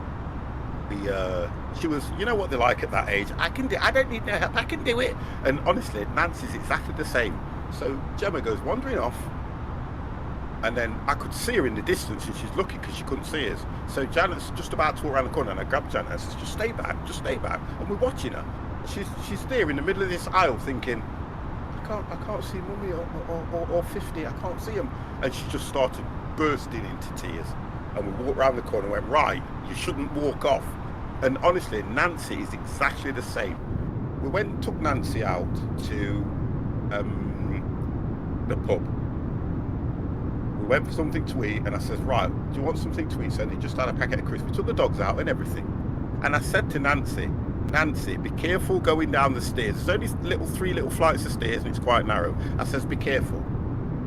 she was, you know what they're like at that age. I don't need no help, I can do it. And honestly, Nancy's exactly the same. So Gemma goes wandering off. And then I could see her in the distance and she's looking because she couldn't see us. So Janet's just about to walk around the corner and I grabbed Janet and I says, just stay back. And we're watching her. She's there in the middle of this aisle thinking, I can't see Mummy or 50, I can't see them. And she just started bursting into tears. And we walked around the corner and went, right, you shouldn't walk off. And honestly, Nancy is exactly the same. We went and took Nancy out to the pub. We went for something to eat and I says, right, do you want something to eat? So he just had a packet of crisps. We took the dogs out and everything. And I said to Nancy, be careful going down the stairs. There's only three little flights of stairs and it's quite narrow. I says, be careful.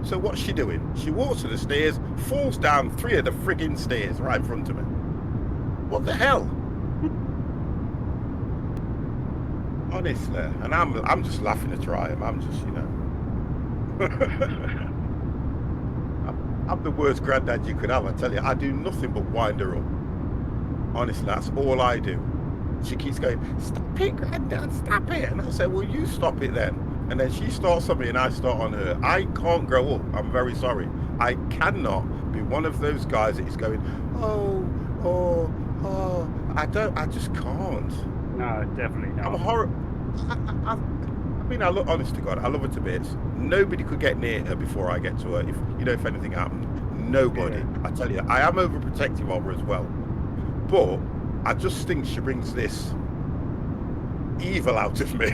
So what's she doing? She walks to the stairs, falls down 3 of the frigging stairs right in front of me. What the hell? Honestly, and I'm just laughing at her. I'm just, you know. I'm the worst granddad you could have, I tell you. I do nothing but wind her up. Honestly, that's all I do. She keeps going, stop it, granddad, stop it. And I say, well, you stop it then. And then she starts on me and I start on her. I can't grow up. I'm very sorry. I cannot be one of those guys that is going, oh. I just can't. No, definitely not. I'm horrible. I mean, honest to God, I love her to bits. Nobody could get near her before I get to her. If anything happened, nobody. Yeah. I tell you, I am overprotective of her as well. But I just think she brings this evil out of me.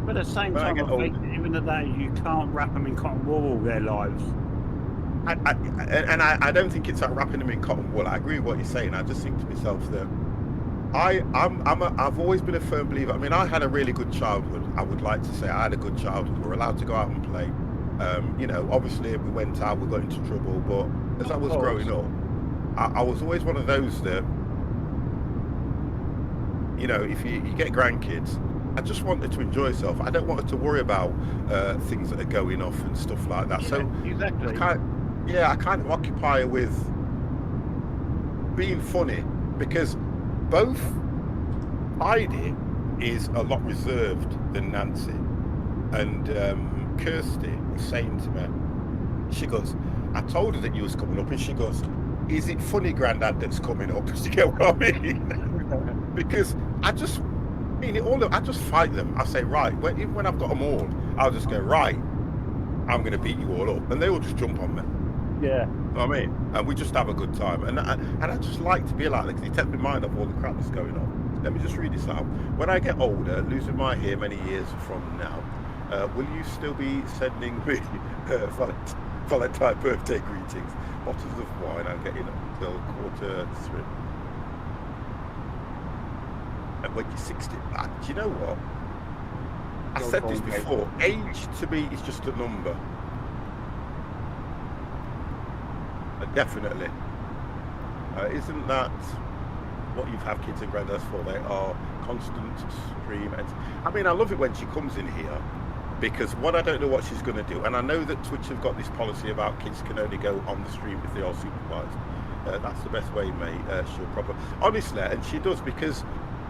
But at the same time, I think even at that, you can't wrap them in cotton wool all their lives. I don't think it's like wrapping them in cotton wool. I agree with what you're saying. I just think to myself that I've always been a firm believer. I mean, I had a really good childhood. I would like to say I had a good childhood. We were allowed to go out and play. You know, obviously we went out, we got into trouble, but as I was growing up, I was always one of those that, you know, if you get grandkids, I just wanted to enjoy myself. I don't want to worry about things that are going off and stuff like that. Yeah, So exactly. I kind of occupy with being funny, because both Heidi is a lot reserved than Nancy, and Kirsty was saying to me, she goes, I told her that you was coming up, and she goes, is it funny, Grandad, that's coming up? Do you get what I mean? Because I just I just fight them. I say, right, even when I've got them all, I'll just go, right, I'm going to beat you all up, and they all just jump on me. Yeah. You know what I mean? And we just have a good time, and I just like to be like that, because it takes my mind off all the crap that's going on. Let me just read this out. When I get older, losing my hair many years from now, will you still be sending me Valentine birthday greetings? Bottles of wine, I'm getting up till 2:45. And when you're 60, do you know what? I said this before. Age to me is just a number. Definitely. Isn't that what you have kids and granddads for? They are constant stream. And I mean, I love it when she comes in here, because one, I don't know what she's going to do, and I know that Twitch have got this policy about kids can only go on the stream if they are supervised. That's the best way, mate. She'll probably, honestly, and she does, because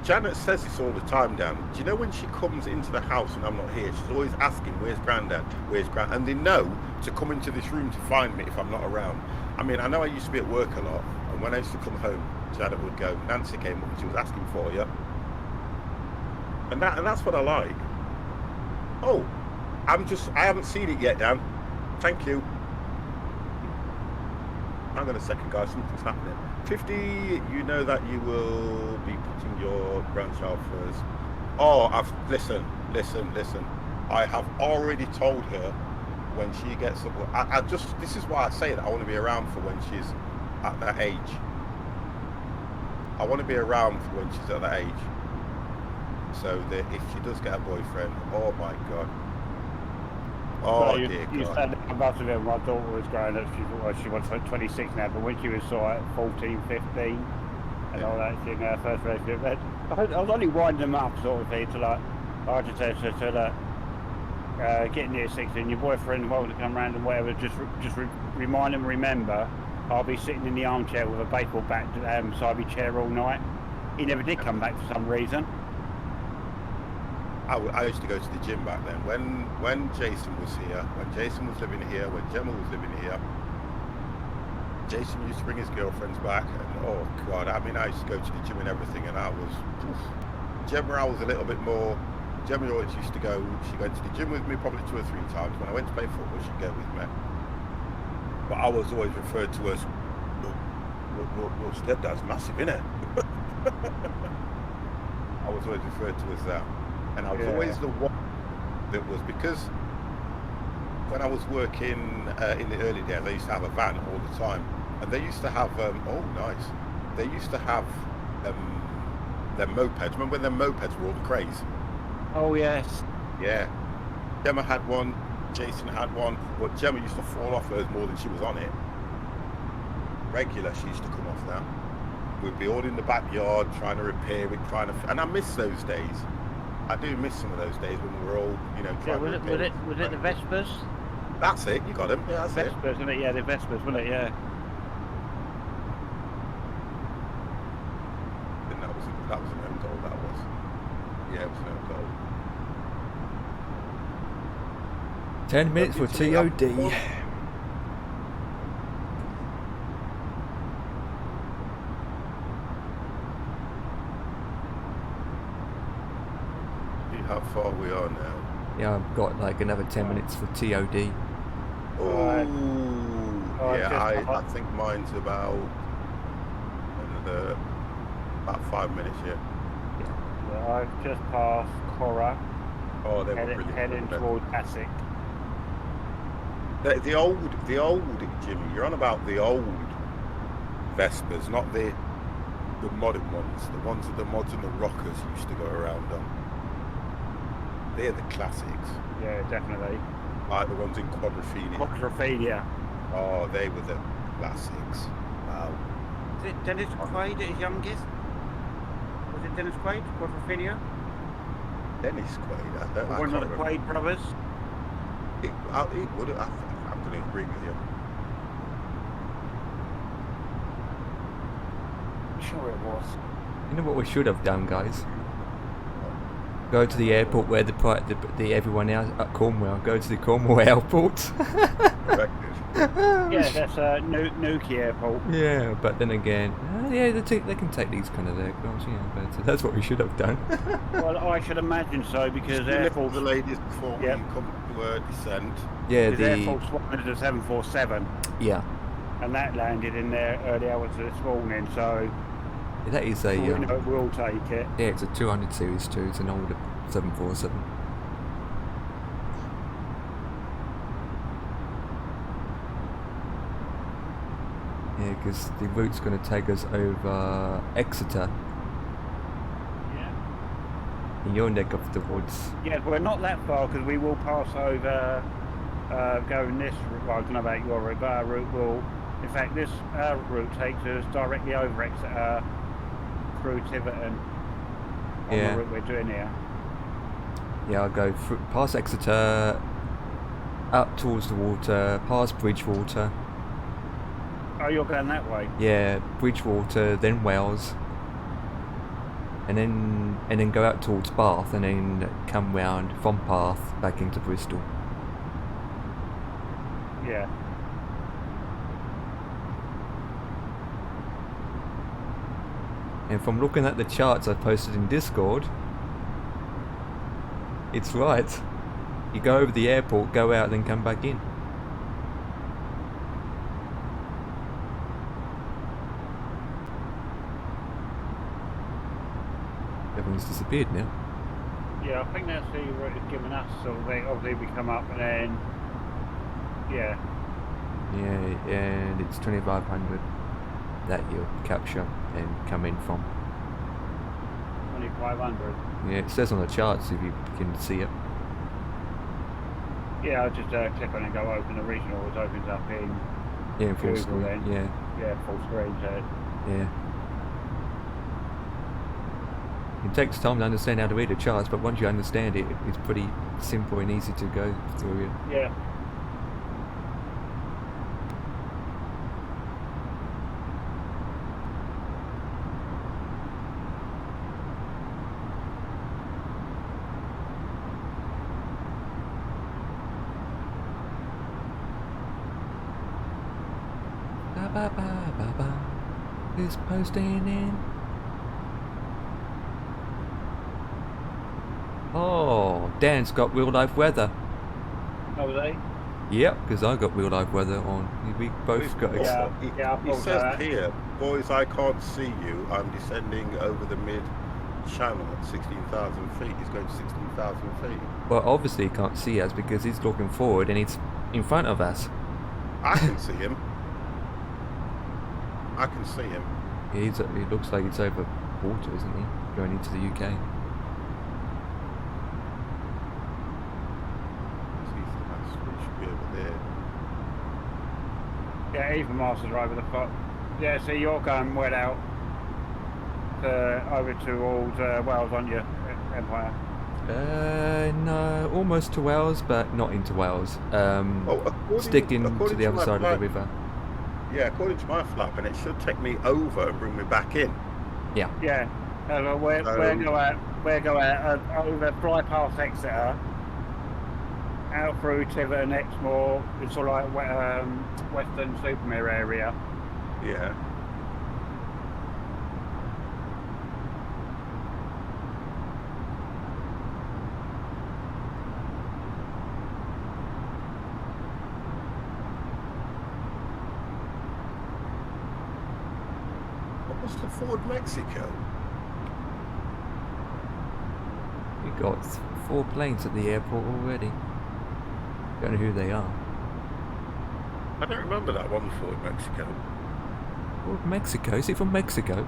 Janet says this all the time, Dan. Do you know when she comes into the house and I'm not here, she's always asking, where's Grandad? Where's Grand? And they know to come into this room to find me if I'm not around. I mean, I know I used to be at work a lot, and when I used to come home, Janet would go, Nancy came up and she was asking for you. And that's what I like. Oh, I haven't seen it yet, Dan. Thank you. Hang on a second, guys, something's happening. 50, you know that you will be putting your grandchild first. Oh, listen. I have already told her when she gets up. This is why I say that I want to be around for when she's at that age. I want to be around for when she's at that age. So that if she does get a boyfriend, oh my God. Oh, well, dear you God. said that about to them. My daughter was growing up. She was 26 now, but when she was sort of 14, 15, and all that, she in her first relationship, I was only winding them up, sort of thing, to like, I just said to that, getting near 16, your boyfriend won't come round and whatever, just remind him, remember, I'll be sitting in the armchair with a baseball bat beside my chair all night. He never did come back for some reason. I used to go to the gym back then. When Jason was here, when Jason was living here, when Gemma was living here, Jason used to bring his girlfriends back, and oh God, I mean, I used to go to the gym and everything, and I was, Gemma, I was a little bit more, Gemma always used to go, she went to the gym with me probably 2 or 3 times. When I went to play football, she'd go with me. But I was always referred to as, your stepdad's massive, innit? I was always referred to as that. And I was always the one that was, because when I was working in the early days, I used to have a van all the time, and they used to have oh nice, they used to have their mopeds. Remember when their mopeds were all the craze? Oh yes. Yeah. Gemma had one, Jason had one, but Gemma used to fall off hers more than she was on it. Regular, she used to come off that. We'd be all in the backyard trying to repair it, and I miss those days. I do miss some of those days when we were all, you know, trying to repair it. Was it the Vespers? That's it, you got them. Yeah, that's Vespers, it. wasn't it? Yeah, the Vespers, wasn't it? Yeah. And that was an own goal, that was. Yeah, it was an own goal. 10 minutes for TOD. How far we are now? Yeah, I've got like another 10 minutes for TOD. Oh, yeah, I think mine's about 5 minutes, yeah. Well, I've just passed Cora. Oh, they were brilliant. Heading towards Asic. The old Jimmy, you're on about the old Vespers, not the modern ones. The ones that the mods and the rockers used to go around on. They're the classics. Yeah, definitely. Like the ones in Quadrophenia. Quadrophenia. Oh, they were the classics. Wow. Is it Dennis Quaid at his youngest? Was it Dennis Quaid, Quadrophenia? Dennis Quaid. I Or one can't of the remember. Quaid brothers? It would. I'm going to agree with you. I'm sure it was. You know what we should have done, guys? Go to the airport where the everyone else at Cornwall. Go to the Cornwall airport. Yeah, that's Nuki Airport. Yeah, but then again, yeah, they can take these kind of aircrafts, yeah, but that's what we should have done. Well, I should imagine so because You Air lift Force. the ladies before Yep. you come to descent. Yeah, Because Air Force One is a 747, yeah, and that landed in there early hours of this morning. So that is a we know we'll take it. yeah, it's a 200 series too. It's an older 747. Yeah, because the route's going to take us over Exeter Yeah. in your neck of the woods. Yeah, we're not that far because we will pass over going this route. Well, I don't know about your route, but our route will. In fact, this route takes us directly over Exeter through Tiverton on Yeah. the route we're doing here. Yeah, I'll go past Exeter, up towards the water, past Bridgewater. Oh, you're going that way? Yeah, Bridgewater, then Wales, and then go out towards Bath, and then come round from Bath back into Bristol. Yeah. And from looking at the charts I posted in Discord, it's right. You go over the airport, go out, then come back in. Everyone's disappeared now. Yeah, I think that's the route it's given us. So obviously we come up and then, yeah. Yeah, and it's 2,500 that you'll capture and come in from. 2,500. Yeah, it says on the charts if you can see it. Yeah, I'll just click on it and go open the regional. It opens up in Yeah, in full Google screen. then. Yeah, full screen. So yeah. It takes time to understand how to read the charts, but once you understand it, it's pretty simple and easy to go through it. yeah. Ba ba ba ba ba. Who's posting in? Oh, Dan's got real life weather. Oh, they? Yep, because I got real life weather on. We both got it. Yeah. I It thought says that. here, boys, I can't see you. I'm descending over the mid channel at 16,000 feet. He's going to 16,000 feet. Well, obviously he can't see us because he's looking forward and he's in front of us. I can see him. I can see him. Yeah, it looks like it's over water, isn't he? Going into the UK. He should be over there. Yeah, even Master's right with the foot. Yeah, so you're going well out over towards Wales, aren't you, Empire? No, almost to Wales, but not into Wales. Sticking to according the to other my side of flag- the river. Yeah, according to my flap, and it should take me over and bring me back in. Yeah. Yeah. We're go out over, fly past Exeter, out through Tiverton, Exmoor, it's sort of like Western Supermare area. Yeah. What was the Ford Mexico? We got 4 planes at the airport already. Don't know who they are. I don't remember that one Ford Mexico. Ford Mexico? Is it from Mexico?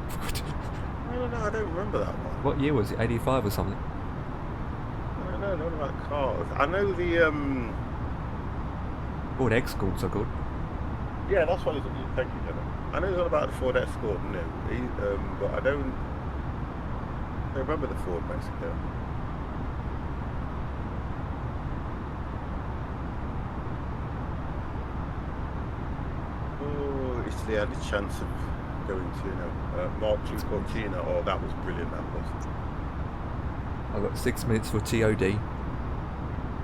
No, I don't remember that one. What year was it? 85 or something? I don't know about cars. I know the Ford Escorts are good. yeah, that's what it's. Thank you, Jenna. I know it's all about the Ford Escort, no, but I don't remember the Ford Mexico. Oh, Italy had a chance of going to, Mark II Cortina. Oh, that was brilliant, that was. I've got 6 minutes for TOD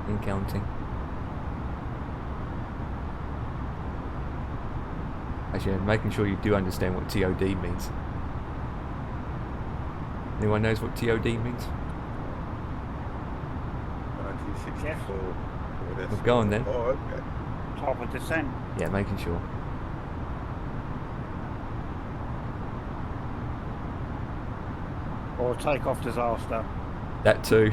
in counting. Actually, making sure you do understand what TOD means. Anyone knows what TOD means? 1964. Well, go on then. Oh, okay. Top of descent. Yeah, making sure. Or takeoff disaster. That too.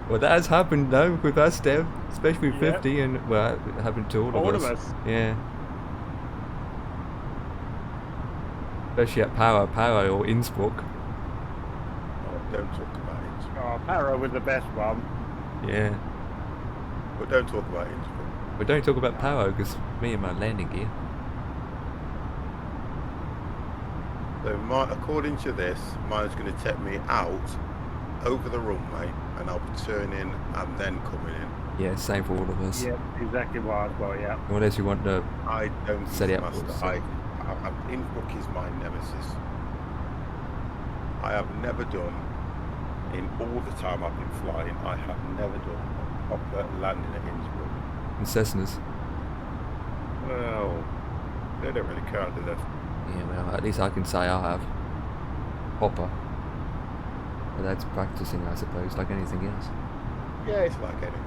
Well, that has happened though with us, Dev, especially with 50, and well, it happened to all of us. Yeah. Especially at Paro or Innsbruck. Oh, don't talk about it. Oh, Paro was the best one. Yeah. But don't talk about Innsbruck. But don't talk about Paro because me and my landing gear. So, according to this, mine's going to take me out over the runway, and I'll be turning and then coming in. Yeah, same for all of us. Yeah, exactly what I've got, yeah. Unless you want to I don't set it up. master. Innsbruck is my nemesis. I have never done, in all the time I've been flying, I have never done a proper landing at Innsbruck. in Cessnas. Well, they don't really count, do they? Yeah, well, at least I can say I have. Hopper. But that's practicing, I suppose, like anything else. Yeah, it's like anything.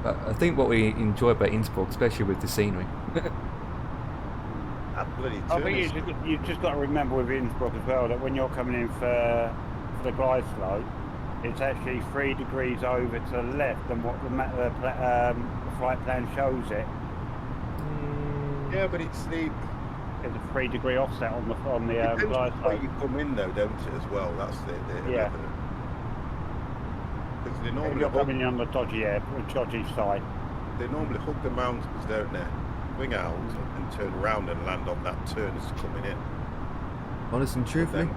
But I think what we enjoy about Innsbruck, especially with the scenery. That bloody I think you've just got to remember with Innsbruck as well that when you're coming in for the glide slope, it's actually 3 degrees over to the left than what the flight plan shows it. Yeah, but it's the... There's a 3 degree offset on the glide slope. You come in though, don't it, as well? That's the yeah. Because they normally you're coming in on the dodgy side. They normally hug the mountains, don't they? Wing out and turn around and land on that turn as coming in. Honest and truthfully,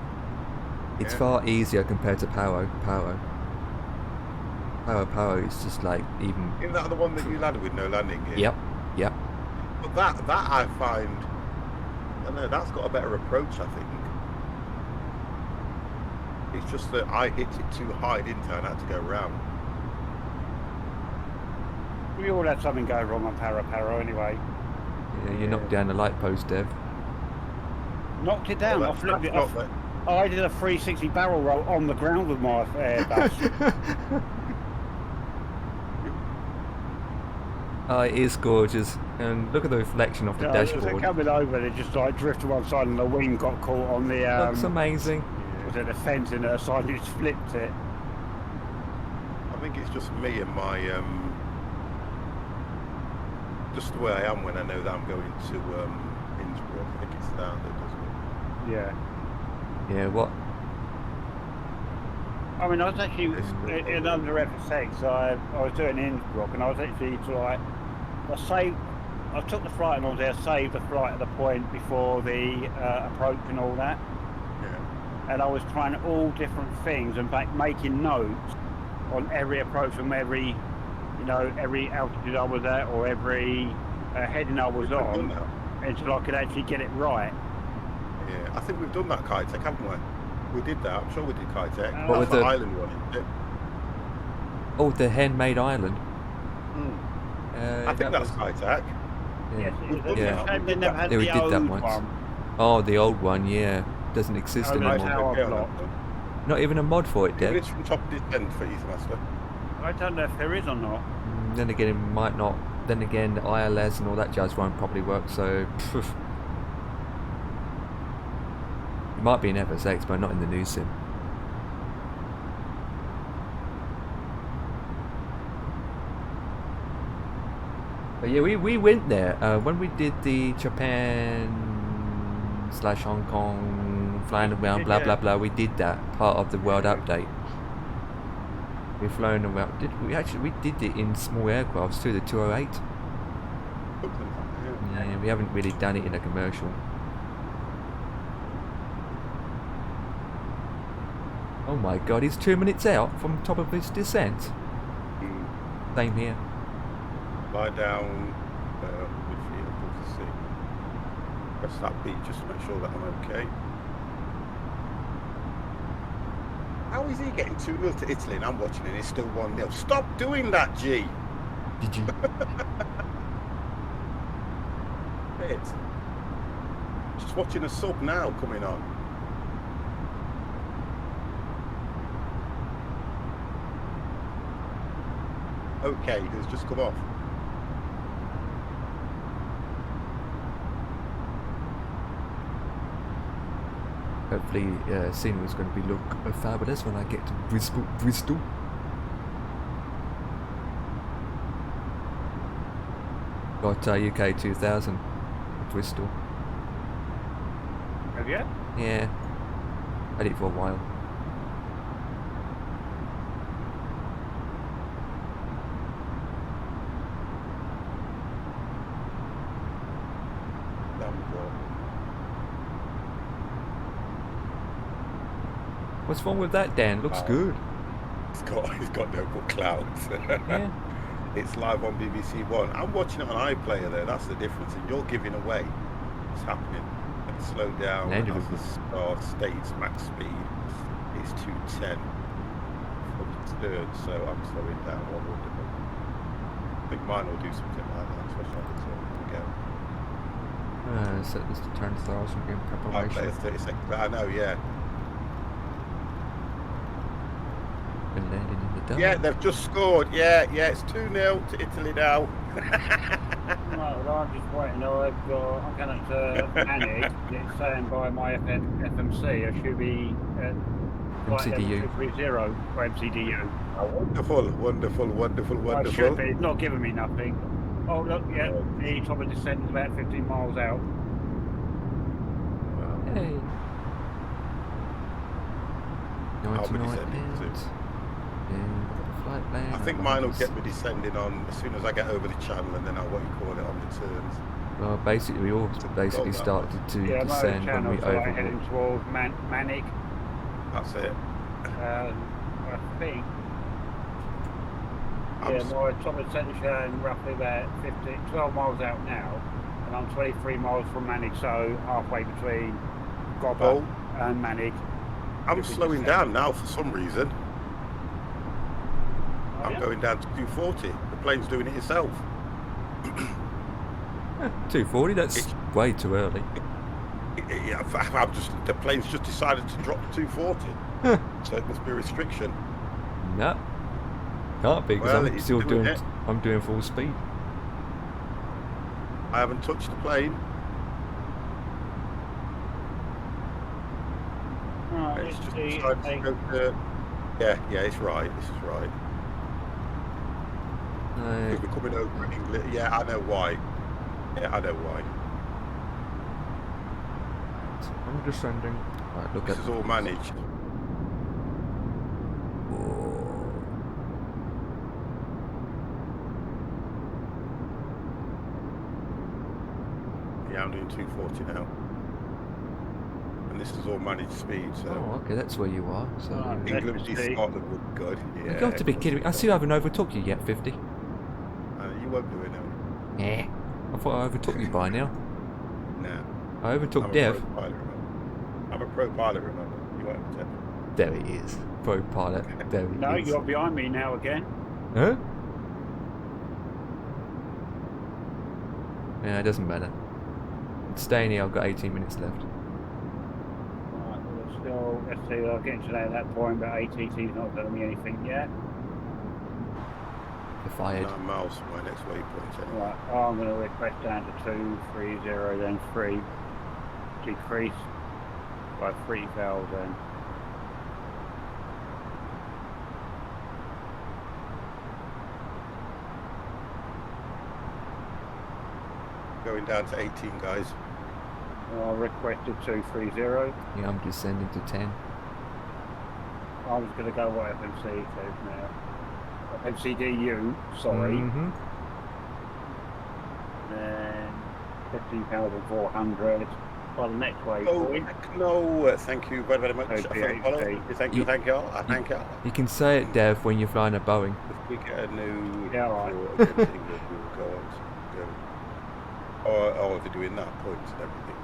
it's far easier compared to Paro. Paro is just like even... Isn't that the one that you landed with no landing gear? Yep. But that I find... I don't know, that's got a better approach, I think. It's just that I hit it too high, didn't I? And I had to go round. We all had something go wrong on Paro anyway. Yeah, you knocked down the light post, Dev. Knocked it down. Well, I flipped it off. I did a 360 barrel roll on the ground with my Airbus. Oh, it is gorgeous. And look at the reflection off the dashboard. Coming over, it just like drifted to one side and the wing got caught on the... looks amazing. Was it the fence in her side? It just flipped it. I think it's just me and my... just the way I am when I know that I'm going to Innsbruck. I think it's that does it. Yeah. Yeah, what? I mean, I was actually in under FSX. I was doing Innsbruck, and I was actually like, I took the flight and I was there, saved the flight at the point before the approach and all that. Yeah. And I was trying all different things and making notes on every approach from every altitude I was at or every heading I was on, until I could actually get it right. Yeah, I think we've done that Kitech, haven't we? We did that. I'm sure we did Kitech. What with the island one, isn't it? Oh, the handmade island. I think that's Kitech. Yes, yeah. They never had we did that once. one. Oh, the old one, yeah. Doesn't exist anymore. Not even a mod for it, Dev. It's from top of descent for Eastmaster. I don't know if there is or not. Then again, it might not. Then again, the ILS and all that jazz won't probably work, so... It might be in FSX, but not in the new sim. But yeah, we went there when we did the Japan/Hong Kong flying around, blah blah blah. We did that part of the world update. We've flown around. We did it in small aircrafts too, the 208. Yeah. Yeah, we haven't really done it in a commercial. Oh my god, he's 2 minutes out from top of his descent. Same here. Lie down with feet above the sea. Press that beat just to make sure that I'm okay. How is he getting 2-0 to Italy and I'm watching and it's still 1-0? Stop doing that, G! Did you? It's just watching a sub now coming on. Okay, it's just come off. Hopefully, scenery's going to be look fabulous when I get to Bristol. Got UK 2000 Bristol. Have you? Yeah, had it for a while. What's wrong with that, Dan? Looks good. He's got no good clouds. Yeah. It's live on BBC One. I'm watching it on iPlayer there. That's the difference. And you're giving away what's happening. Let's slow down as the star states max speed is 210 from third, so I'm slowing down. Wonderful. I think mine will do something like that, especially on the turn again. Set this to turn 1000 in preparation. iPlayer 30 seconds. I know, yeah. Been landing in the dark. Yeah, they've just scored. Yeah, it's 2-0 to Italy now. Well, I'm just waiting. I'm going to manage. It's saying by my FMC, I should be at MCDU. 230 for MCDU. Wonderful. I should be. It's not giving me nothing. Oh, look, yeah, the top of descent is about 15 miles out. Hey. I'll be 99 descending bits. too. Flight plan. I think mine will get me descending on as soon as I get over the channel, and then I'll what you call it on the turns. Well, basically, we all basically started to descend when we like heading overwalked. towards Manic. That's it. I think. My top of descent is showing roughly about 12 miles out now, and I'm 23 miles from Manic, so halfway between Gobber and Manic. I'm slowing down now for some reason. I'm going down to 240. The plane's doing it itself. 240, that's way too early. Yeah, the plane's just decided to drop to 240. So it must be a restriction. No, can't be, because I'm still doing it. I'm doing full speed. I haven't touched the plane. It's just decided to go to... Yeah, it's right. This is right. Because we're coming over England. Yeah, I know why. I'm descending. Right, look this at is all managed. Yeah, I'm doing 240 now. And this is all managed speed, so... Oh, okay, that's where you are. So England v Scotland would be good. Yeah. you got to be kidding me. I still haven't overtook you yet, 50. You won't do it now. Yeah. I thought I overtook you by now. No. I overtook I'm Dev. I'm a pro pilot, remember? You won't overtake me. There he is. Pro pilot. There he No, is. you're behind me now again. Huh? Yeah, it doesn't matter. Staying here, I've got 18 minutes left. Right, we're still, let's see, I'll get to that point, but ATT's not telling me anything yet. You're fired. 9 miles from my next waypoint. Anyway. Right, I'm going to request down to 230, then 3, decrease by 3,000. Going down to 18, guys. I requested 230. Yeah, I'm descending to 10. I was going to go what FMC says now. MCDU, sorry. Mm-hmm. Then 15,400. Well, the next Oh, waypoint. no, thank you very, very much Oh, for the follow. PhD. Thank you, thank you. I thank you. You can say it, Dev, when you're flying a Boeing. If we get a new Yeah, all right. draw against England, we will go on to go. Oh, they're doing that, points and everything.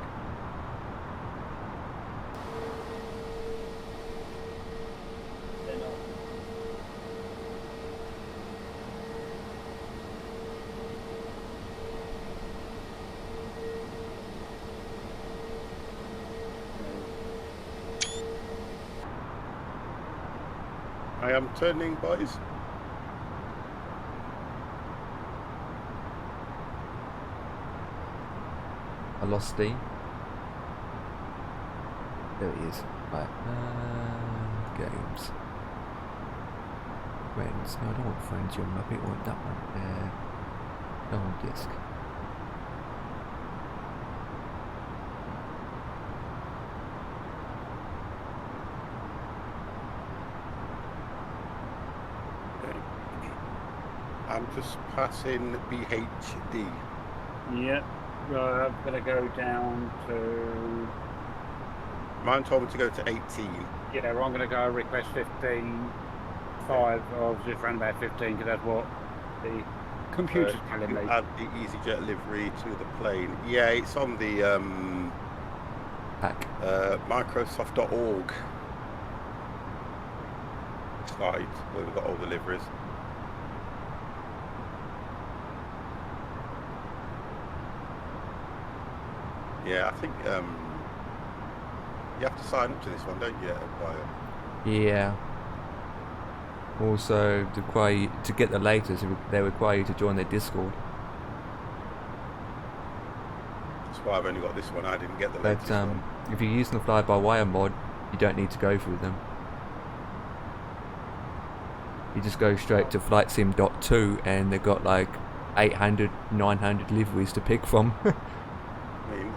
I am turning, boys. I lost steam. There he is. Right. Games. Friends. No, I don't want friends, young Muppet. I want that one. No on disc. I'm just passing BHD. Yep. I'm going to go down to... Mine told me to go to 18. Yeah, well, I'm going to go request 15. 5, or just around about 15, because that's what the computer's telling me. Add the EasyJet livery to the plane. Yeah, it's on the Pack. Microsoft.org site where we've got all the liveries. Yeah, I think you have to sign up to this one, don't you? Yeah. Also, to get the latest, they require you to join their Discord. That's why I've only got this one. I didn't get the latest But one. if you're using the fly-by-wire mod, you don't need to go through them. You just go straight to flightsim.2 and they've got like 800, 900 liveries to pick from. I mean,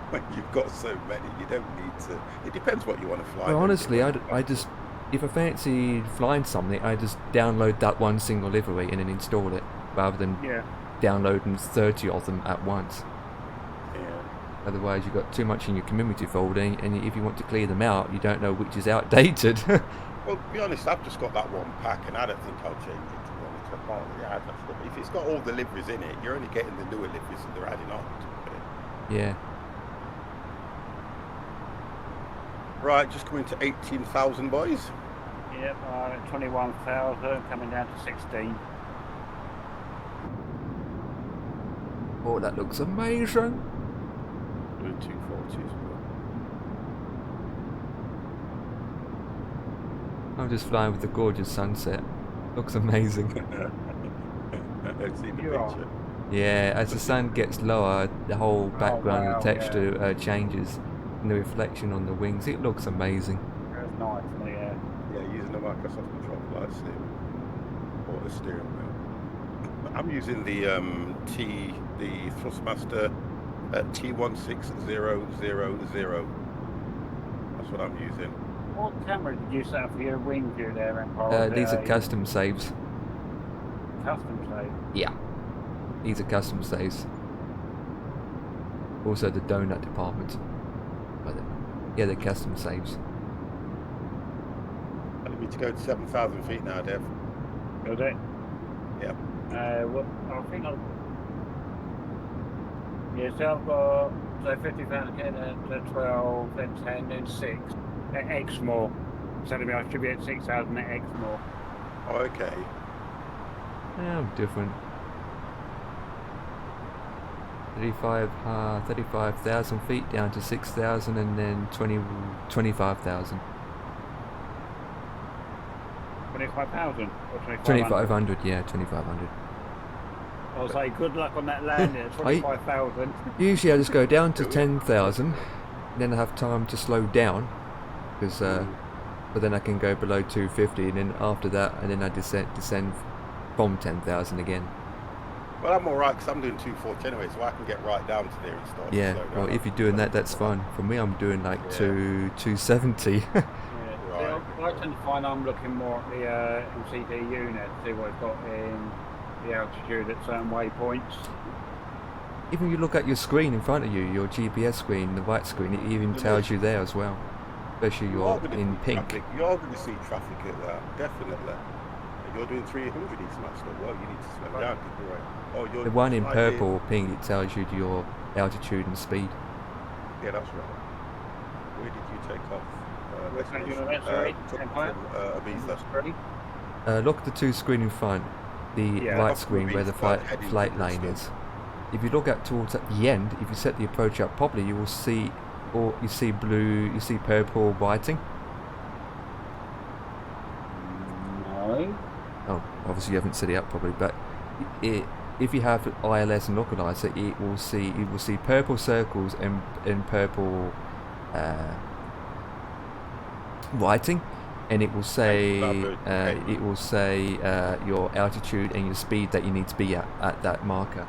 when you've got so many, you don't need to. It depends what you want to fly. Well, honestly, I just, if I fancy flying something, I just download that one single livery and then install it, rather than downloading 30 of them at once. Yeah. Otherwise, you've got too much in your community folder, and if you want to clear them out, you don't know which is outdated. Well, to be honest, I've just got that one pack, and I don't think I'll change it. To be honest, I can't really add that stuff. If it's got all the liveries in it, you're only getting the newer liveries that they're adding on to it. Yeah. Right, just coming to 18,000, boys. Yep, 21,000, coming down to 16. Oh, that looks amazing. Doing 240 as well. I'm just flying with the gorgeous sunset. Looks amazing. I've seen the You are. picture. Yeah, as the sun gets lower, the whole background wow, and the texture changes, and the reflection on the wings. It looks amazing. That's nice, yeah. Yeah, using the Microsoft Control Flight Sim or the steering wheel. I'm using the Thrustmaster T16000. That's what I'm using. What camera did you set up for your wing view there, Empire? These are custom saves. Custom save? Yeah, these are custom saves. Also the donut department. Yeah, they're custom saves. I need to go to 7,000 feet now, Dev. Does it? Yep. Well, I think I'll... Yeah, so I've got 50,000 again, then 12, then 10, then 6. X more. So I should be at 6,000 at X more. Oh, okay. Yeah, I'm different. 35,000 feet down to 6,000 and then 25,000. 25,000 or 2,500, yeah, 2,500. I'll say good luck on that landing at 25,000. Usually I just go down to 10,000, then I have time to slow down, because but then I can go below 250, and then after that, and then I descend from 10,000 again. Well, I'm alright because I'm doing 240 anyway, so I can get right down to there and start. Yeah, well, if you're doing that, that's fine. For me, I'm doing like 270. Yeah. Right. I tend to find I'm looking more at the MCD unit to see what it's got in the altitude at certain waypoints. Even you look at your screen in front of you, your GPS screen, the right screen, it even tells you there as well. Especially You are you're going to in see pink. traffic. You are going to see traffic at that, definitely. And you're doing 300 East Master. Well, you need to slow down. You're right. Oh, you're The one in right purple here. or pink, it tells you your altitude and speed. Yeah, that's right. Where did you take off? Which one do you want, sorry? Empire? Ibiza. Look at the two screen in front, the Yeah, right off screen where the Ibiza, heading flight to lane Bristol. is. If you look at towards at the end, if you set the approach up properly, you will see, or you see blue, you see purple whiting. No. Oh, obviously you haven't set it up properly, but if you have ILS and localizer, it will see purple circles and purple writing, and it will say your altitude and your speed that you need to be at that marker.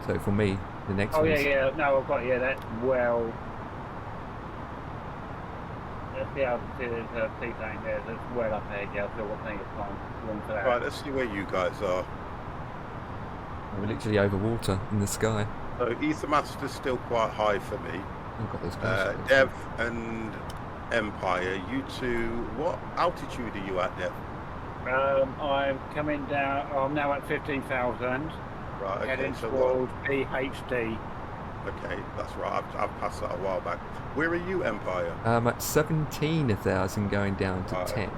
So for me, the next Oh one yeah, is yeah. No, I've got that. Well, that's the altitude seaplane there. That's well up ahead. Yeah, I've still got plenty of time room for that. Right, let's see where you guys are. we're literally over water in the sky. So Ether Master's still quite high for me. I've got those glasses. Dev and Empire, you two, what altitude are you at, Dev? I'm coming down. I'm now at 15,000. Right, okay, Heading so towards EGGD. Okay, that's right. I've passed that a while back. Where are you, Empire? I'm at 17,000 going down to 10.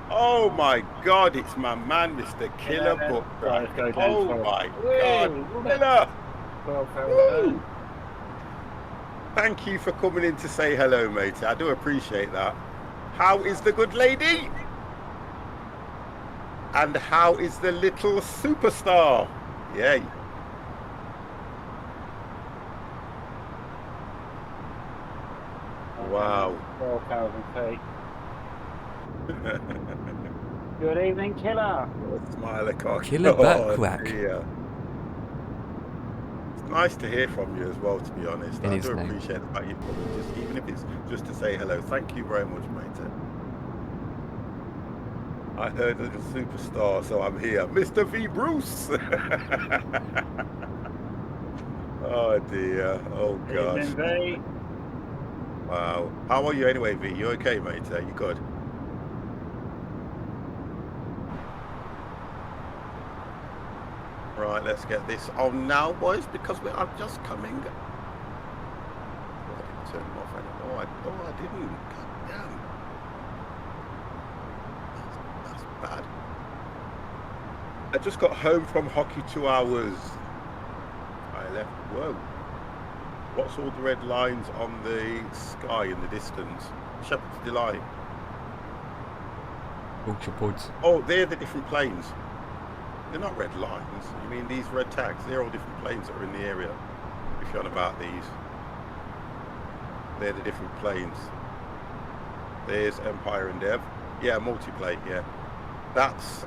Oh my God! It's my man, Mr. Killer Book. Right, let's go down. Oh my God, Killer! 12,000. Thank you for coming in to say hello, mate. I do appreciate that. How is the good lady? And how is the little superstar? Yay. Wow. 12,000 feet. Good evening, Killer. Smile, I can't. Killer back crack. Dear. It's nice to hear from you as well, to be honest. I do appreciate the fact you've come in, just even if it's just to say hello. Thank you very much, mate. I heard the superstar, so I'm here. Mr. V. Bruce! Oh dear. Oh gosh. Evening, V. Wow. How are you anyway, V? You okay, mate? You good? Right, let's get this on now, boys, because I'm just coming. Oh, I didn't turn them off. I didn't. God damn. That's bad. I just got home from hockey 2 hours. I left. Whoa. What's all the red lines on the sky in the distance? Shepherd's Delight. Ultra pods. Oh, they're the different planes. They're not red lines. You mean these red tags? They're all different planes that are in the area. If you're on about these. They're the different planes. There's Empire and Dev. Yeah, multiplane, yeah. That's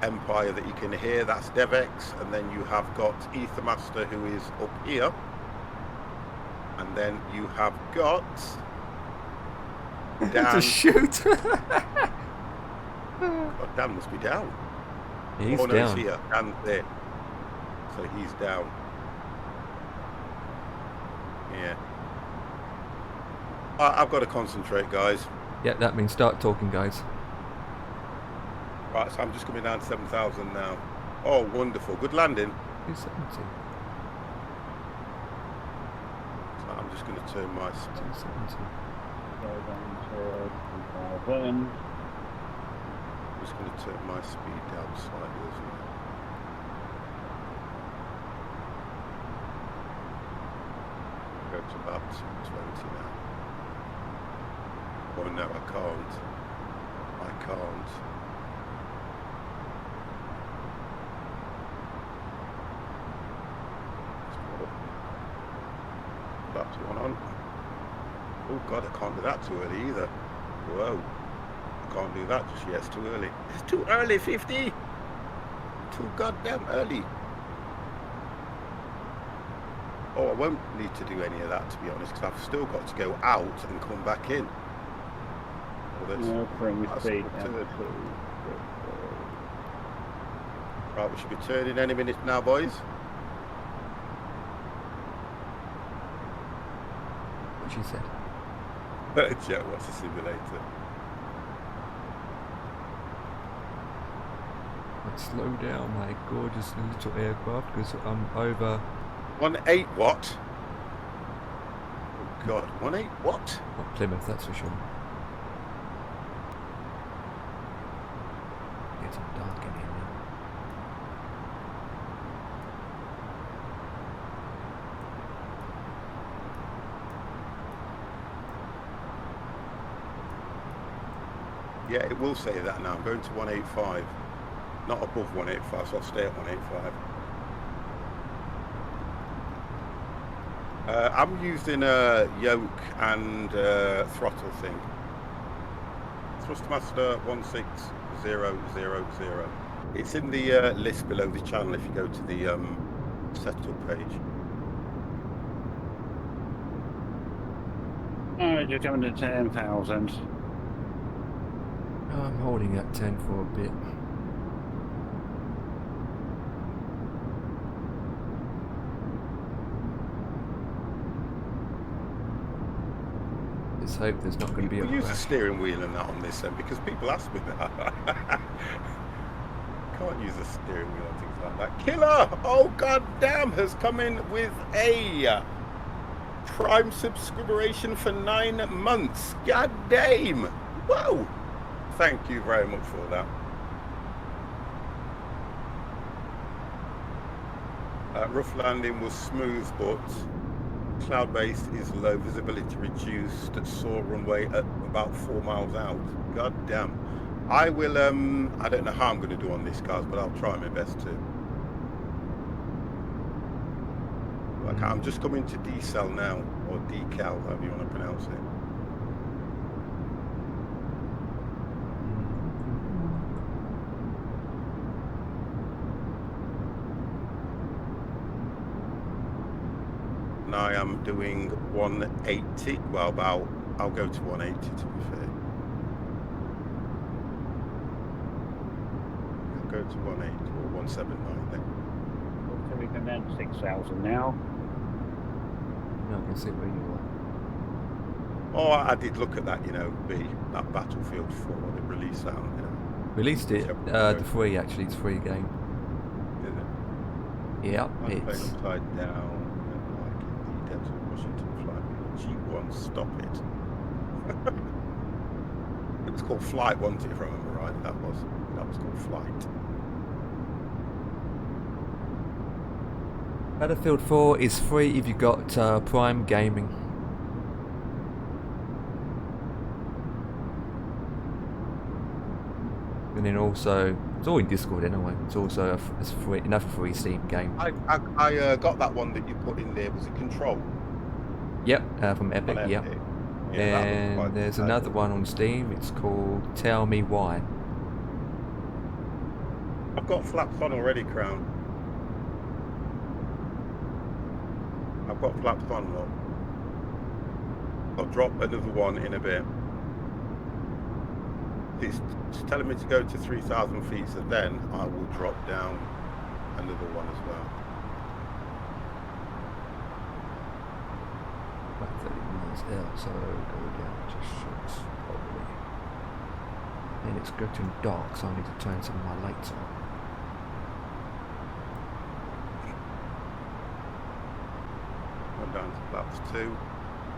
Empire that you can hear. That's DevX. And then you have got Ethermaster, who is up here. And then you have got Dan. To shoot. Oh, Dan must be down. He's oh no, down. he's here. Dan's there. So he's down. Yeah. I've got to concentrate, guys. Yeah, that means start talking, guys. Right, so I'm just coming down to 7,000 now. Oh, wonderful. Good landing. 270. So I'm just going to turn my... 270. I'm just going to turn my speed down slightly as well. Go to about 220 now. Oh no, I can't. I can't. That's one on. Oh god, I can't do that too early either. Whoa. I can't do that just yet, it's too early. It's too early, 50! Too goddamn early. Oh, I won't need to do any of that, to be honest, because I've still got to go out and come back in. for this. Bring the That's speed good down turn. to Right, we should be turning any minute now, boys. What she said. Yeah, what's a simulator? Let's slow down, my gorgeous little aircraft, because I'm over. 1.8 what? Oh God, 1.8 what? Not Plymouth, that's for sure. It's dark in here now. Yeah, it will say that now. I'm going to 185. Not above 185, so I'll stay at 185. I'm using a yoke and throttle thing. Thrustmaster 16000. It's in the list below the channel if you go to the setup page. Alright, you're coming to 10,000. I'm holding at 10 for a bit. Let's hope there's not going to be a We use a crash. steering wheel and that on this end because people ask me that. Can't use a steering wheel on things like that. Killer! Oh god damn! Has come in with a Prime subscription for 9 months. God damn! Whoa! Thank you very much for that. Rough landing was smooth, but cloud-based is low, visibility reduced, saw runway at about 4 miles out. God damn. I will, I don't know how I'm going to do on this, guys, but I'll try my best to. Like, I'm just coming to decel now, or decal, however you want to pronounce it. And I am doing 180. Well, about, I'll go to 180 to be fair. I'll go to 180 or 179 then. So we come down to 6,000 now. No, I can see where you are. Oh, I did look at that, you know, that Battlefield 4, the release sound, you know. Released it, the free actually, it's free game. Is it? Yeah, I'm playing it's... upside down, and like the Denzel Washington flight. G1, stop it. It was called Flight, wasn't it, if I remember right? That was called Flight. Battlefield 4 is free if you got Prime Gaming. And then also, it's all in Discord anyway. It's also another free Steam game. I got that one that you put in there. Was it Control? Yep, from Epic. On Yep. Epic. Yeah, And there's another one on Steam. It's called Tell Me Why. I've got flaps on already, Crown. I've got flaps on, look. I'll drop another one in a bit. It's telling me to go to 3,000 feet, so then I will drop down another one as well. About 30 miles out, so go down to 6 probably. And it's getting dark, so I need to turn some of my lights on. Going down to flaps 2,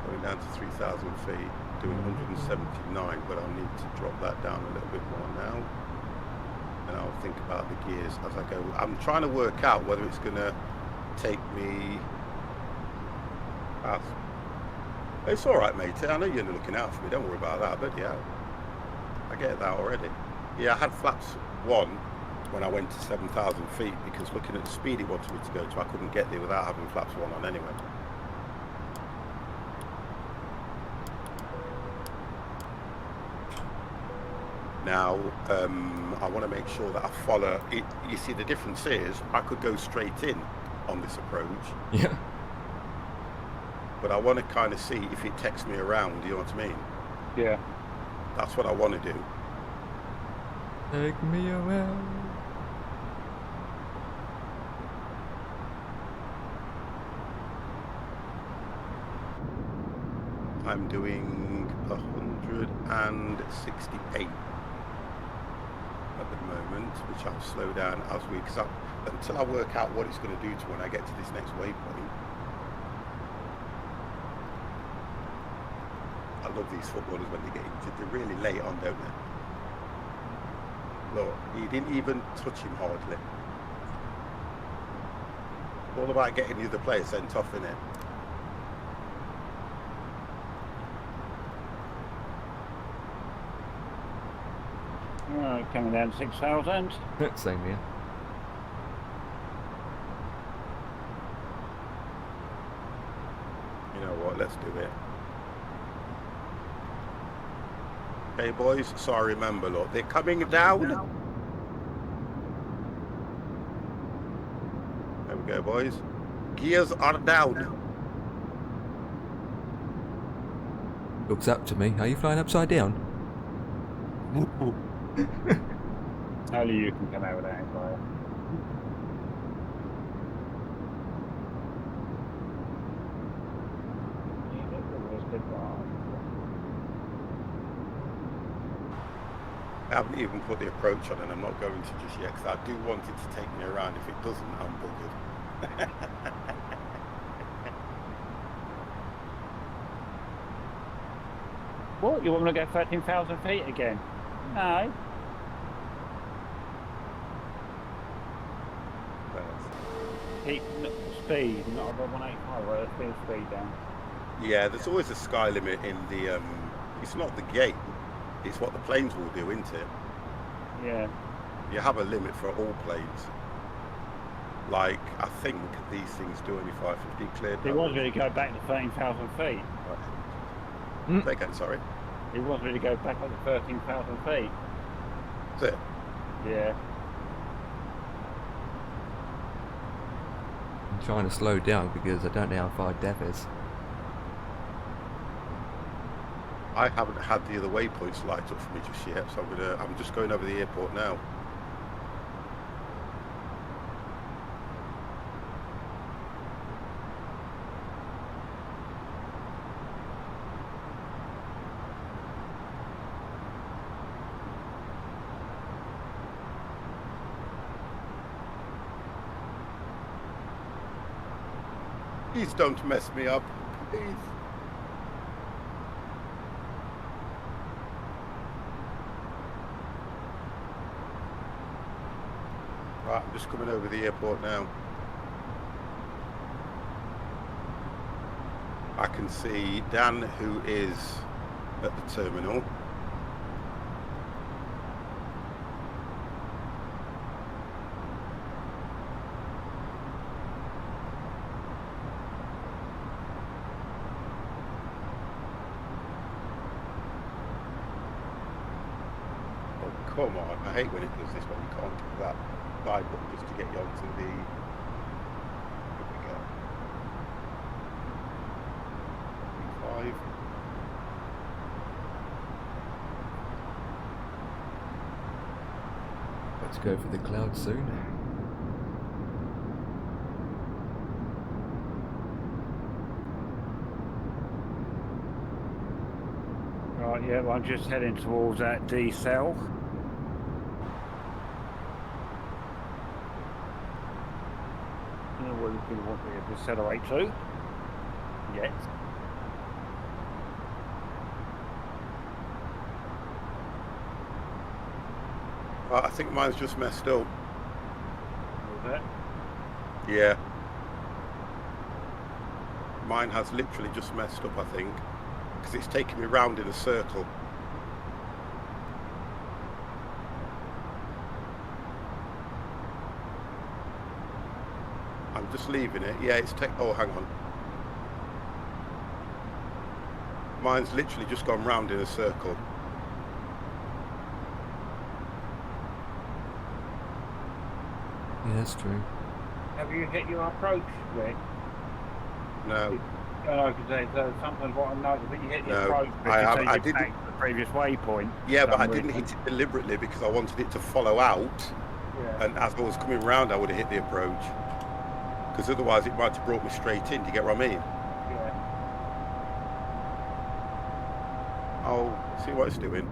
going down to 3,000 feet, doing 179, but I'll need to drop that down a little bit more now. And I'll think about the gears as I go. I'm trying to work out whether it's going to take me past. It's all right, mate. I know you're looking out for me. Don't worry about that. But yeah, I get that already. Yeah, I had flaps 1 when I went to 7,000 feet because looking at the speed it wanted me to go to, I couldn't get there without having flaps 1 on anyway. Now, I want to make sure that I follow it. You see, the difference is I could go straight in on this approach. Yeah. But I want to kind of see if it takes me around, you know what I mean? Yeah. That's what I want to do. Take me away. I'm doing 168 at the moment, which I'll slow down until I work out what it's going to do to when I get to this next waypoint. I love these footballers when they get injured. They're really late on, don't they? Look, he didn't even touch him hardly. All about getting the other player sent off, innit? Right, coming down to 6,000. Same here. You know what, let's do it. Okay, boys, so I remember, look, they're coming down. There we go, boys. Gears are down. Looks up to me. Are you flying upside down? Only you can come out with that fire. I haven't even put the approach on, and I'm not going to just yet, because I do want it to take me around. If it doesn't, I'm buggered. What? You want me to go 13,000 feet again? No. Keep speed, not above 185, where the speed down. Yeah, there's always a sky limit in the, it's not the game, it's what the planes will do, isn't it? Yeah. You have a limit for all planes. Like, I think these things do only 550 cleared. He wants me to go back to 13,000 feet. Say again, sorry. He wants me to go back up to 13,000 feet. That's it. Yeah. I'm trying to slow down because I don't know how far Dev is. I haven't had the other waypoints light up for me just yet, so I'm just going over the airport now. Please don't mess me up, please. Right, I'm just coming over the airport now. I can see Dan, who is at the terminal. Come on, I hate when it does this when you can't get that side button just to get you onto the... Here we go. 5. Let's go for the cloud soon. Right, yeah, well, I'm just heading towards that D cell. Where you can want me to decelerate to. Yes. I think mine's just messed up. Was that? Yeah. Mine has literally just messed up, I think, because it's taking me round in a circle. I'm just leaving it. Yeah, it's oh, hang on. Mine's literally just gone round in a circle. Yeah, that's true. Have you hit your approach, Rick? No. I know, because sometimes what I noticed that you hit your No, approach, I you didn't. previous waypoint. Yeah, but I Some didn't reason. hit it deliberately because I wanted it to follow out. Yeah. And as I was coming round, I would have hit the approach. Because otherwise it might have brought me straight in. Do you get what I mean? Yeah. I'll see what it's doing.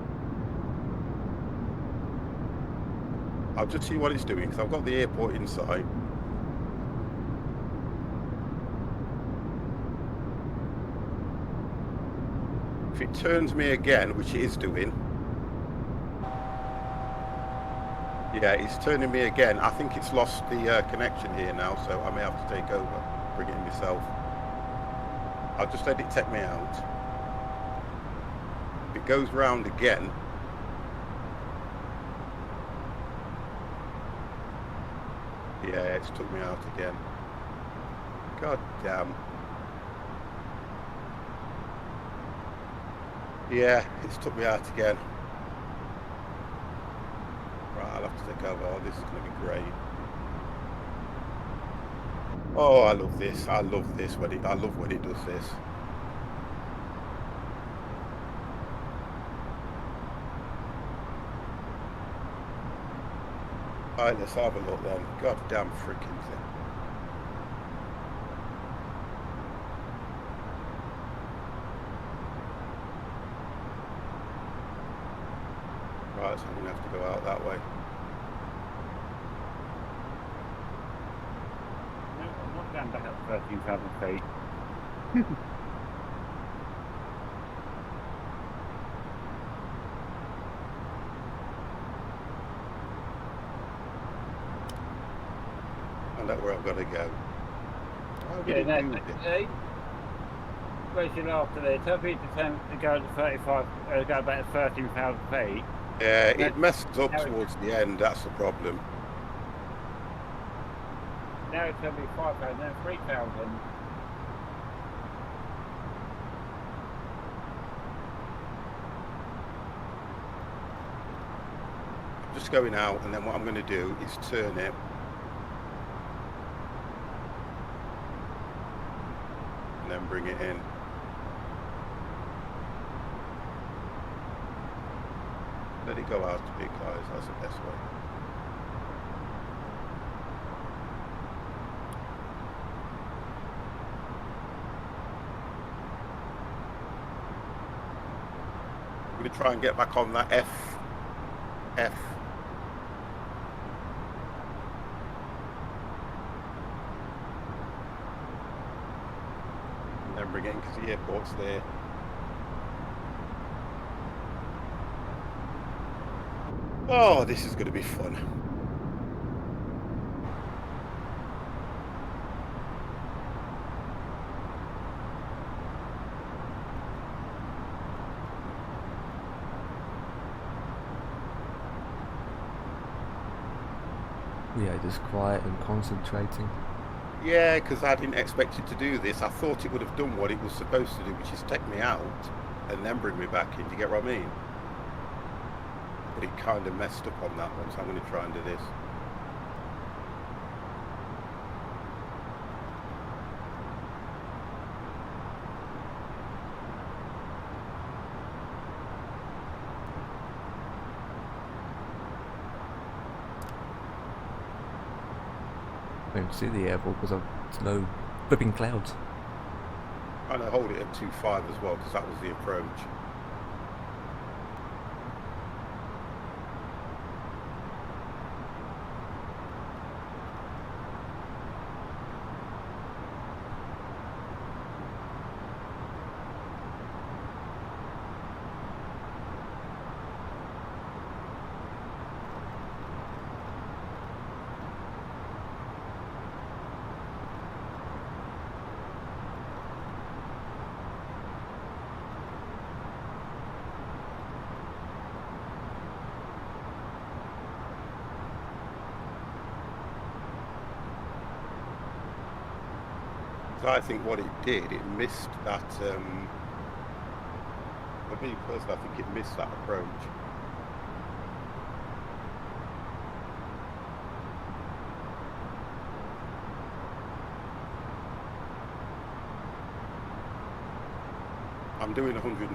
I'll just see what it's doing because I've got the airport in sight. If it turns me again, which it is doing. Yeah, it's turning me again. I think it's lost the connection here now, so I may have to take over, bring it in myself. I'll just let it take me out. If it goes round again, yeah, it's took me out again. God damn. Yeah, it's took me out again. Right, I'll have to take over. Oh, this is going to be great. Oh, I love this. I love this when it. I love when it does this. All right, let's have a look then. God damn freaking thing. Right, so I'm going to have to go out that way. No, I'm not going back up 13,000 feet. And that's where I've got to go. Why would it do this? Waiting after there, tell people to go to 35, go back to 13,000 feet. Yeah, it messes up towards the end. That's the problem. Now it's going to be 5,000, then 3,000. Just going out, and then what I'm going to do is turn it. And then bring it in. Let it go out to big guys, that's the best way. I'm going to try and get back on that F. And then bring it in because the airport's there. Oh, this is going to be fun. We are just quiet and concentrating. Yeah, because I didn't expect it to do this. I thought it would have done what it was supposed to do, which is take me out and then bring me back in. Do you get what I mean? But it kind of messed up on that one, so I'm going to try and do this. I don't see the airball because there's no flipping clouds. I'm going to hold it at 2.5 as well, because that was the approach. So I think what it did, it missed that, for me personally, I think it missed that approach. I'm doing 100,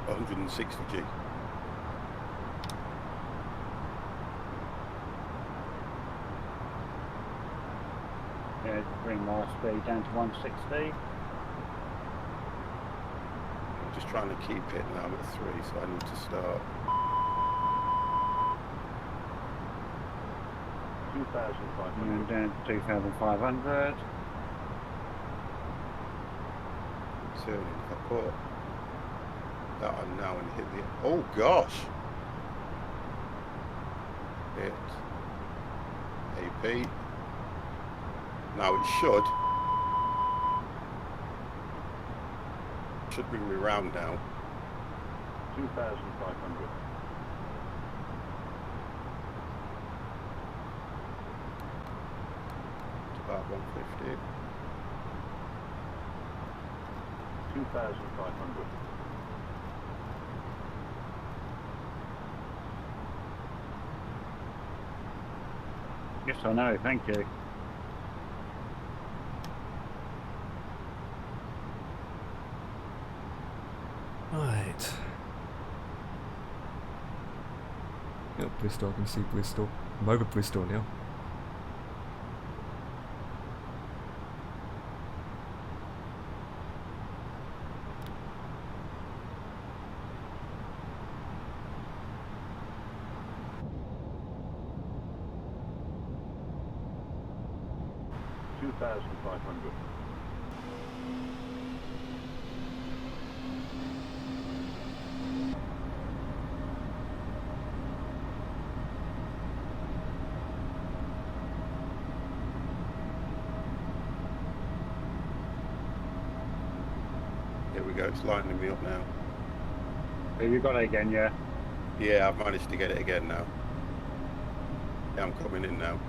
160G. Yeah, bring my speed down to 160. I'm just trying to keep it now. I'm at 3, so I need to start. 2,500. And down to 2,500. Turning. If I put that on now and hit the. Oh gosh! Hit AP. Now it should bring me round now. 2,500. It's about 150. 2,500. Yes, I know. Thank you. Right. Yep, Bristol, I can see Bristol. I'm over Bristol now. $2,500. Here we go, it's lining me up now. Have you got it again, yeah? Yeah, I've managed to get it again now. Yeah, I'm coming in now.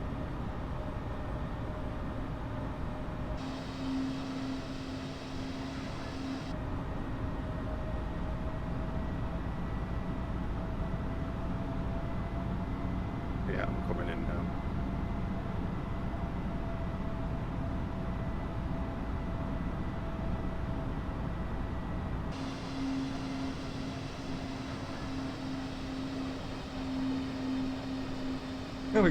Yeah, I'm coming in now. Yeah, we're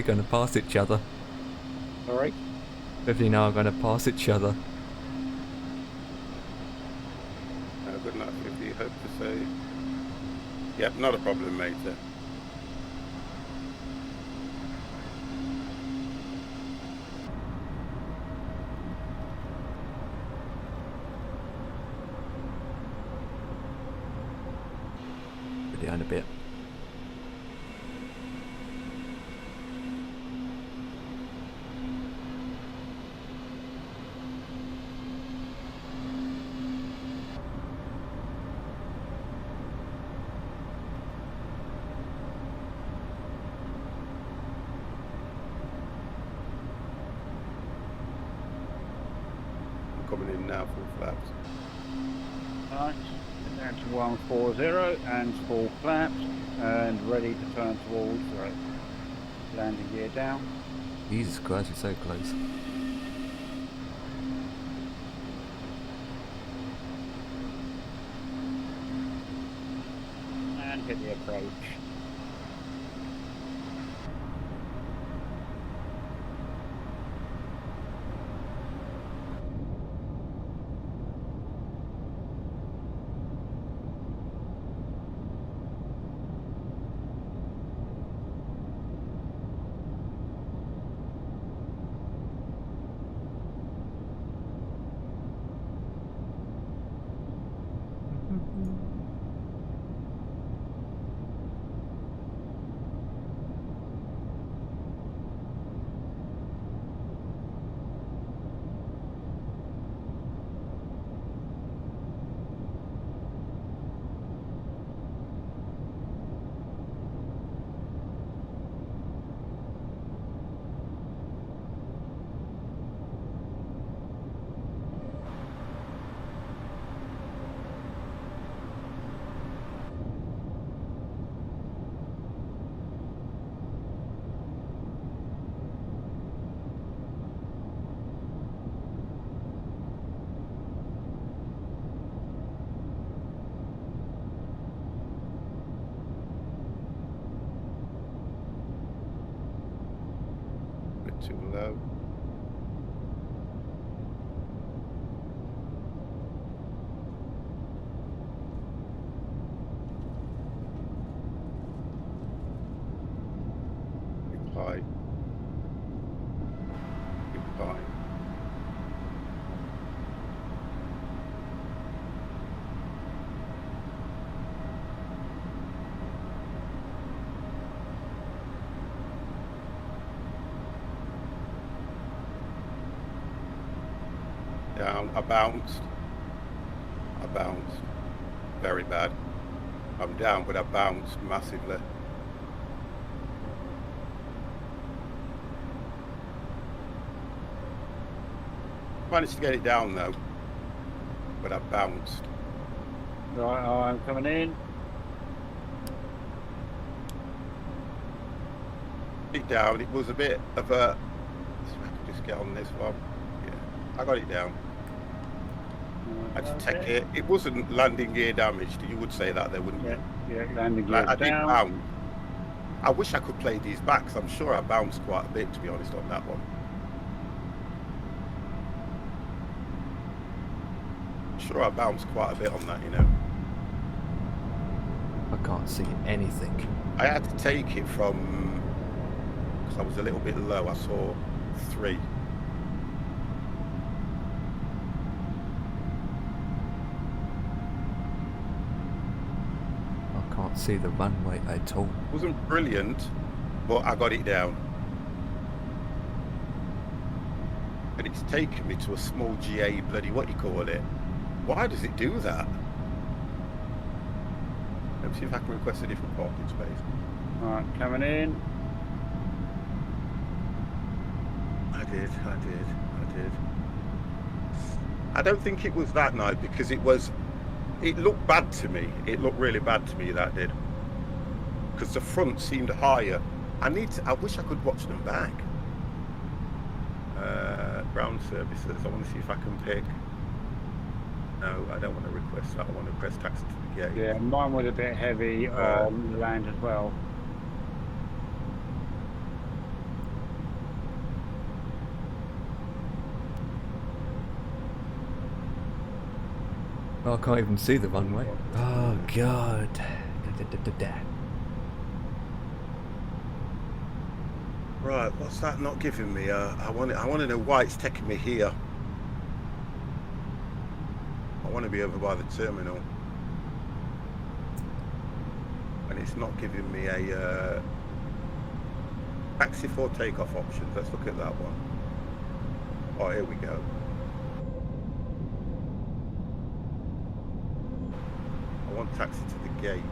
gonna pass each other. Alright. Definitely now I'm gonna pass each other. Good night, 50. Hope to say. Yeah, not a problem, mate. Go down a bit. I'm coming in now, full flaps. Right. Down to 140 and full flaps and ready to turn towards right. Landing gear down. Jesus Christ, we're so close. And hit the approach. too low. Keep high. Keep high. Down, I bounced. Very bad. I'm down, but I bounced massively. Managed to get it down though, but I bounced. Right, I'm coming in. It down, it was a bit of a... Let's see if I can just get on this one. Yeah, I got it down. I had to take it. It wasn't landing gear damaged. You would say that, there wouldn't you? Yeah, landing gear I down. did bounce. I wish I could play these back, 'cause I'm sure I bounced quite a bit, to be honest, on that one. Sure, I bounced quite a bit on that, you know. I can't see anything. I had to take it from, because I was a little bit low. I saw 3. I can't see the runway at all. It wasn't brilliant, but I got it down. And it's taken me to a small GA bloody, what you call it. Why does it do that? Let me see if I can request a different parking space. Right, coming in. I did. I don't think it was that night, because it looked bad to me. It looked really bad to me, that did. Because the front seemed higher. I wish I could watch them back. Ground services, I want to see if I can pick. No, I don't want to request that. I want to press taxi to the gate. Yeah, mine was a bit heavy on the land as well. Oh, I can't even see the runway. Oh god. Right, what's that not giving me? I want to know why it's taking me here. I want to be over by the terminal, and it's not giving me a taxi for takeoff options. Let's look at that one. Oh, here we go. I want taxi to the gate.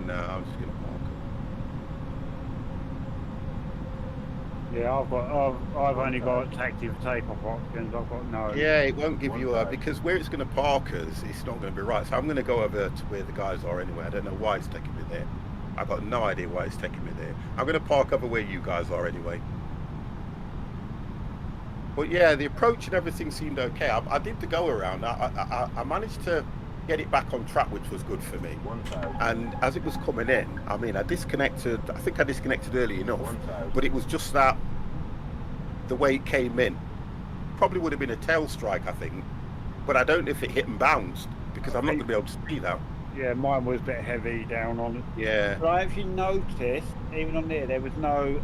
No, I'm just gonna park it. Yeah, I've only got taxi for takeoff options. I've got no. Yeah, it won't give you because where it's going to park us, it's not going to be right. So I'm going to go over to where the guys are anyway. I don't know why it's taking me there. I've got no idea why it's taking me there. I'm going to park over where you guys are anyway. But yeah, the approach and everything seemed okay. I did the go around. I managed to get it back on track, which was good for me. And as it was coming in, I mean, I disconnected. I think I disconnected early enough, but it was just that the way it came in. Probably would have been a tail strike, I think, but I don't know if it hit and bounced, because I'm not going to be able to see that. Yeah, mine was a bit heavy down on it. Yeah. But I actually noticed, even on there was no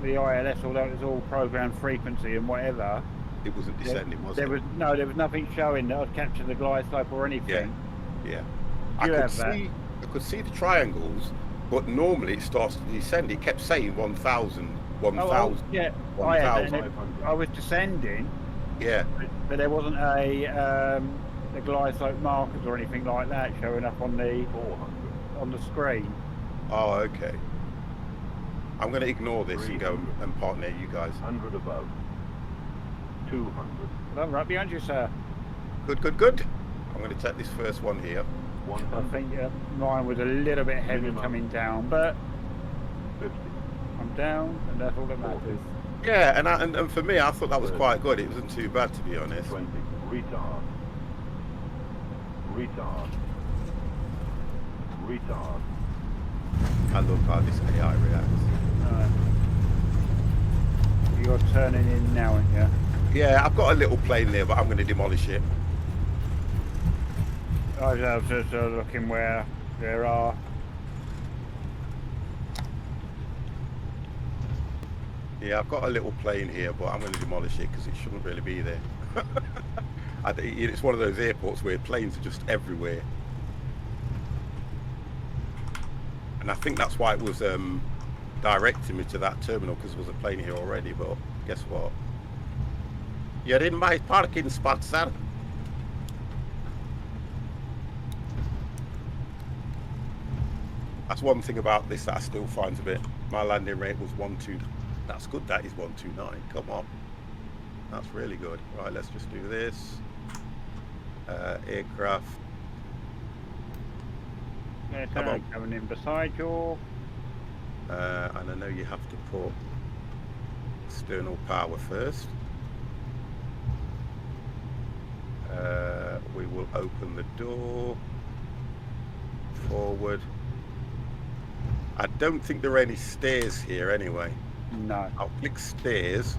the ILS, although it was all programmed frequency and whatever. It wasn't descending, was it? There was nothing showing that I'd captured the glide slope or anything. Yeah. I could see the triangles, but normally it starts to descend. It kept saying 1,000, 1,000. Yeah, 1,000. I was descending. Yeah. But there wasn't the glide slope markers or anything like that showing up on the screen. Oh, okay. I'm going to ignore this and go and park near you guys. 100 above. 200. Well, right behind you, sir. Good, good, good. I'm going to take this first one here. I think mine was a little bit heavy minimum coming down, but 50. I'm down, and that's all that matters. Yeah, and for me, I thought that was quite good. It wasn't too bad, to be honest. 20. Retard. Retard. Retard. I love how this AI reacts. You're turning in now, aren't you? Yeah, I've got a little plane there, but I'm going to demolish it. I was just looking where there are. Yeah, I've got a little plane here, but I'm going to demolish it because it shouldn't really be there. It's one of those airports where planes are just everywhere. And I think that's why it was directing me to that terminal, because there was a plane here already, but guess what? You're in my parking spot, sir. That's one thing about this that I still find a bit. My landing rate was 1.2. That's good. That is 129. Come on. That's really good. Right, let's just do this. Aircraft. Yeah, Come on. coming in beside you. And I know you have to put external power first. We will open the door. Forward. I don't think there are any stairs here anyway. No. I'll click stairs.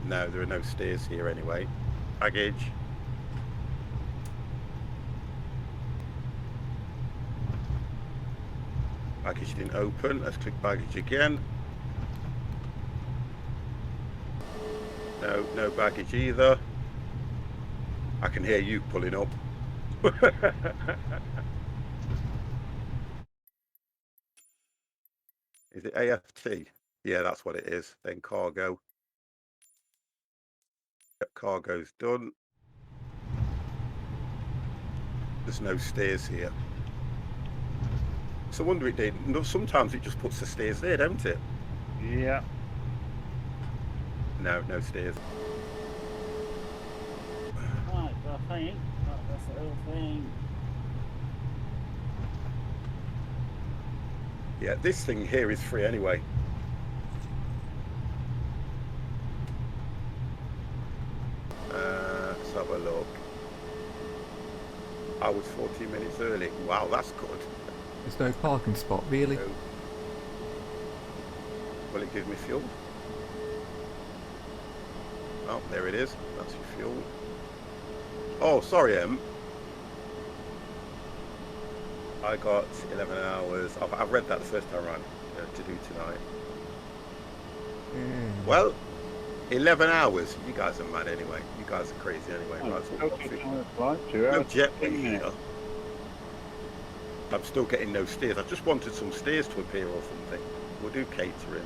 No, there are no stairs here anyway. Baggage. Baggage didn't open. Let's click baggage again. No, no baggage either. I can hear you pulling up. Is it AFT? Yeah, that's what it is. Then cargo. Yep, cargo's done. There's no stairs here. So I wonder it did. No, sometimes it just puts the stairs there, don't it? Yeah. No, no stairs. Right, I think that's the whole thing. Yeah, this thing here is free anyway. Let's have a look. I was 14 minutes early. Wow, that's good. There's no parking spot, really? No. Will it give me fuel? Oh, there it is. That's your fuel. Oh, sorry, I got 11 hours. I've read that the first time around to do tonight. Well, 11 hours. You guys are mad anyway. You guys are crazy anyway. Right, so no jetway here. I'm still getting no stairs. I just wanted some stairs to appear or something. We'll do catering.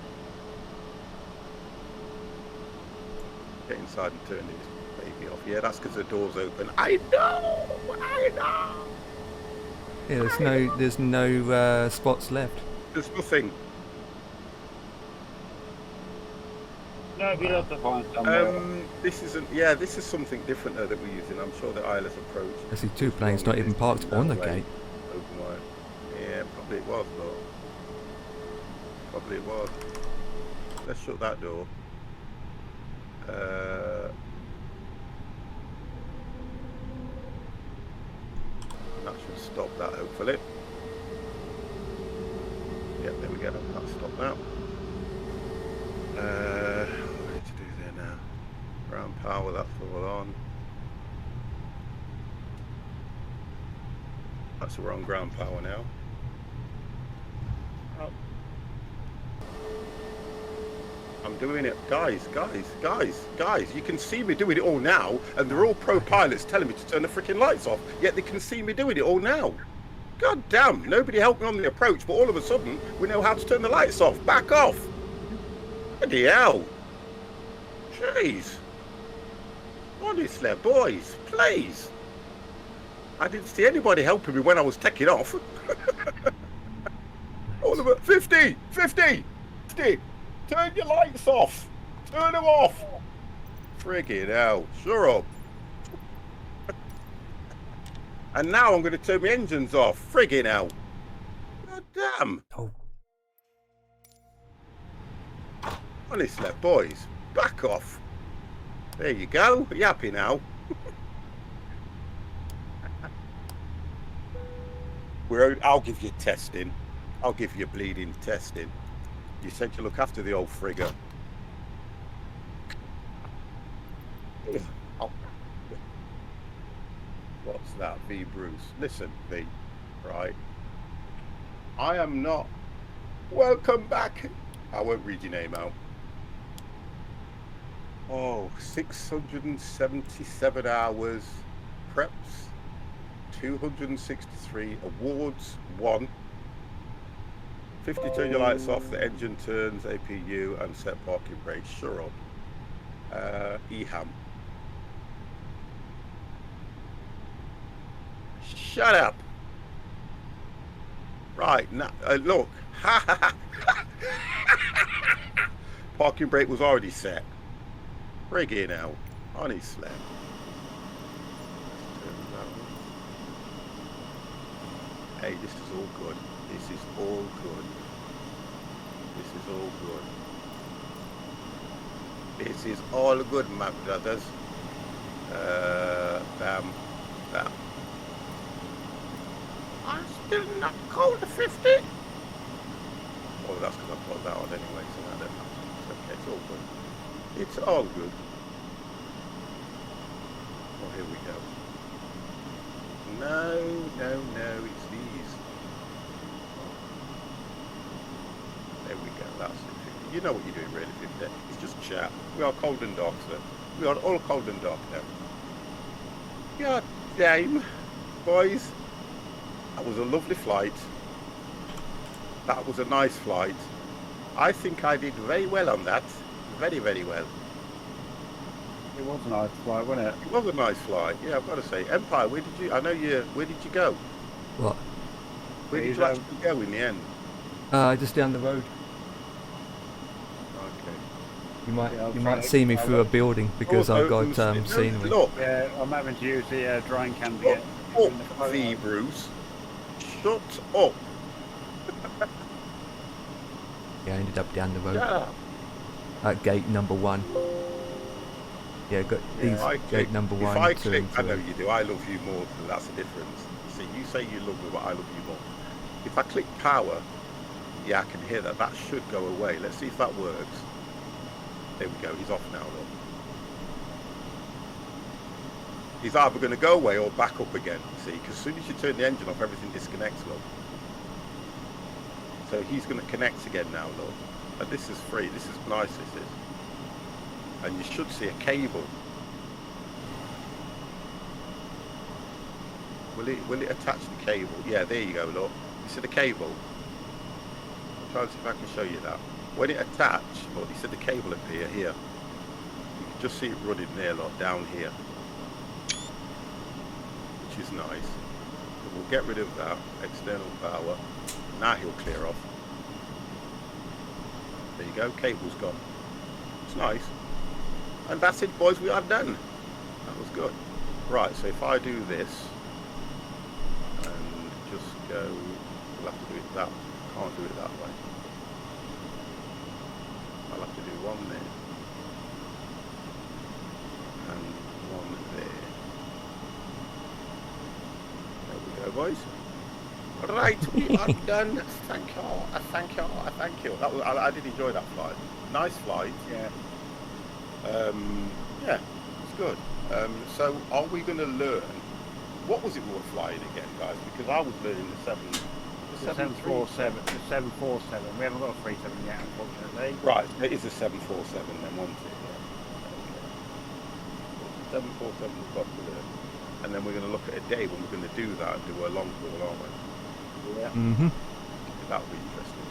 Get inside and turn this baby off. Yeah, that's because the door's open. I know. Yeah, there's no spots left. There's nothing. No, we'll have to find somewhere. This isn't. Yeah, this is something different though that we're using. I'm sure the Isla's approach. I see two planes not even parked on the gate. Open wide. Yeah, probably it was, but probably it was. Let's shut that door. That should stop that, hopefully. Yep, there we go. That stopped that. What do we need to do there now? Ground power, that's all on. That's the wrong ground power now. Oh. I'm doing it. Guys, you can see me doing it all now, and they're all pro pilots telling me to turn the freaking lights off, yet they can see me doing it all now. God damn, nobody helped me on the approach, but all of a sudden, we know how to turn the lights off. Back off. Bloody hell. Jeez. Honestly, boys, please. I didn't see anybody helping me when I was taking off. All of it. 50. Turn your lights off. Turn them off. Friggin' hell. Shut up. And now I'm going to turn my engines off. Friggin' hell. God damn. Oh. Honestly, boys, back off. There you go. Are you happy now? I'll give you testing. I'll give you bleeding testing. You said you look after the old frigger. Oh. What's that, V Bruce? Listen, V, right? I am not. Welcome back. I won't read your name out. Oh, 677 hours, preps, 263 awards, 1. 50 turn your lights off, the engine turns, APU, and set parking brake. Sure up. EHAM. Shut up. Right, now, look. Parking brake was already set. Friggin' out. Honestly. Hey, this is all good. This is all good. This is all good. This is all good, my brothers. Bam. Bam. I'm still not cold to 50. Oh, that's because I put that on anyway, so that don't matter. It's okay, it's all good. It's all good. Oh, here we go. No, it's these. There we go, that's it. You know what you're doing really, 50. It's just chat. We are cold and dark, sir. We are all cold and dark now. God damn, boys. That was a lovely flight. That was a nice flight. I think I did very well on that. Very, very well. It was a nice flight, wasn't it? It was a nice flight. Yeah, I've got to say. Empire, where did you go? What? Where did you actually go in the end? Just down the road. Okay. You might see me through a building because I've got scenery. Look. Yeah, I'm having to use the drying cam to Shut get up, V Bruce. Shut up. Yeah, I ended up down the road. Shut up. At gate number 1. Yeah, got these gate number 1. If I click, I know you do. I love you more, and that's the difference. See, you say you love me, but I love you more. If I click power, yeah, I can hear that. That should go away. Let's see if that works. There we go. He's off now, look. He's either going to go away or back up again. See, because as soon as you turn the engine off, everything disconnects, look. So he's going to connect again now, look. And this is free. This is nice, this is. And you should see a cable. Will it attach the cable? Yeah, there you go, look. You see the cable? I'll try and see if I can show you that. When it attached, look, you see the cable appear here. You can just see it running there, look, down here. Which is nice. But we'll get rid of that external power. Now he'll clear off. There you go, cable's gone. It's nice. And that's it, boys, we are done. That was good. Right, so if I do this and just go, we'll have to do it that, can't do it that way. I'll have to do one there and one there. There we go, boys. Right, we are done. Thank you, thank you, thank you. That was, I did enjoy that flight. Nice flight. Yeah. Yeah, it's good. So are we going to learn, what was it we were flying again, guys? Because I was learning the 747. The 747. We haven't got a 37 yet, unfortunately. Right, it is a 747 then, wasn't it? Yeah. Okay. 747 we've got to learn. And then we're going to look at a day when we're going to do that and do a long haul, aren't we? Yeah. Mm-hmm. That'll be interesting.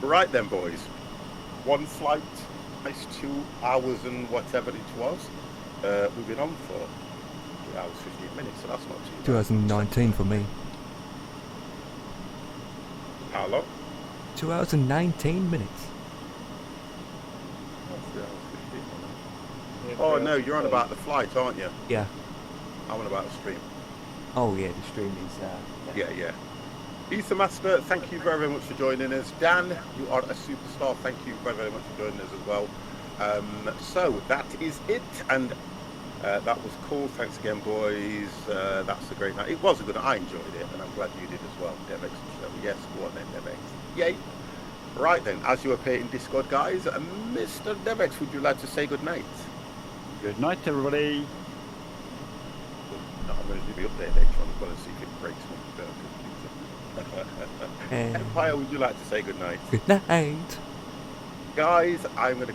Right then, boys. One flight. Nice 2 hours and whatever it was. We've been on for 2 hours 15 minutes, so that's not too bad. 2019 for me. How long? 2 hours and 19 minutes. Oh, 3 hours 15. Oh no, you're on about the flight, aren't you? Yeah. I'm on about the stream. Oh yeah, the stream is. Yeah. Ether Master, thank you very, very much for joining us. Dan, you are a superstar. Thank you very, very much for joining us as well. So that is it. And That was cool. Thanks again, boys. That's a great night. It was a good night. I enjoyed it, and I'm glad you did as well. Devex, yes, go on then, Devex. Yay. Right then, as you appear in Discord, guys, Mr. Devex, would you like to say good night? Good night, everybody. No, I'm going to do the update later on as well and see if it breaks me. Empire, would you like to say good night? Good night. Guys, I'm going to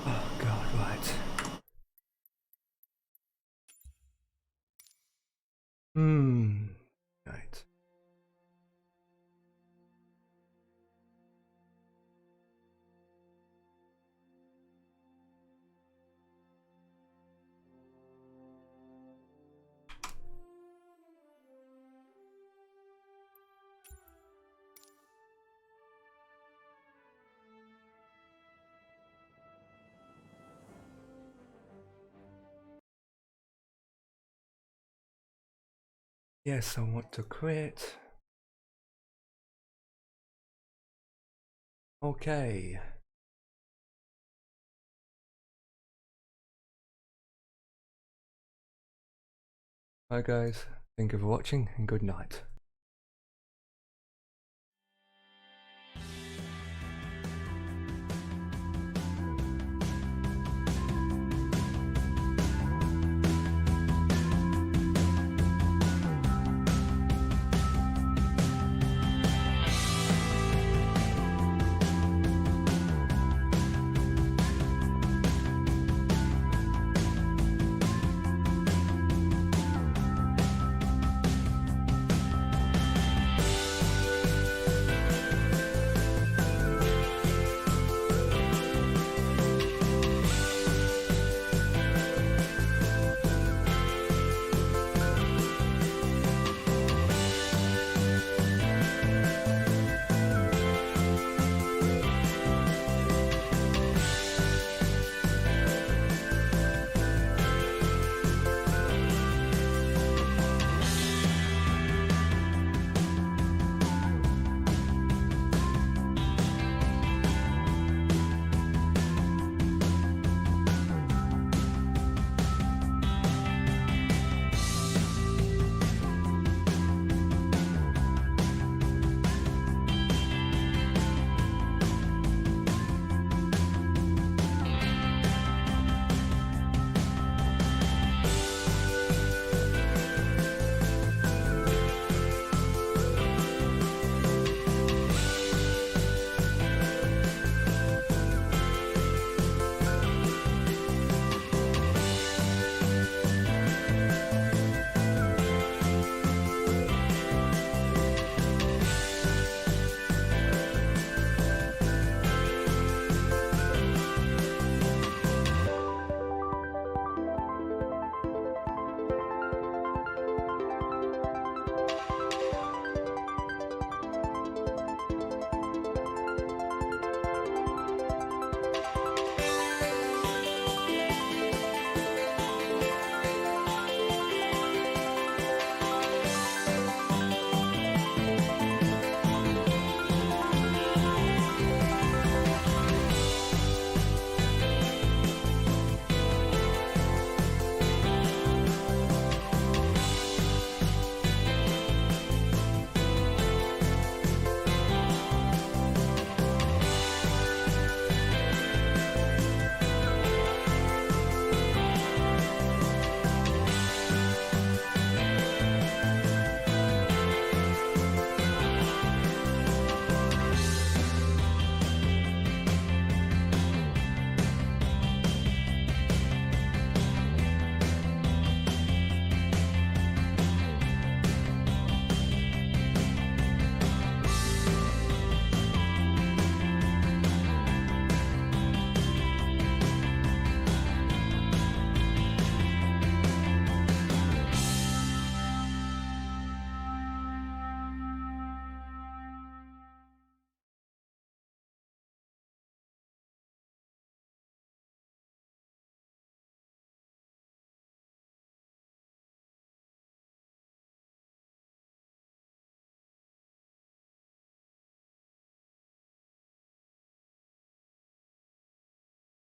Oh God, right. Right. Yes, I want to quit. Okay. Bye guys, thank you for watching and good night.